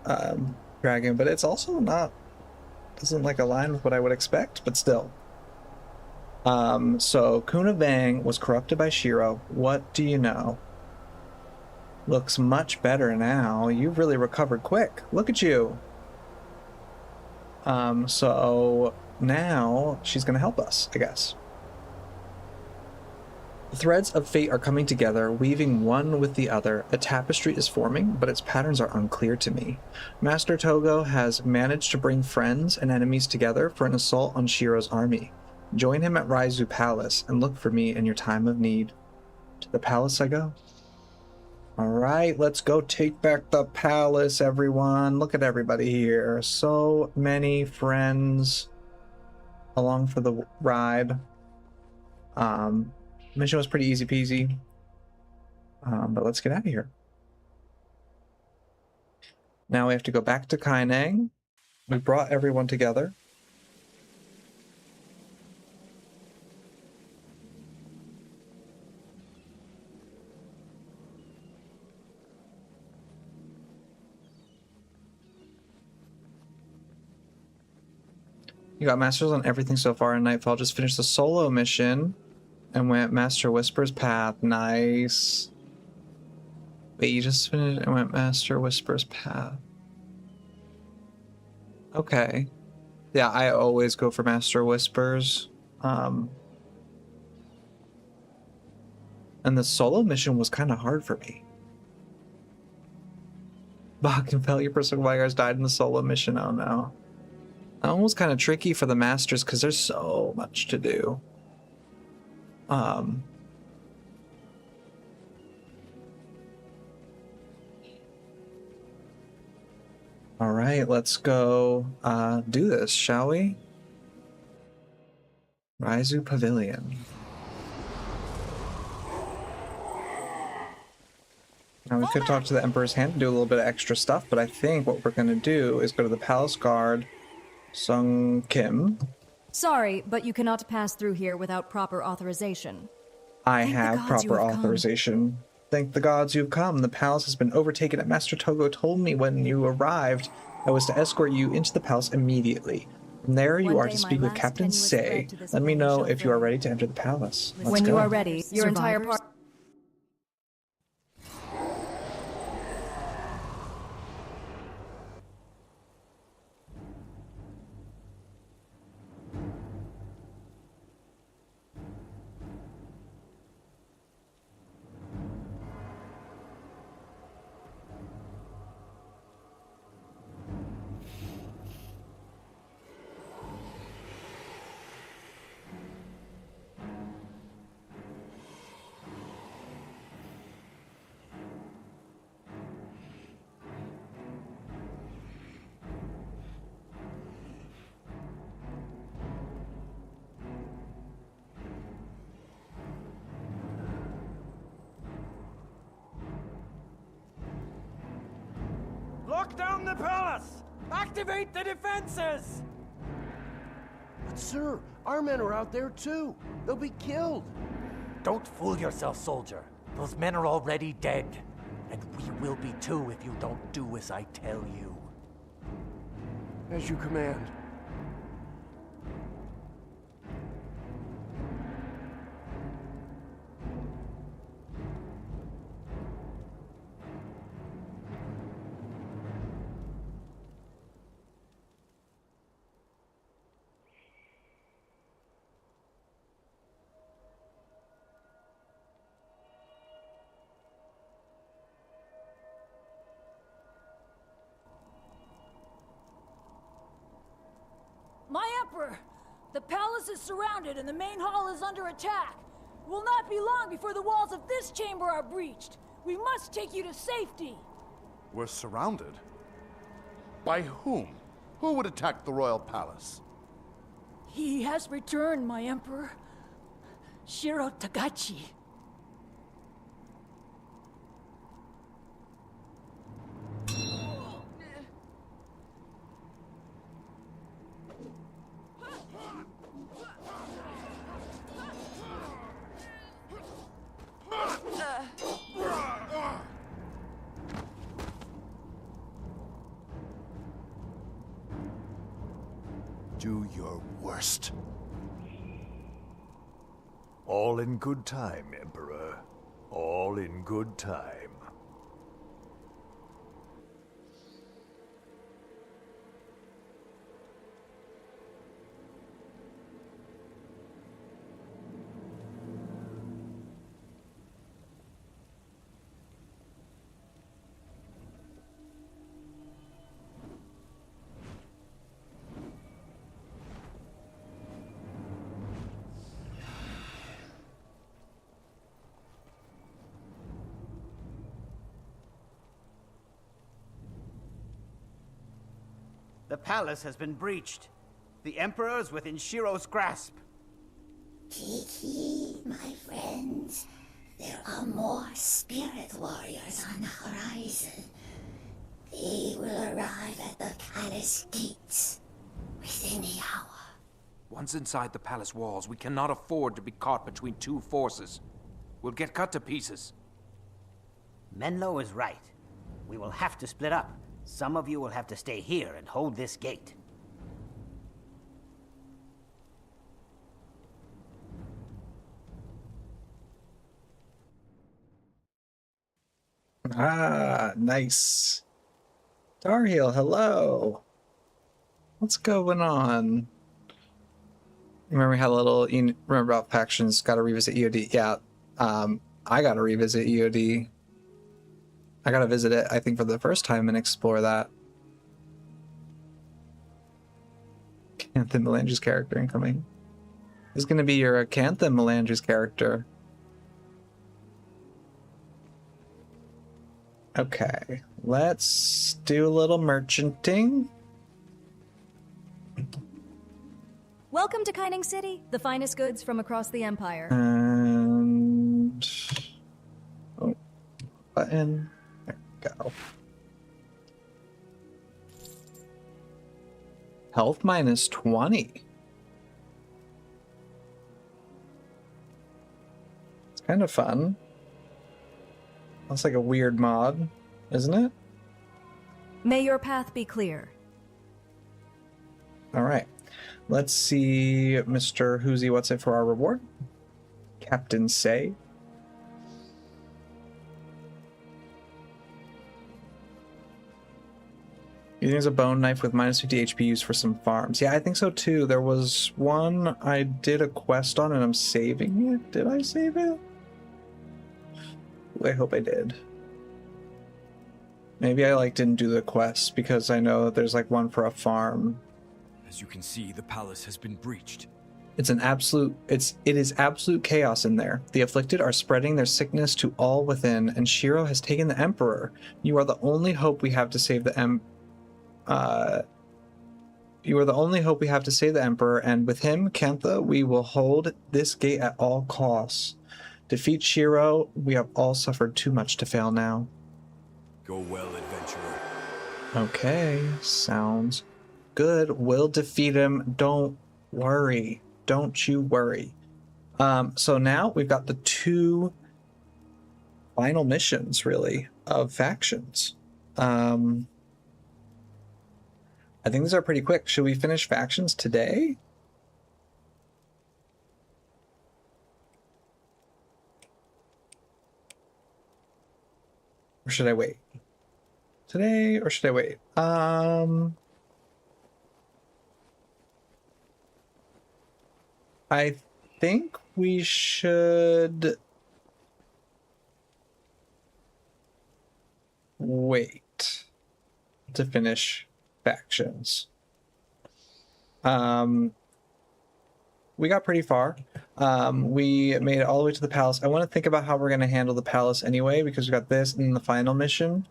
dragon, but it's also not, doesn't like align with what I would expect, but still. So Kunavang was corrupted by Shiro. What do you know? Looks much better now. You've really recovered quick. Look at you. So now she's gonna help us, I guess. The threads of fate are coming together, weaving one with the other. A tapestry is forming, but its patterns are unclear to me. Master Togo has managed to bring friends and enemies together for an assault on Shiro's army. Join him at Raizu Palace and look for me in your time of need. To the palace I go. Alright, let's go take back the palace, everyone. Look at everybody here. So many friends along for the ride. Mission was pretty easy peasy. But let's get out of here. Now we have to go back to Kaineng. We brought everyone together. You got masters on everything so far in Nightfall. Just finished the solo mission and went Master Whisper's path. Nice. Wait, you just finished and went Master Whisper's path. Okay. Yeah, I always go for Master Whispers. And the solo mission was kind of hard for me. Bach and Pel, your personal Wygars died in the solo mission. Oh no. That one was kind of tricky for the masters because there's so much to do. All right, let's go do this, shall we? Raizu Pavilion. Now we could talk to the Emperor's Hand and do a little bit of extra stuff, but I think what we're going to do is go to the Palace Guard, Sung Kim. Sorry, but you cannot pass through here without proper authorization. I have proper authorization. Thank the gods you've come. The palace has been overtaken, and Master Togo told me when you arrived I was to escort you into the palace immediately. From there you are to speak with Captain Say. Let me know if you are ready to enter the palace. When you are ready, your entire party... Lock down the palace! Activate the defenses! But sir, our men are out there too. They'll be killed. Don't fool yourself, soldier. Those men are already dead. And we will be too if you don't do as I tell you. As you command. My Emperor! The palace is surrounded and the main hall is under attack. It will not be long before the walls of this chamber are breached. We must take you to safety. We're surrounded? By whom? Who would attack the royal palace? He has returned, my Emperor. Shiro Tagachi. Do your worst. All in good time, Emperor. All in good time. The palace has been breached. The Emperor is within Shiro's grasp. Take heed, my friends. There are more spirit warriors on the horizon. They will arrive at the palace gates within the hour. Once inside the palace walls, we cannot afford to be caught between two forces. We'll get cut to pieces. Menlo is right. We will have to split up. Some of you will have to stay here and hold this gate. Ah, nice. Darhiel, hello. What's going on? Remember we had a little, you remember about factions, gotta revisit EOD. Yeah, I gotta revisit EOD. I gotta visit it, I think, for the first time and explore that. Canthan Melandru's character incoming. Who's gonna be your Canthan Melandru's character? Okay, let's do a little merchanting. Welcome to Kining City, the finest goods from across the Empire. And... oh, button. There we go. Health minus 20. It's kind of fun. That's like a weird mod, isn't it? May your path be clear. All right. Let's see, Mr. Hoozy, what's it for our reward? Captain Say. You think there's a bone knife with minus 50 HP used for some farms? Yeah, I think so too. There was one I did a quest on and I'm saving it. Did I save it? I hope I did. Maybe I didn't do the quest because I know that there's one for a farm. As you can see, the palace has been breached. It is absolute chaos in there. The afflicted are spreading their sickness to all within, and Shiro has taken the Emperor. You are the only hope we have to save the You are the only hope we have to save the Emperor, and with him, Kantha, we will hold this gate at all costs. Defeat Shiro. We have all suffered too much to fail now. Go well, adventurer. Okay, sounds good. We'll defeat him. Don't worry. Don't you worry. So now we've got the 2 final missions, really, of factions. I think these are pretty quick. Should we finish factions today? Or should I wait? Today, or should I wait? I think we should wait to finish factions. We got pretty far. We made it all the way to the palace. I want to think about how we're going to handle the palace anyway, because we got this and the final mission.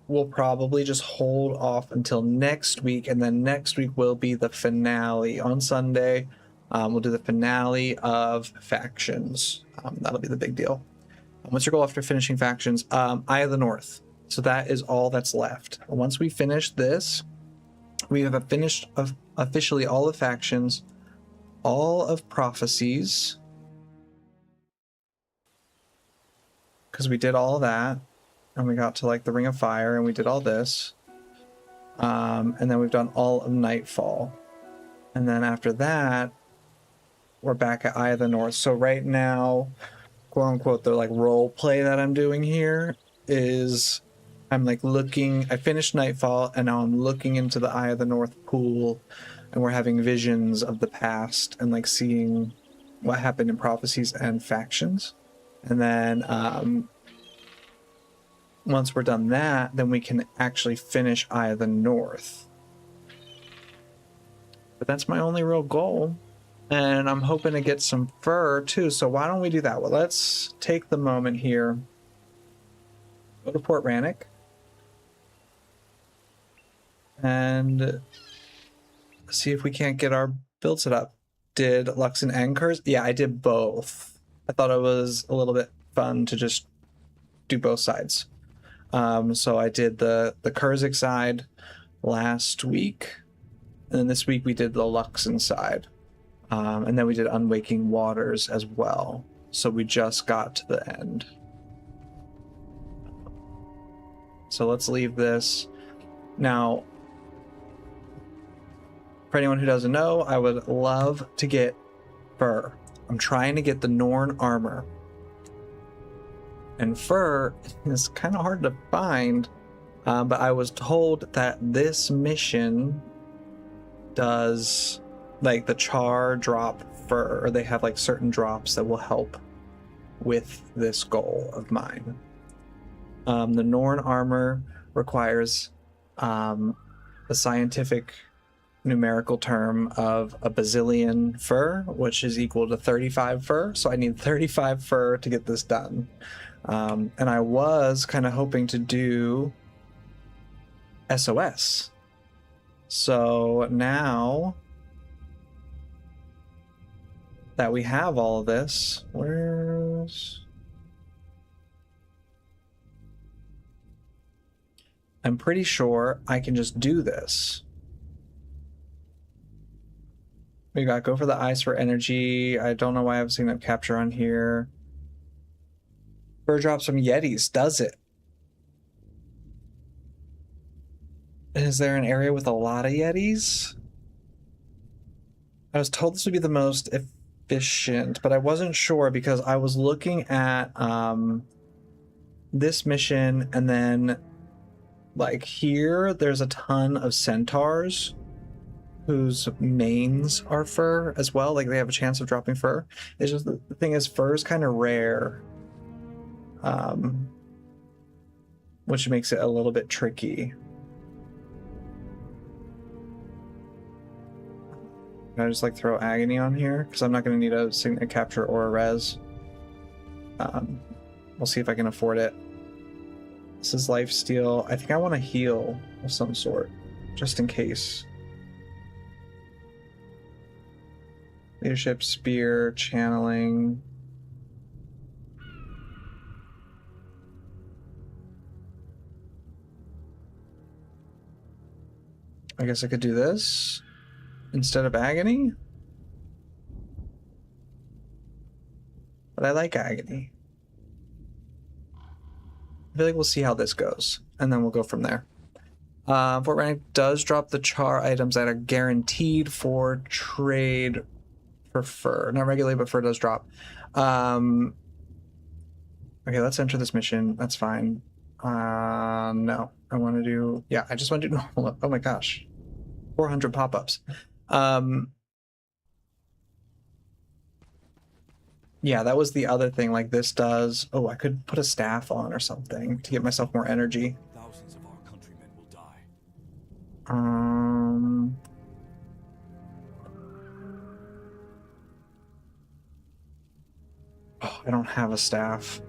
We'll probably just hold off until next week, and then next week will be the finale on Sunday. We'll do the finale of factions. That'll be the big deal. What's your goal after finishing factions? Eye of the North. So that is all that's left. Once we finish this, we have finished officially all of factions, all of prophecies, because we did all that, and we got to like the Ring of Fire, and we did all this, and then we've done all of Nightfall, and then after that, we're back at Eye of the North. So right now, quote unquote, the like role play that I'm doing here is I'm like looking, I finished Nightfall, and now I'm looking into the Eye of the North pool, and we're having visions of the past and like seeing what happened in prophecies and factions. And then once we're done that, then we can actually finish Eye of the North. But that's my only real goal. And I'm hoping to get some fur too, so why don't we do that? Well, let's take the moment here. Go to Port Rannoch. And see if we can't get our build set up. Did Luxon and Kurz? Yeah, I did both. I thought it was a little bit fun to just do both sides. So I did the Kurzik side last week, and then this week we did the Luxon side. And then we did Unwaking Waters as well. So we just got to the end. So let's leave this. Now, for anyone who doesn't know, I would love to get fur. I'm trying to get the Norn armor. And fur is kind of hard to find, but I was told that this mission does like the char drop fur, or they have like certain drops that will help with this goal of mine. The Norn armor requires a scientific numerical term of a bazillion fur, which is equal to 35 fur. So I need 35 fur to get this done. And I was kind of hoping to do SOS. So now that we have all of this, I'm pretty sure I can just do this. We got go for the eyes for energy. I don't know why I have Signet Capture on here. Fur drops from Yetis, does it? Is there an area with a lot of Yetis? I was told this would be the most efficient, but I wasn't sure because I was looking at this mission, and then like here there's a ton of centaurs whose mains are fur as well. Like they have a chance of dropping fur. It's just the thing is, fur is kind of rare, which makes it a little bit tricky. Can I just like throw agony on here? Because I'm not going to need a Signet Capture or a res. We'll see if I can afford it. This is lifesteal. I think I want to heal of some sort, just in case. Leadership, spear, channeling. I guess I could do this instead of agony. But I like agony. I feel like we'll see how this goes, and then we'll go from there. Fort Rank does drop the char items that are guaranteed for trade for fur. Not regularly, but fur does drop. Okay, let's enter this mission. That's fine. No. I want to do... Yeah, I just want to do normal. Oh my gosh. 400 pop-ups. Yeah, that was the other thing. Like, this does... Oh, I could put a staff on or something to give myself more energy. Thousands of our countrymen will die. Oh, I don't have a staff.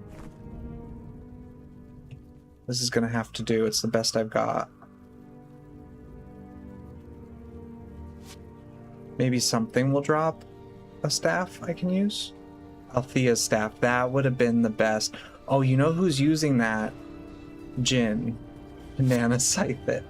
This is gonna have to do. It's the best I've got. Maybe something will drop a staff I can use? Althea's staff. That would have been the best. Oh, you know who's using that? Jin. Banana Scythe it.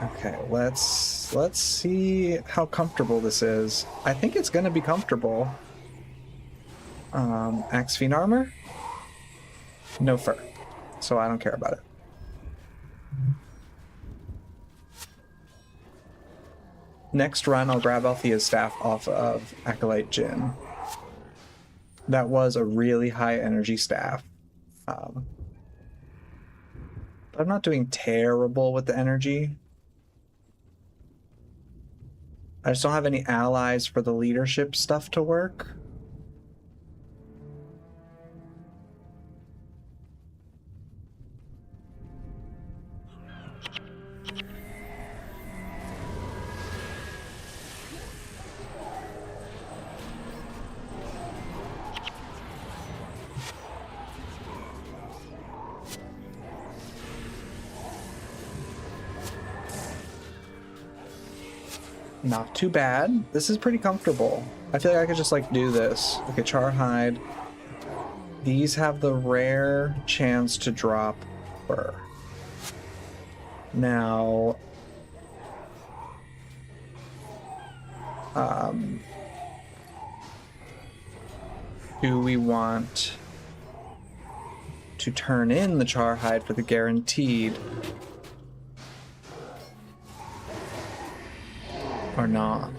Okay, let's see how comfortable this is. I think it's gonna be comfortable. Axe Fiend armor? No fur, so I don't care about it. Next run, I'll grab Althea's staff off of Acolyte Jin. That was a really high energy staff. But I'm not doing terrible with the energy. I just don't have any allies for the leadership stuff to work. Not too bad. This is pretty comfortable. I feel like I could just like do this. Okay, Charhide. These have the rare chance to drop fur. Now, do we want to turn in the Charhide for the guaranteed? Or not.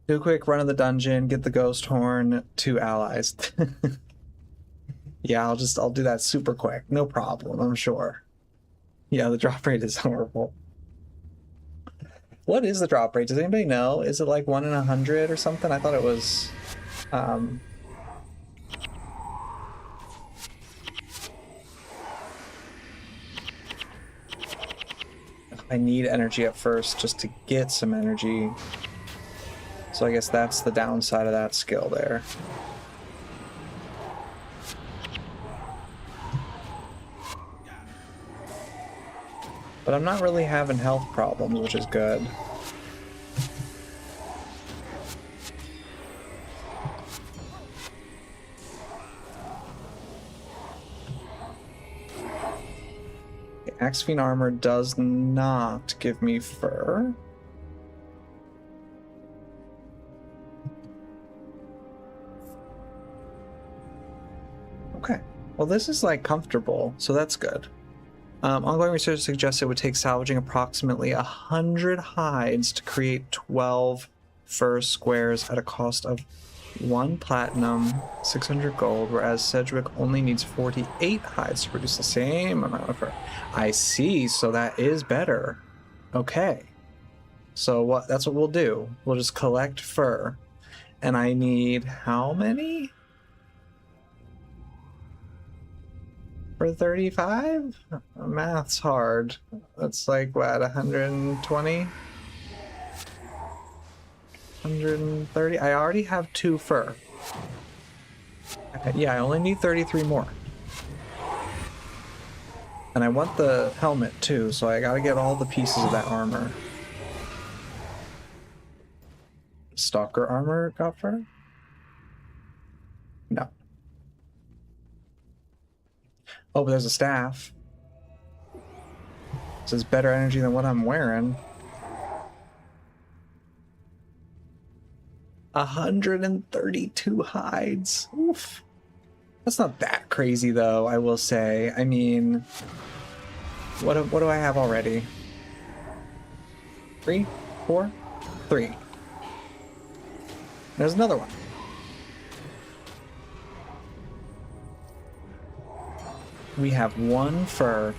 Do a quick run of the dungeon, get the ghost horn, 2 allies. Yeah, I'll do that super quick. No problem, I'm sure. Yeah, the drop rate is horrible. What is the drop rate? Does anybody know? Is it like 1 in 100 or something? I thought it was I need energy at first just to get some energy. So I guess that's the downside of that skill there. But I'm not really having health problems, which is good. Axe Fiend armor does not give me fur. Okay, well this is like comfortable, so that's good. Ongoing research suggests it would take salvaging approximately 100 hides to create 12 fur squares at a cost of 1 platinum, 600 gold, whereas Sedgwick only needs 48 hides to produce the same amount of fur. I see, so that is better. Okay. So that's what we'll do. We'll just collect fur. And I need how many? For 35? Math's hard. That's like, what, 120? 130? I already have 2 fur. Yeah, I only need 33 more. And I want the helmet too, so I gotta get all the pieces of that armor. stalker armor got for her? No. Oh, but there's a staff. This is better energy than what I'm wearing. 132 hides. Oof. That's not that crazy, though, I will say. I mean, what do I have already? 3? 4? 3. There's another one. We have 1 fur.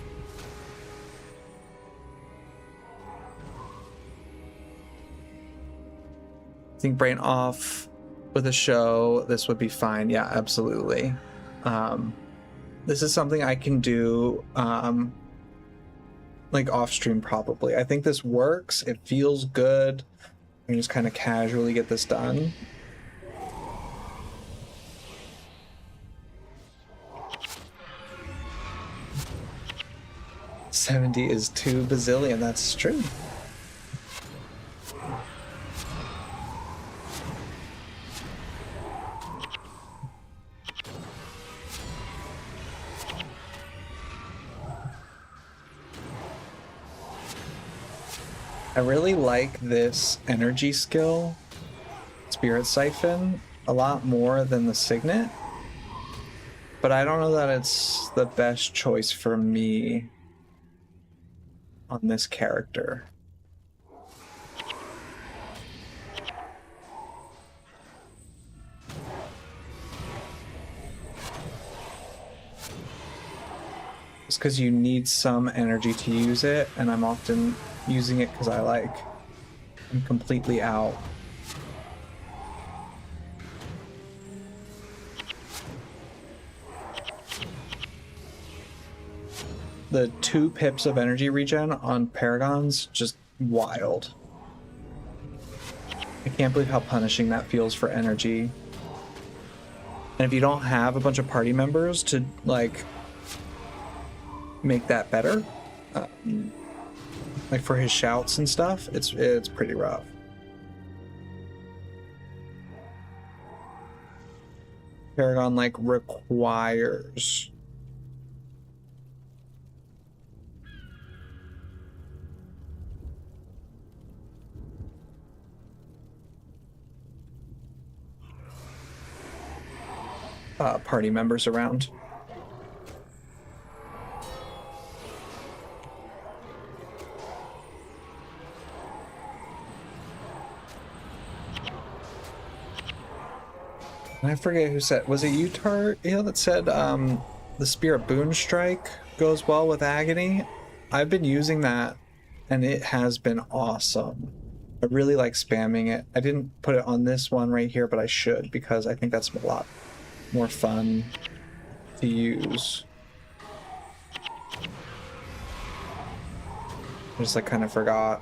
I think brain off with a show, this would be fine. Yeah, absolutely. This is something I can do like off stream probably. I think this works. It feels good. I can just kind of casually get this done. $70 is 2 bazillion. That's true. I really like this energy skill, Spirit Siphon, a lot more than the Signet, but I don't know that it's the best choice for me on this character. It's because you need some energy to use it, and I'm often using it because I'm completely out. The 2 pips of energy regen on Paragons, just wild. I can't believe how punishing that feels for energy. And if you don't have a bunch of party members to, like, make that better, like for his shouts and stuff, it's pretty rough. Paragon, like, requires party members around. I forget who said, was it you, Tar-Eel, that said the Spirit Boon Strike goes well with Agony? I've been using that, and it has been awesome. I really like spamming it. I didn't put it on this one right here, but I should, because I think that's a lot more fun to use. I just, like, kind of forgot.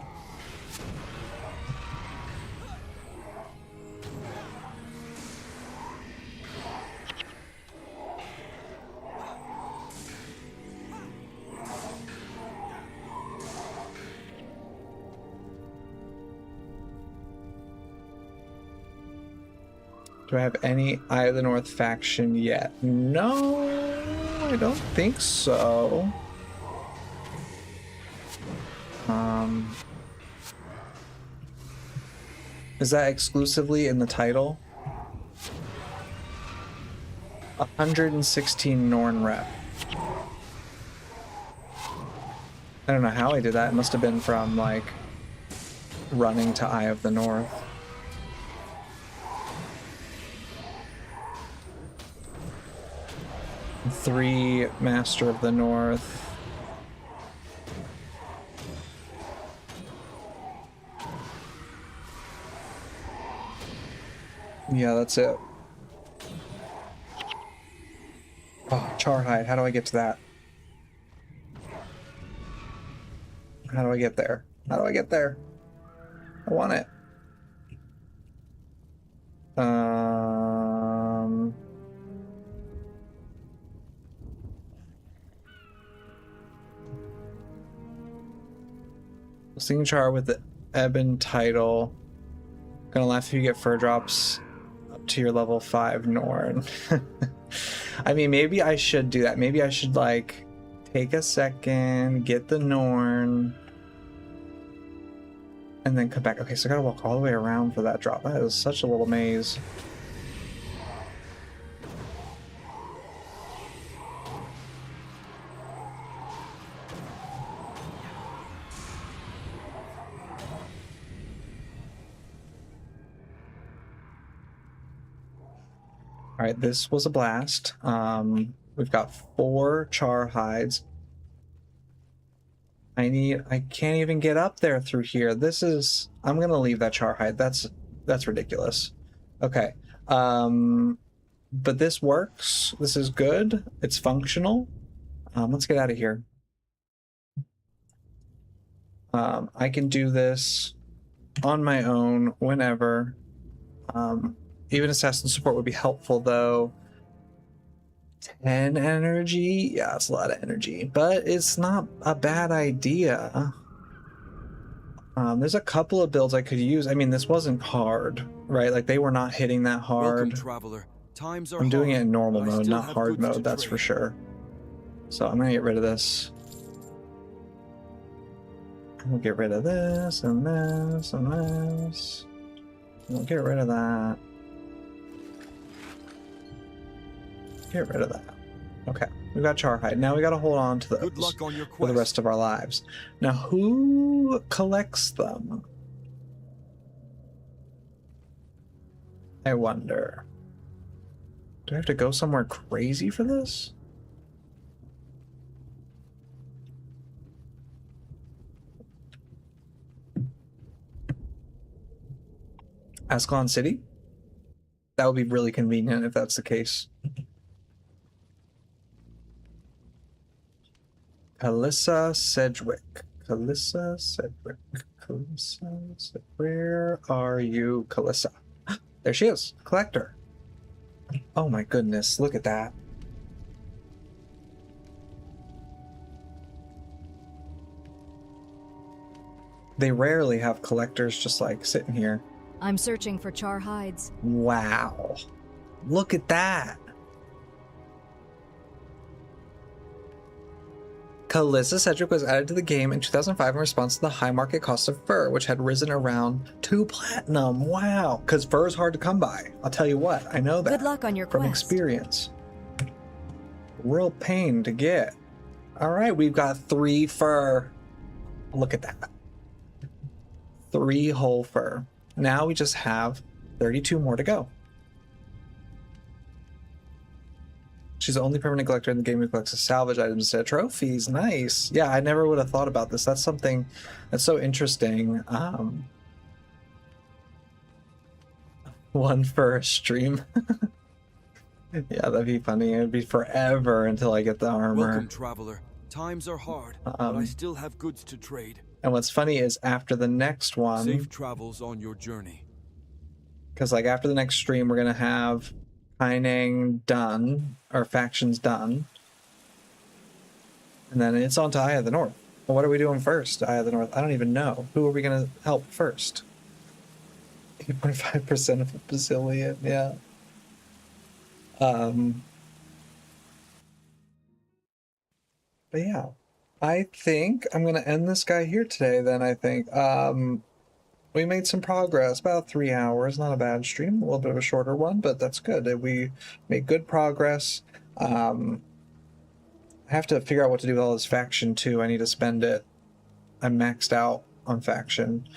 Do I have any Eye of the North faction yet? No, I don't think so. Is that exclusively in the title? 116 Norn rep. I don't know how I did that. It must have been from, like, running to Eye of the North. Three Master of the North. Yeah, that's it. Oh, Charhide. How do I get to that? How do I get there? How do I get there? I want it. Listing char with the Ebon title Gonna laugh if you get fur drops up to your level 5 Norn. I mean, maybe I should do that. Maybe I should, like, take a second, get the Norn, and then come back. Okay, so I gotta walk all the way around for that drop. That is such a little maze. All right, this was a blast. We've got 4 char hides. I can't even get up there through here. I'm gonna leave that char hide. That's ridiculous. Okay. But this works. This is good. It's functional. Let's get out of here. I can do this on my own whenever. Even assassin support would be helpful, though. 10 energy? Yeah, it's a lot of energy, but it's not a bad idea. There's a couple of builds I could use. I mean, this wasn't hard, right? Like, they were not hitting that hard. Welcome, traveler. Times are I'm doing it in normal hard, mode, not hard mode, that's for sure. So I'm gonna get rid of this. We'll get rid of this, and this, and this. We'll get rid of that. Get rid of that. Okay, we got Charhide. Now we got to hold on to those Good luck on your for the rest of our lives. Now, who collects them? I wonder. Do I have to go somewhere crazy for this? Ascalon City? That would be really convenient if that's the case. Calissa Sedgwick. Calissa Sedgwick. Calissa Sedgwick. Where are you, Calissa? There she is. Collector. Oh my goodness, look at that. They rarely have collectors just like sitting here. I'm searching for char hides. Wow. Look at that. Calissa Sedgwick was added to the game in 2005 in response to the high market cost of fur, which had risen around 2 platinum. Wow. Because fur is hard to come by. I'll tell you what. I know that. Good luck on your from quest. Experience. Real pain to get. All right, we've got 3 fur. Look at that. 3 whole fur. Now we just have 32 more to go. She's the only permanent collector in the game who collects salvage items instead of trophies. Nice. Yeah, I never would have thought about this. That's something that's so interesting. One for a stream. Yeah, that'd be funny. It'd be forever until I get the armor. Welcome, traveler. Times are hard, but I still have goods to trade. And what's funny is after the next one... Safe travels on your journey. Because, like, after the next stream, we're going to have Kainang done, or factions done. And then it's on to Eye of the North. Well, what are we doing first, Eye of the North? I don't even know. Who are we going to help first? 8.5% of a bazillion, yeah. But yeah. I think I'm going to end this guy here today, then, I think. We made some progress, about 3 hours, not a bad stream, a little bit of a shorter one, but that's good. We made good progress. I have to figure out what to do with all this faction, too. I need to spend it. I'm maxed out on faction.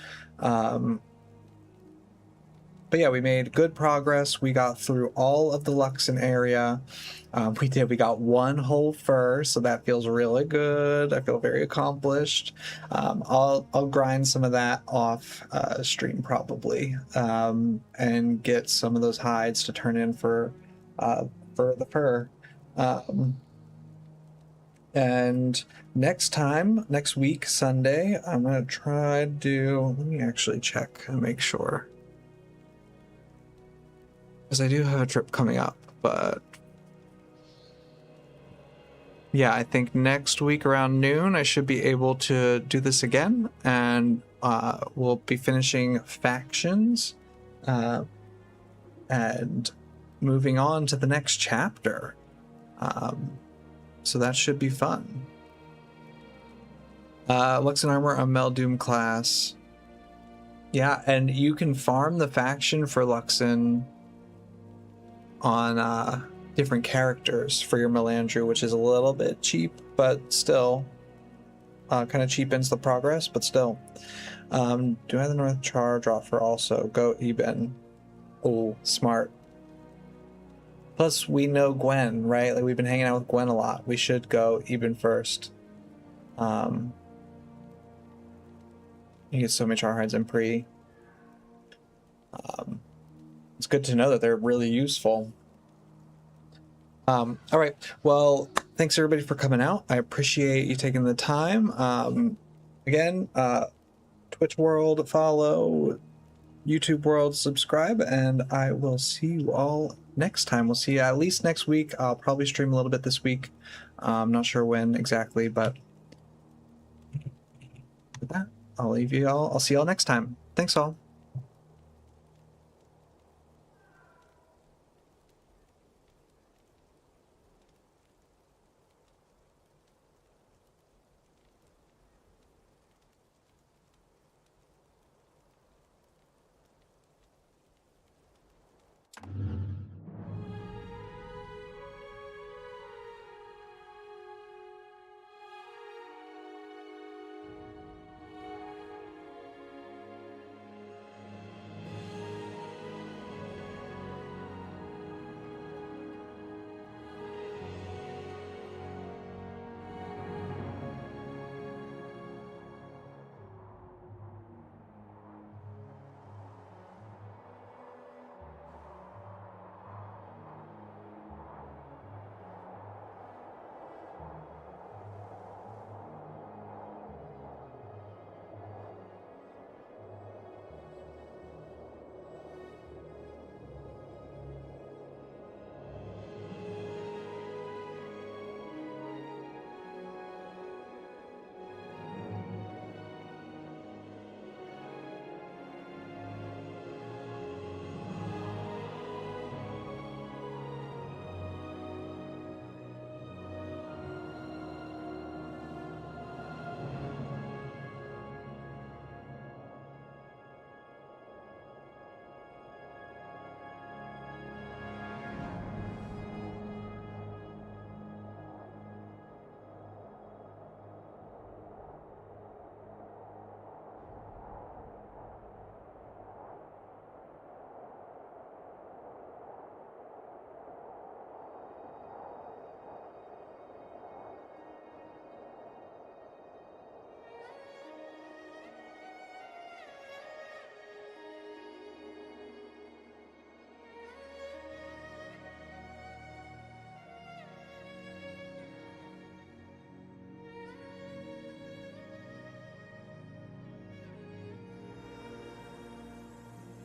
But yeah, we made good progress. We got through all of the Luxon area. We got 1 whole fur, so that feels really good. I feel very accomplished. I'll grind some of that off stream probably, and get some of those hides to turn in for the fur. And next week, Sunday, I'm gonna try to do. Let me actually check and make sure. Because I do have a trip coming up, but yeah, I think next week around noon I should be able to do this again, and we'll be finishing factions, And moving on to the next chapter. So that should be fun. Luxon armor on Melandru class. Yeah, and you can farm the faction for Luxon on different characters for your Melandru, which is a little bit cheap, but still kind of cheapens the progress, but still. Do I have the North Charge offer also? Go Eben. Oh, smart. Plus, we know Gwen, right? Like, we've been hanging out with Gwen a lot. We should go Eben first. You get so many Charhards in pre. It's good to know that they're really useful. All right. Well, thanks everybody for coming out. I appreciate you taking the time. Again, Twitch World follow, YouTube World subscribe, and I will see you all next time. We'll see you at least next week. I'll probably stream a little bit this week. I'm not sure when exactly, but with that, I'll leave you all. I'll see you all next time. Thanks all.